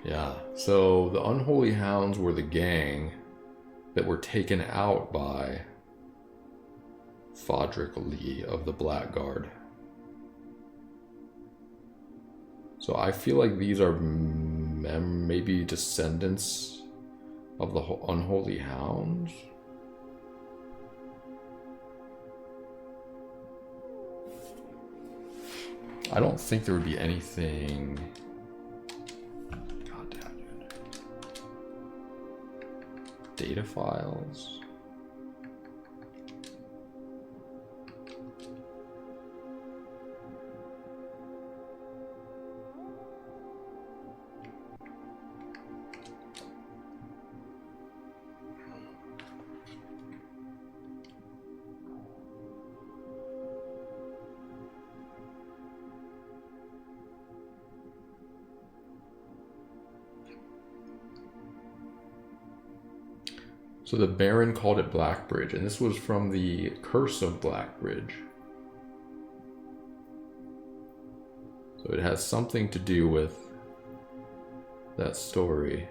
Yeah, so the Unholy Hounds were the gang that were taken out by Fodrick Lee of the Blackguard. So I feel like these are maybe descendants of the Unholy Hounds. I don't think there would be anything... Data files. So the Baron called it Blackbridge, and this was from the Curse of Blackbridge. So it has something to do with that story.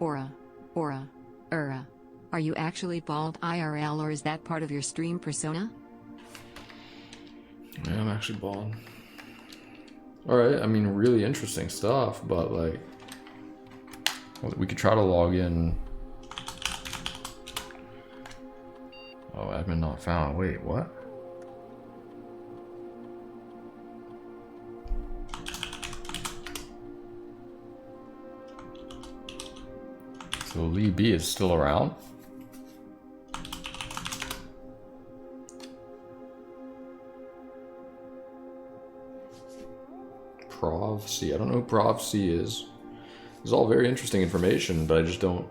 Aura. Are you actually bald IRL, or is that part of your stream persona? Yeah, I'm actually bald. Alright, I mean, really interesting stuff, but like, we could try to log in. Oh, admin not found. Wait, what? So Lee B is still around? Prov C. I don't know who Prov C is. It's all very interesting information, but I just don't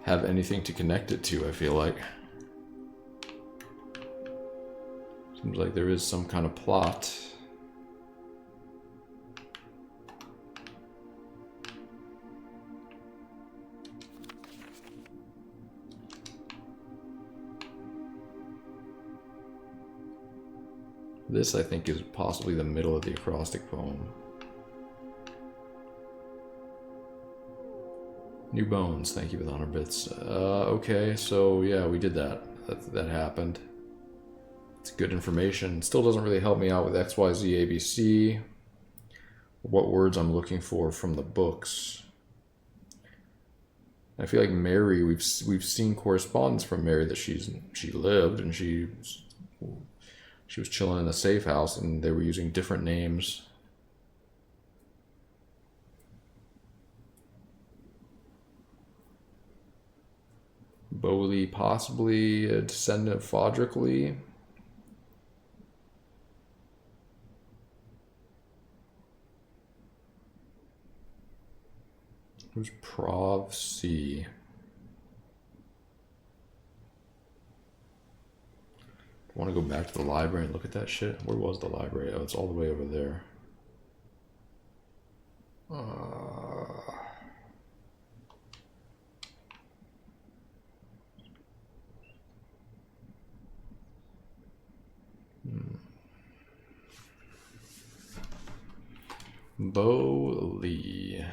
have anything to connect it to, I feel like. Seems like there is some kind of plot. This, I think, is possibly the middle of the acrostic poem. New bones, thank you with honor bits. Okay, so yeah, we did that. That happened. It's good information. Still doesn't really help me out with X, Y, Z, A, B, C. What words I'm looking for from the books. I feel like Mary, we've seen correspondence from Mary that she lived and she was chilling in a safe house, and they were using different names. Bowley, possibly a descendant of Fodrick Lee. Who's Prov C? I want to go back to the library and look at that shit. Where was the library? Oh, it's all the way over there. Bowley.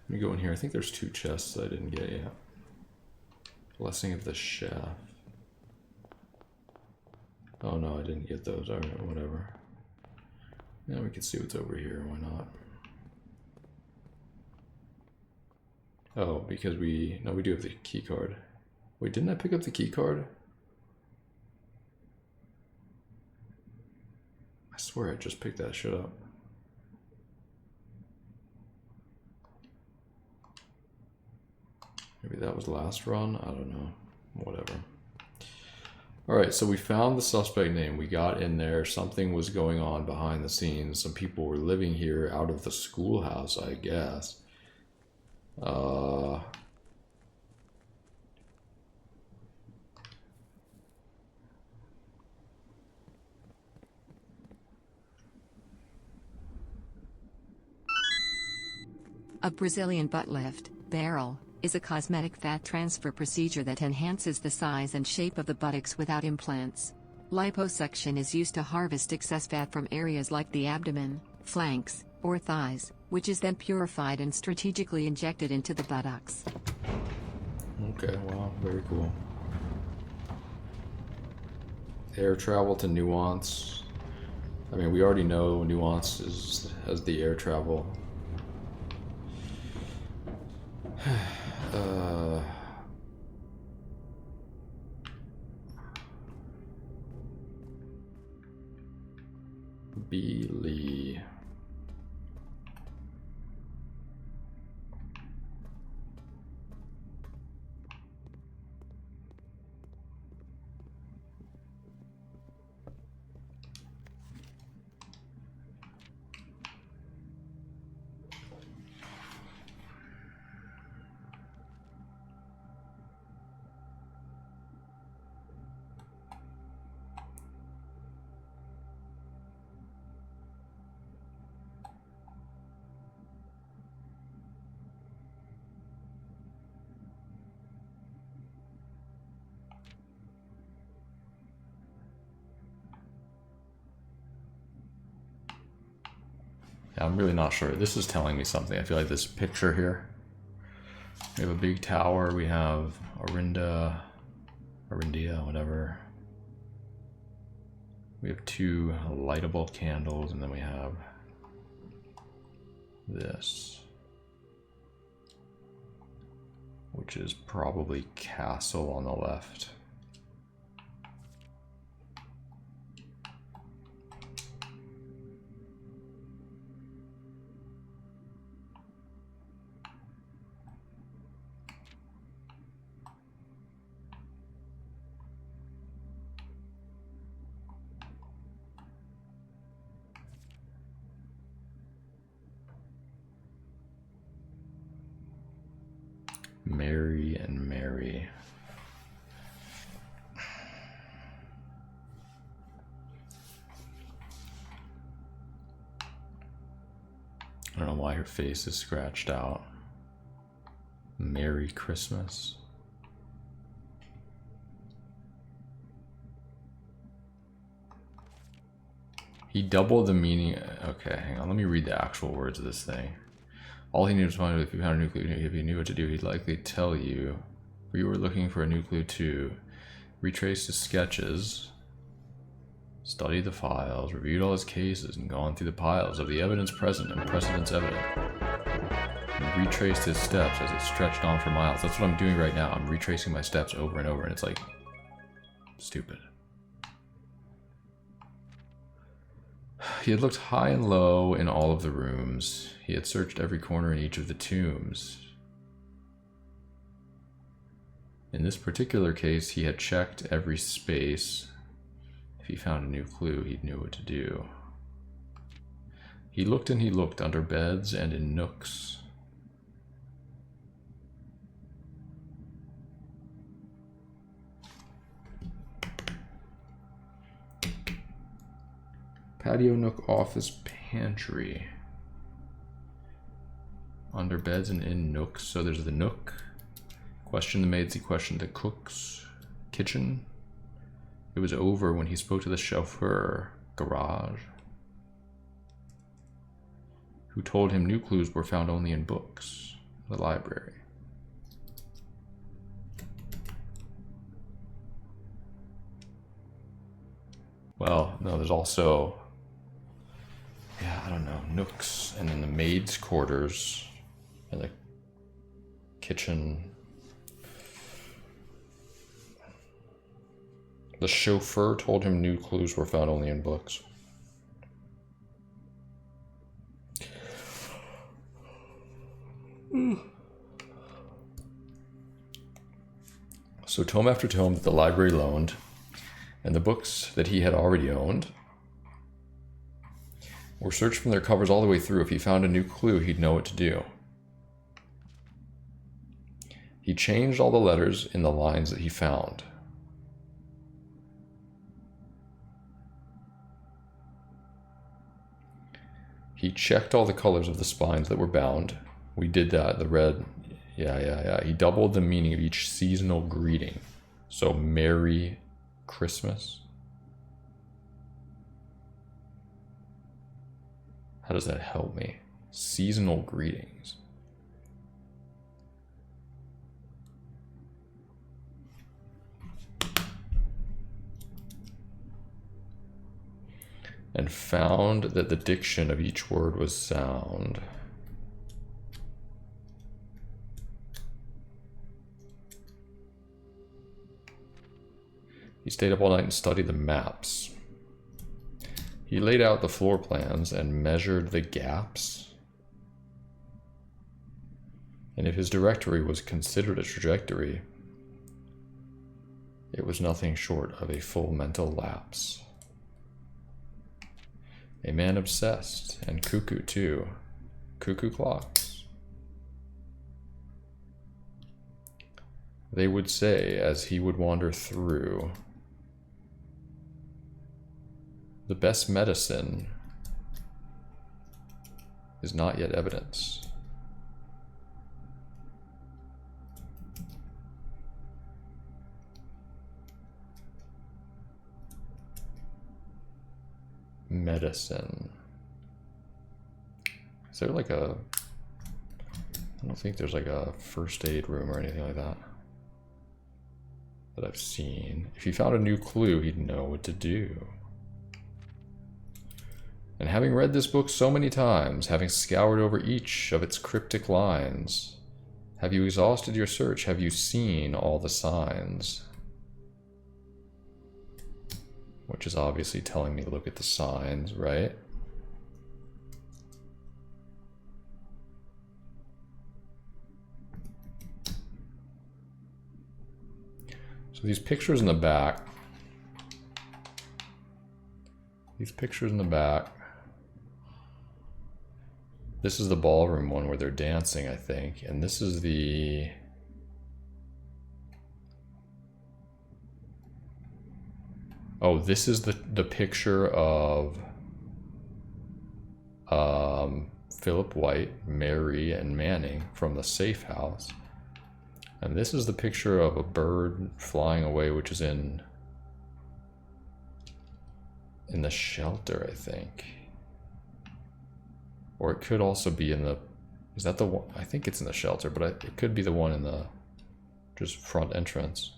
Let me go in here. I think there's 2 chests I didn't get yet. Blessing of the Chef. Oh no, I didn't get those. Alright, whatever. Yeah, we can see what's over here. Why not? Oh, because no, we do have the key card. Wait, didn't I pick up the key card? I swear I just picked that shit up. Maybe that was last run? I don't know. Whatever. Alright, so we found the suspect name. We got in there. Something was going on behind the scenes. Some people were living here out of the schoolhouse, I guess. A Brazilian butt lift, barrel, is a cosmetic fat transfer procedure that enhances the size and shape of the buttocks without implants. Liposuction is used to harvest excess fat from areas like the abdomen, flanks, or thighs, which is then purified and strategically injected into the buttocks. Okay, wow, very cool. Air travel to Nuance. I mean, we already know Nuance has the air travel. B. Lee. Yeah, I'm really not sure. This is telling me something. I feel like this picture here. We have a big tower. We have Arindia, whatever. We have 2 lightable candles, and then we have this, which is probably castle on the left. Mary and Mary. I don't know why her face is scratched out. Merry Christmas. He doubled the meaning. Okay, hang on. Let me read the actual words of this thing. All he needed was find if you found a new clue. If he knew what to do, he'd likely tell you. We were looking for a new clue too. Retraced his sketches, studied the files, reviewed all his cases, and gone through the piles of the evidence present and precedents evident. And retraced his steps as it stretched on for miles. That's what I'm doing right now. I'm retracing my steps over and over, and it's like stupid. He had looked high and low in all of the rooms. He had searched every corner in each of the tombs. In this particular case, he had checked every space. If he found a new clue, he knew what to do. He looked and he looked under beds and in nooks. Patio nook, office, pantry. Under beds and in nooks. So there's the nook. Questioned the maids, he questioned the cooks. Kitchen. It was over when he spoke to the chauffeur. Garage. Who told him new clues were found only in books. The library. Well, no, there's also... yeah, I don't know, nooks, and then the maid's quarters, and the kitchen. The chauffeur told him new clues were found only in books. So tome after tome that the library loaned, and the books that he had already owned, were searched from their covers all the way through. If he found a new clue, he'd know what to do. He changed all the letters in the lines that he found. He checked all the colors of the spines that were bound. We did that, the red. Yeah. He doubled the meaning of each seasonal greeting. So, Merry Christmas. How does that help me? Seasonal greetings. And found that the diction of each word was sound. He stayed up all night and studied the maps. He laid out the floor plans and measured the gaps. And if his directory was considered a trajectory, it was nothing short of a full mental lapse. A man obsessed, and cuckoo too. Cuckoo clocks. They would say as he would wander through, the best medicine is not yet evidence. Medicine. Is there like a... I don't think there's like a first aid room or anything like that that I've seen. If he found a new clue, he'd know what to do. And having read this book so many times, having scoured over each of its cryptic lines, have you exhausted your search? Have you seen all the signs? Which is obviously telling me look at the signs, right? So these pictures in the back. This is the ballroom one where they're dancing, I think. And this is the... Oh, this is the picture of Philip White, Mary, and Manning from the safe house. And this is the picture of a bird flying away, which is in the shelter, I think. Or it could also be in the... Is that the one? I think it's in the shelter, but it could be the one in the just front entrance.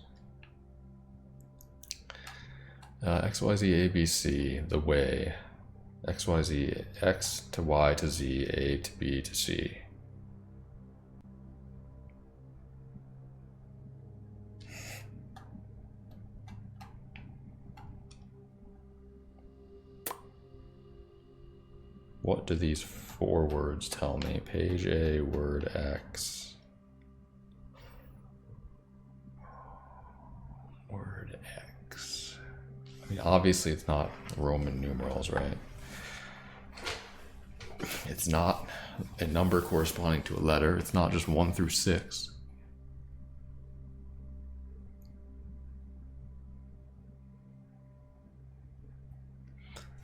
XYZ ABC, the way. XYZ, X to Y to Z, A to B to C. What do these 4 words tell me? Page A, word X. Word X. I mean, obviously it's not Roman numerals, right? It's not a number corresponding to a letter. It's not just 1 through 6.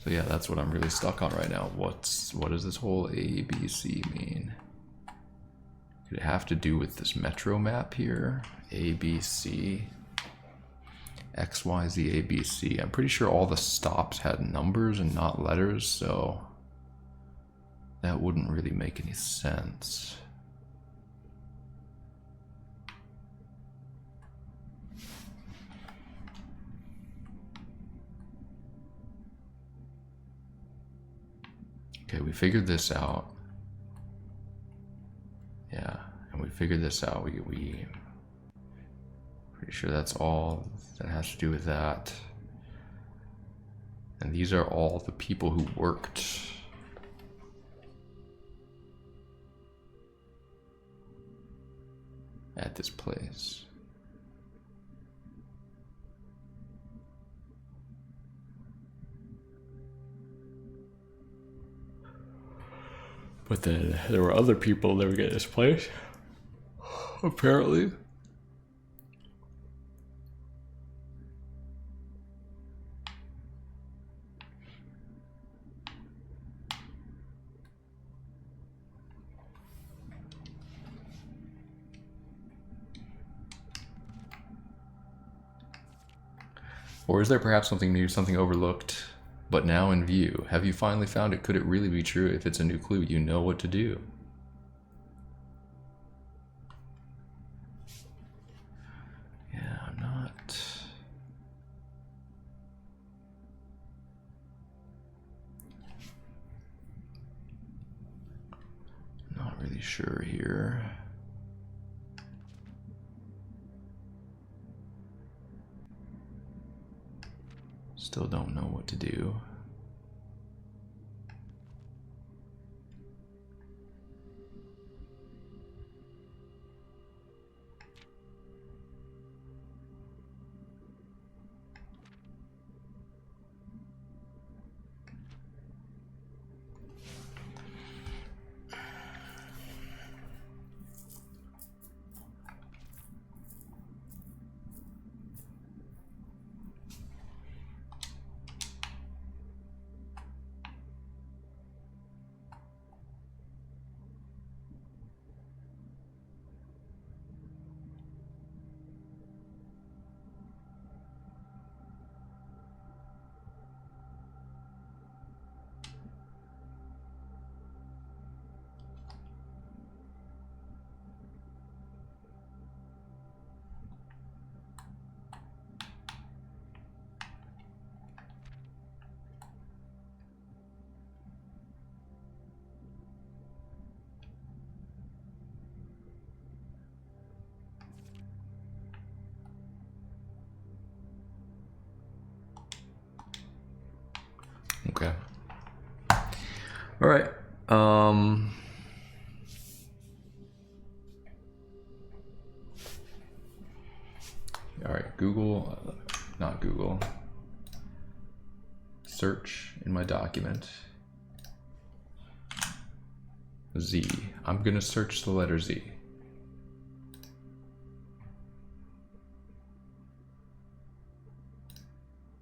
So yeah, that's what I'm really stuck on right now. What does this whole A, B, C mean? Could it have to do with this metro map here? A, B, C, X, Y, Z, A, B, C. I'm pretty sure all the stops had numbers and not letters, so that wouldn't really make any sense. Okay, we figured this out. Yeah, and we figured this out. We pretty sure that's all that has to do with that. And these are all the people who worked. At this place. But then there were other people that were at this place, apparently. Or is there perhaps something new, something overlooked, but now in view? Have you finally found it? Could it really be true? If it's a new clue, you know what to do. Yeah, I'm not really sure here. Still don't know what to do. All right. All right, Google, not Google. Search in my document. Z. I'm gonna search the letter Z.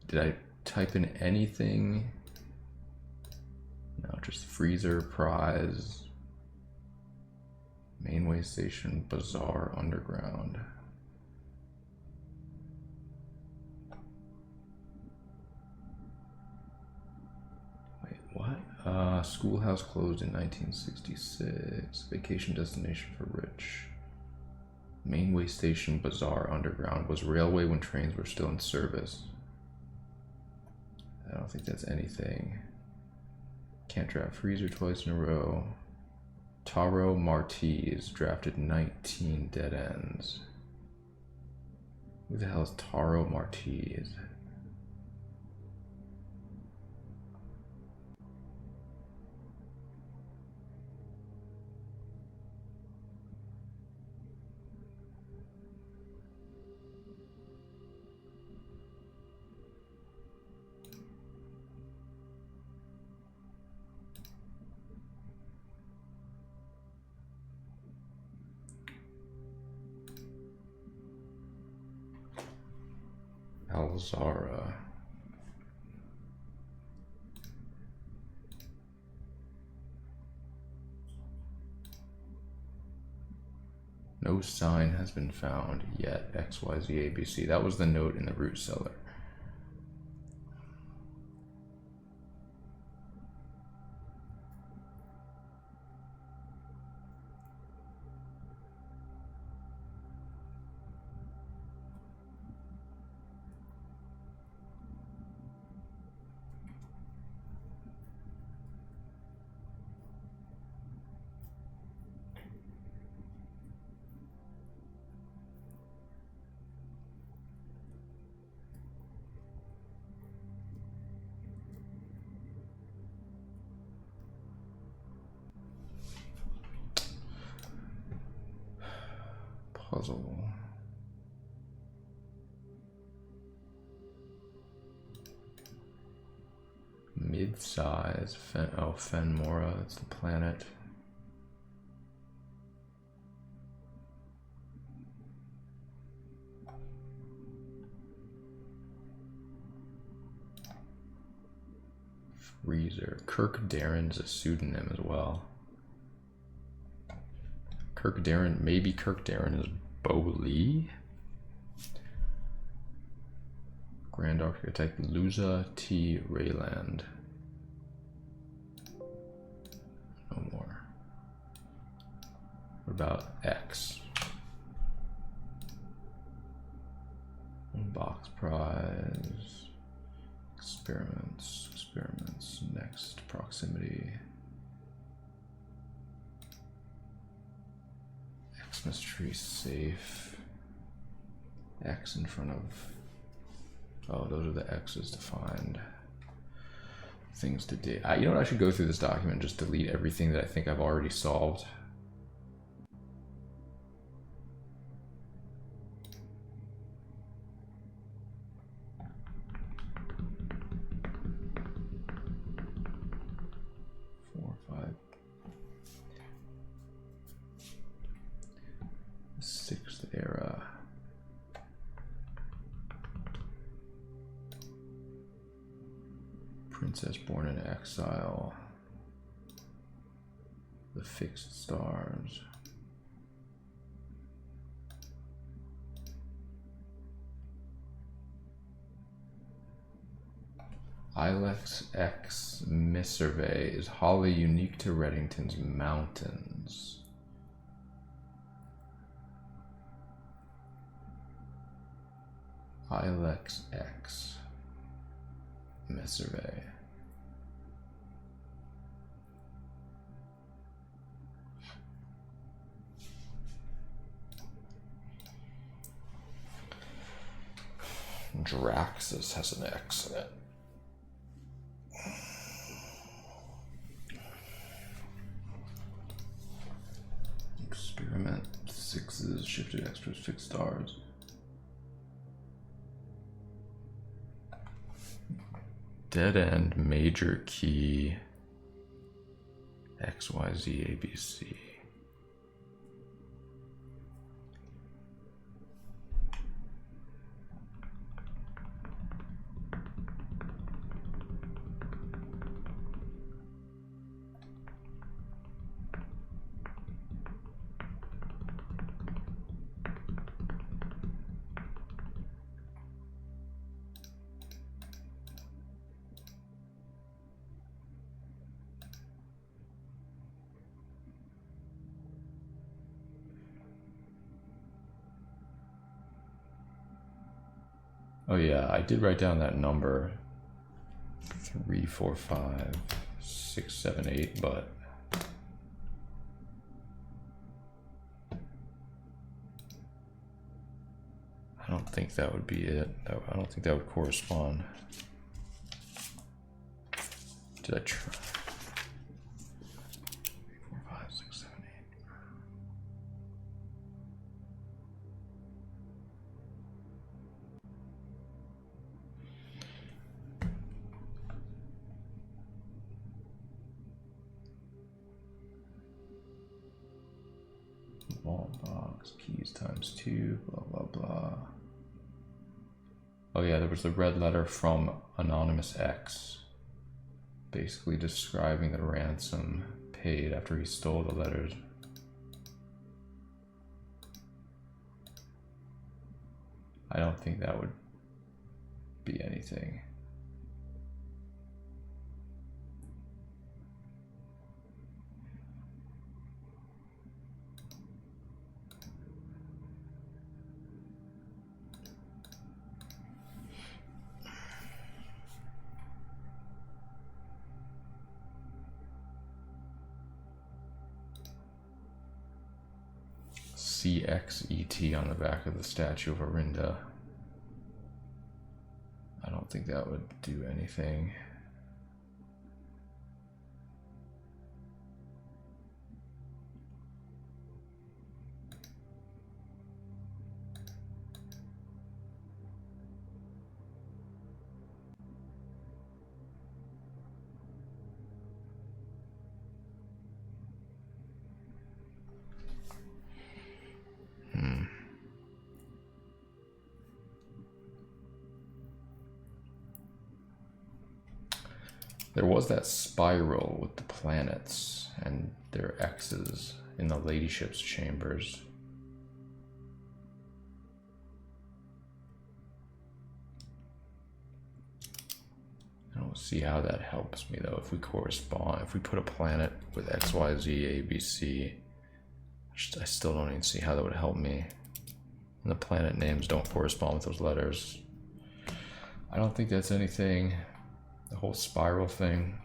Did I type in anything? No, just freezer, prize, mainway station, bazaar, underground. Wait, what? Schoolhouse closed in 1966. Vacation destination for rich. Mainway station, bazaar, underground. Was railway when trains were still in service. I don't think that's anything. Can't draft freezer twice in a row. Taro Martiz drafted 19 dead ends. Who the hell is Taro Martiz? Alzara. No sign has been found yet. XYZ ABC. That was the note in the root cellar. Puzzle. Mid-size. Fenmora, that's the planet. Freezer. Kirk Darren's a pseudonym as well. Kirk Darren, maybe Kirk Darren is Bo Lee? Grand Architect Luza T. Rayland. No more. What about X? Box prize. Experiments. Next. Proximity. Xmas tree safe. X in front of. Oh, those are the X's to find things to do. You know what? I should go through this document and just delete everything that I think I've already solved. Sixth era. Princess born in exile. The fixed stars. Ilex X Missurvey is wholly unique to Reddington's mountains. Ilex X Missurvey. Draxus has an X in it. X's, shifted extras, fixed stars. Dead end, major key, X, Y, Z, A, B, C. Oh yeah, I did write down that number 3, 4, 5, 6, 7, 8, but I don't think that would be it. I don't think that would correspond. Did I try? 3, 4, 5, 6, 7, 8. Vault box, keys times 2, blah, blah, blah. Oh yeah, there was the red letter from Anonymous X, basically describing the ransom paid after he stole the letters. I don't think that would be anything. CXET on the back of the statue of Arinda. I don't think that would do anything. There was that spiral with the planets and their X's in the ladyship's chambers. I don't see how that helps me though. If we correspond, if we put a planet with X, Y, Z, A, B, C, I still don't even see how that would help me. And the planet names don't correspond with those letters. I don't think that's anything. The whole spiral thing.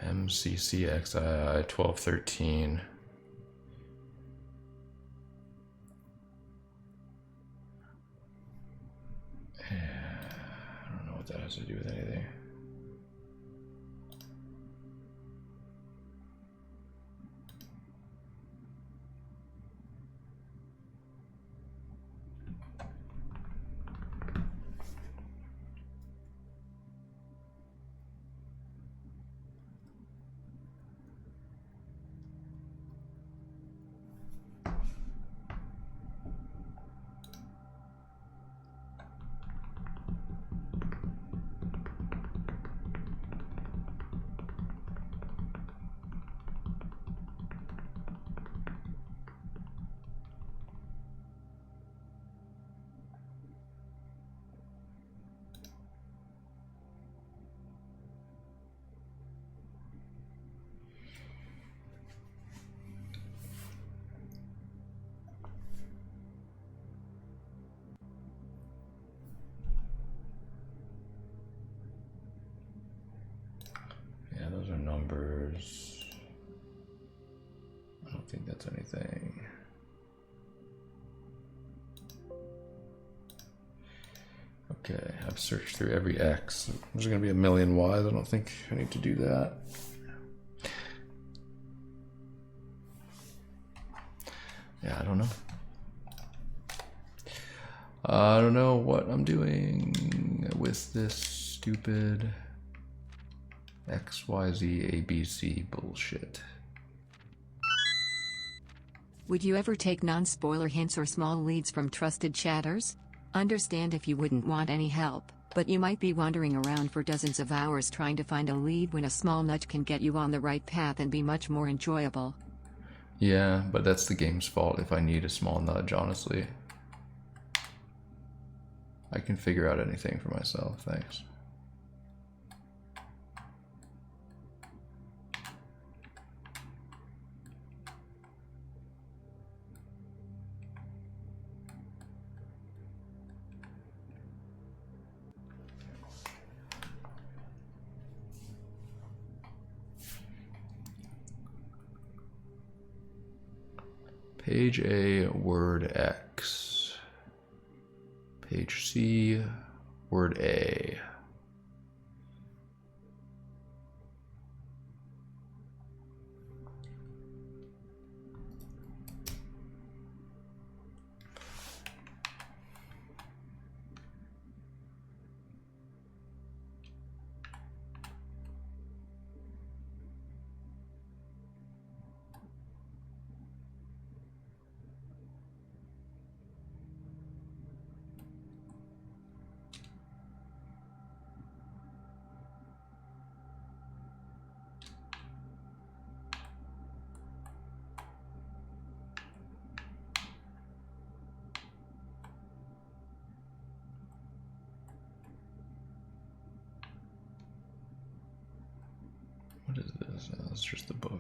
MCCXII 1213. I don't know what that has to do with anything. don't think that's anything. Okay, I've searched through every X. There's gonna be a million Ys. I don't think I need to do that. Yeah, I don't know. I don't know what I'm doing with this stupid XYZ ABC bullshit. Would you ever take non-spoiler hints or small leads from trusted chatters? Understand if you wouldn't want any help, but you might be wandering around for dozens of hours trying to find a lead when a small nudge can get you on the right path and be much more enjoyable. Yeah, but that's the game's fault if I need a small nudge, honestly. I can figure out anything for myself, thanks. Page A, word X. Page C, word A. What is this? Oh, it's just a book.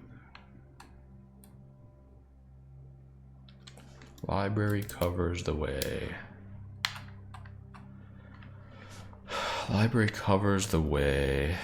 Library covers the way. Library covers the way.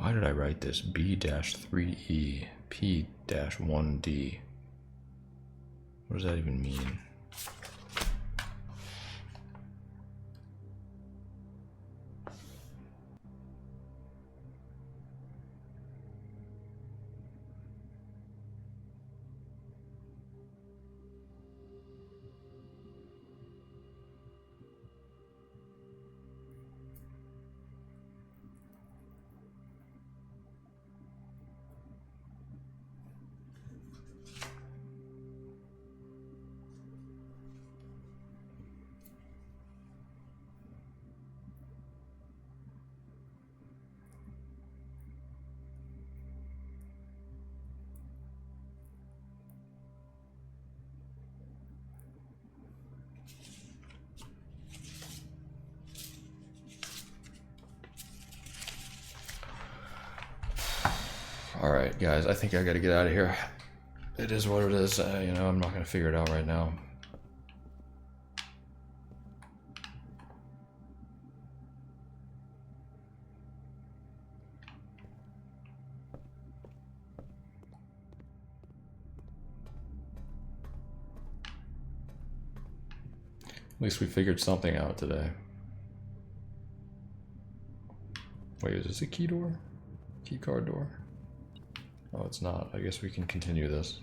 Why did I write this? B-3E, P-1D. What does that even mean? Alright, guys, I think I gotta get out of here. It is what it is. You know, I'm not gonna figure it out right now. At least we figured something out today. Wait, is this a key door? Key card door? Oh, it's not. I guess we can continue this.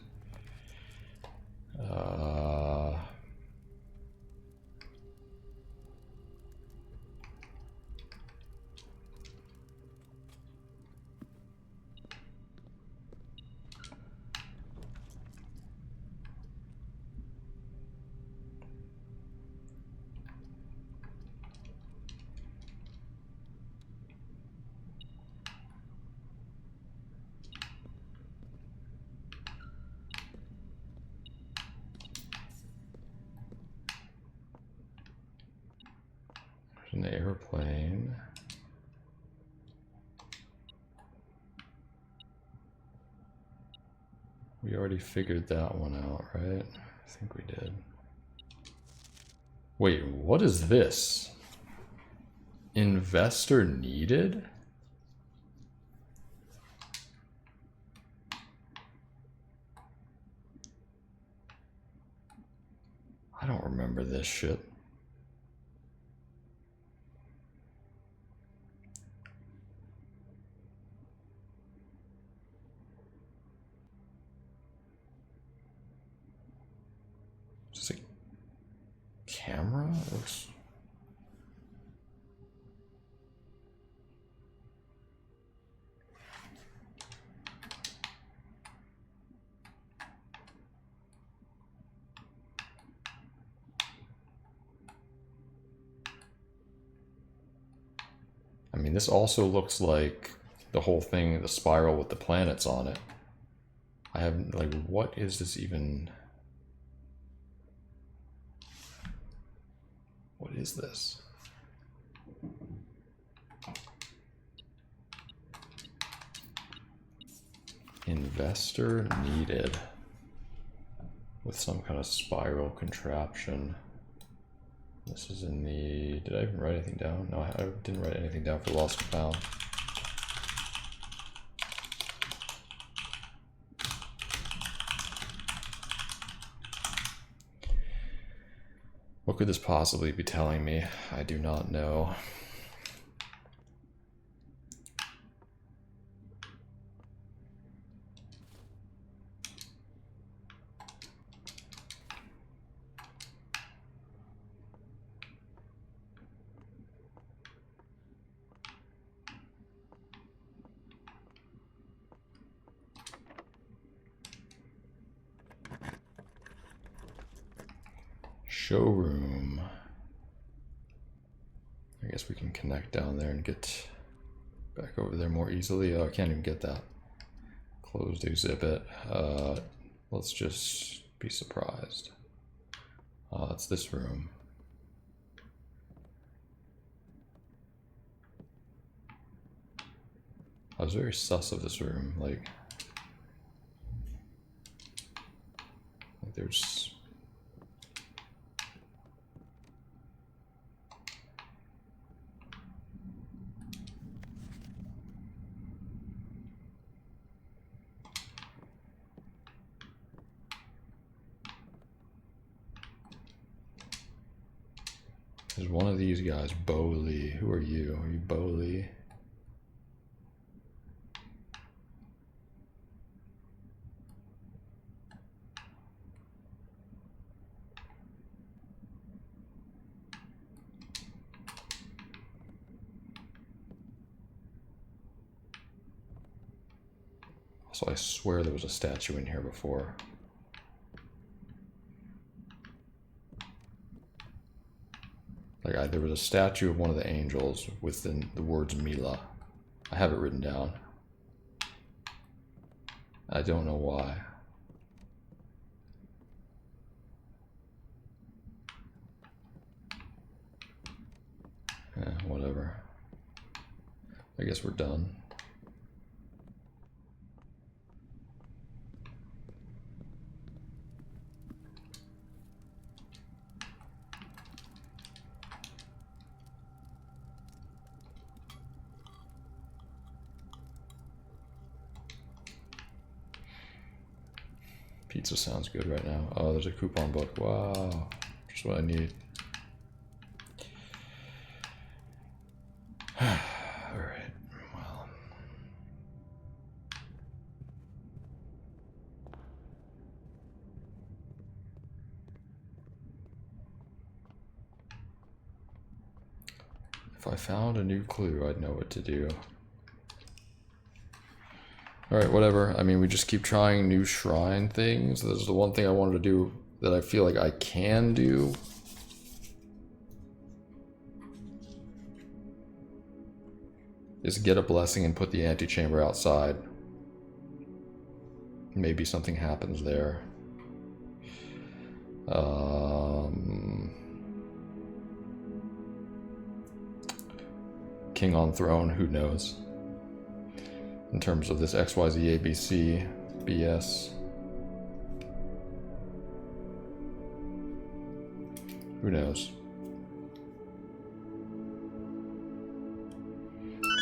An airplane. We already figured that one out, right? I think we did. Wait, what is this? Investor needed? I don't remember this shit. Is this a camera? It looks... I mean, this also looks like the whole thing, the spiral with the planets on it. I haven't, like, what is this even? What is this? Investor needed. With some kind of spiral contraption. This is in the... Did I even write anything down? No, I didn't write anything down for Lost and Found. What could this possibly be telling me? I do not know. Showroom. I guess we can connect down there and get back over there more easily. Oh, I can't even get that. Closed exhibit. Let's just be surprised. It's this room. I was very sus of this room. Like there's... There's one of these guys, Bowley. Who are you? Are you Bowley? So I swear there was a statue in here before. Like there was a statue of one of the angels with the words Mila. I have it written down. I don't know why. Whatever. I guess we're done. Pizza sounds good right now. Oh, there's a coupon book. Wow. Just what I need. Alright, well. If I found a new clue, I'd know what to do. Alright, whatever. I mean, we just keep trying new shrine things. This is the one thing I wanted to do that I feel like I can do. Is get a blessing and put the antechamber outside. Maybe something happens there. King on throne, who knows? In terms of this XYZ ABC BS. Who knows?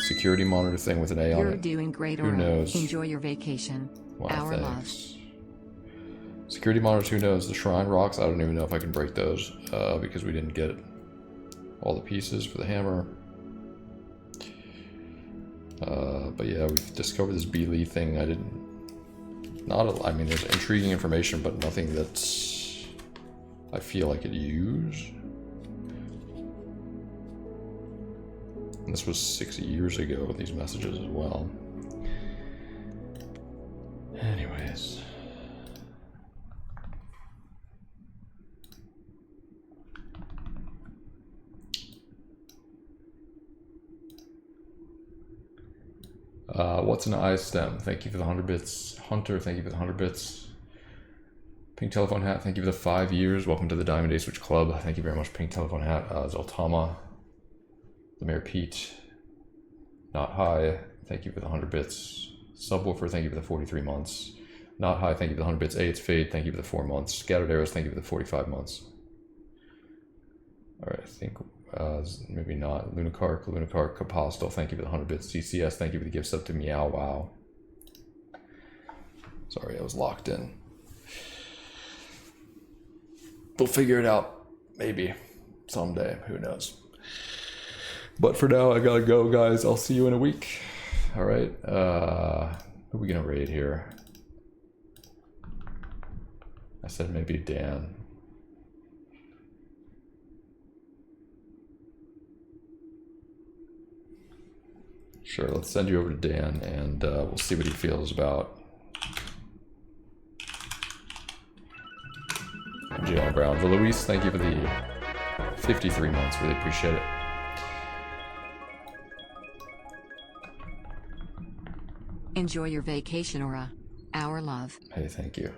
Security monitor thing with an A on it. You're doing great, Who Aura. knows? Enjoy your vacation. Wow, Our love. thanks. Security monitors, who knows? The shrine rocks, I don't even know if I can break those because we didn't get all the pieces for the hammer. But yeah, we've discovered this B-Lee thing. I mean, there's intriguing information, but nothing that's I feel I could use. And this was 6 years ago, these messages as well. Anyways. What's an eye stem? Thank you for the 100 bits. Hunter, thank you for the 100 bits. Pink Telephone Hat, thank you for the 5 years. Welcome to the Diamond Day Switch Club. Thank you very much, Pink Telephone Hat. Zoltama, the Mayor Pete, Not High, thank you for the 100 bits. Subwoofer, thank you for the 43 months. Not High, thank you for the 100 bits. It's Fade, thank you for the 4 months. Scattered Arrows, thank you for the 45 months. Alright, I think maybe not. Lunacark, Capostal, thank you for the 100 bits. CCS, thank you for the gift sub to Meow Wow. Sorry, I was locked in. We'll figure it out, maybe, someday, who knows. But for now, I gotta go, guys. I'll see you in a week. Alright, who are we gonna raid here? I said maybe Dan. Sure, let's send you over to Dan, and we'll see what he feels about Jalen Brown. The Luis, thank you for the 53 months. Really appreciate it. Enjoy your vacation, Aura. Our love. Hey, thank you.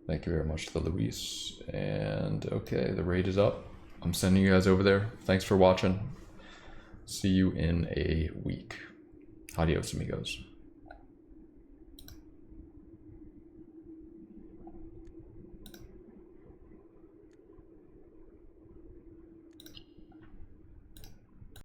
Thank you very much to the Luis. And okay, the raid is up. I'm sending you guys over there. Thanks for watching. See you in a week. Adios, amigos.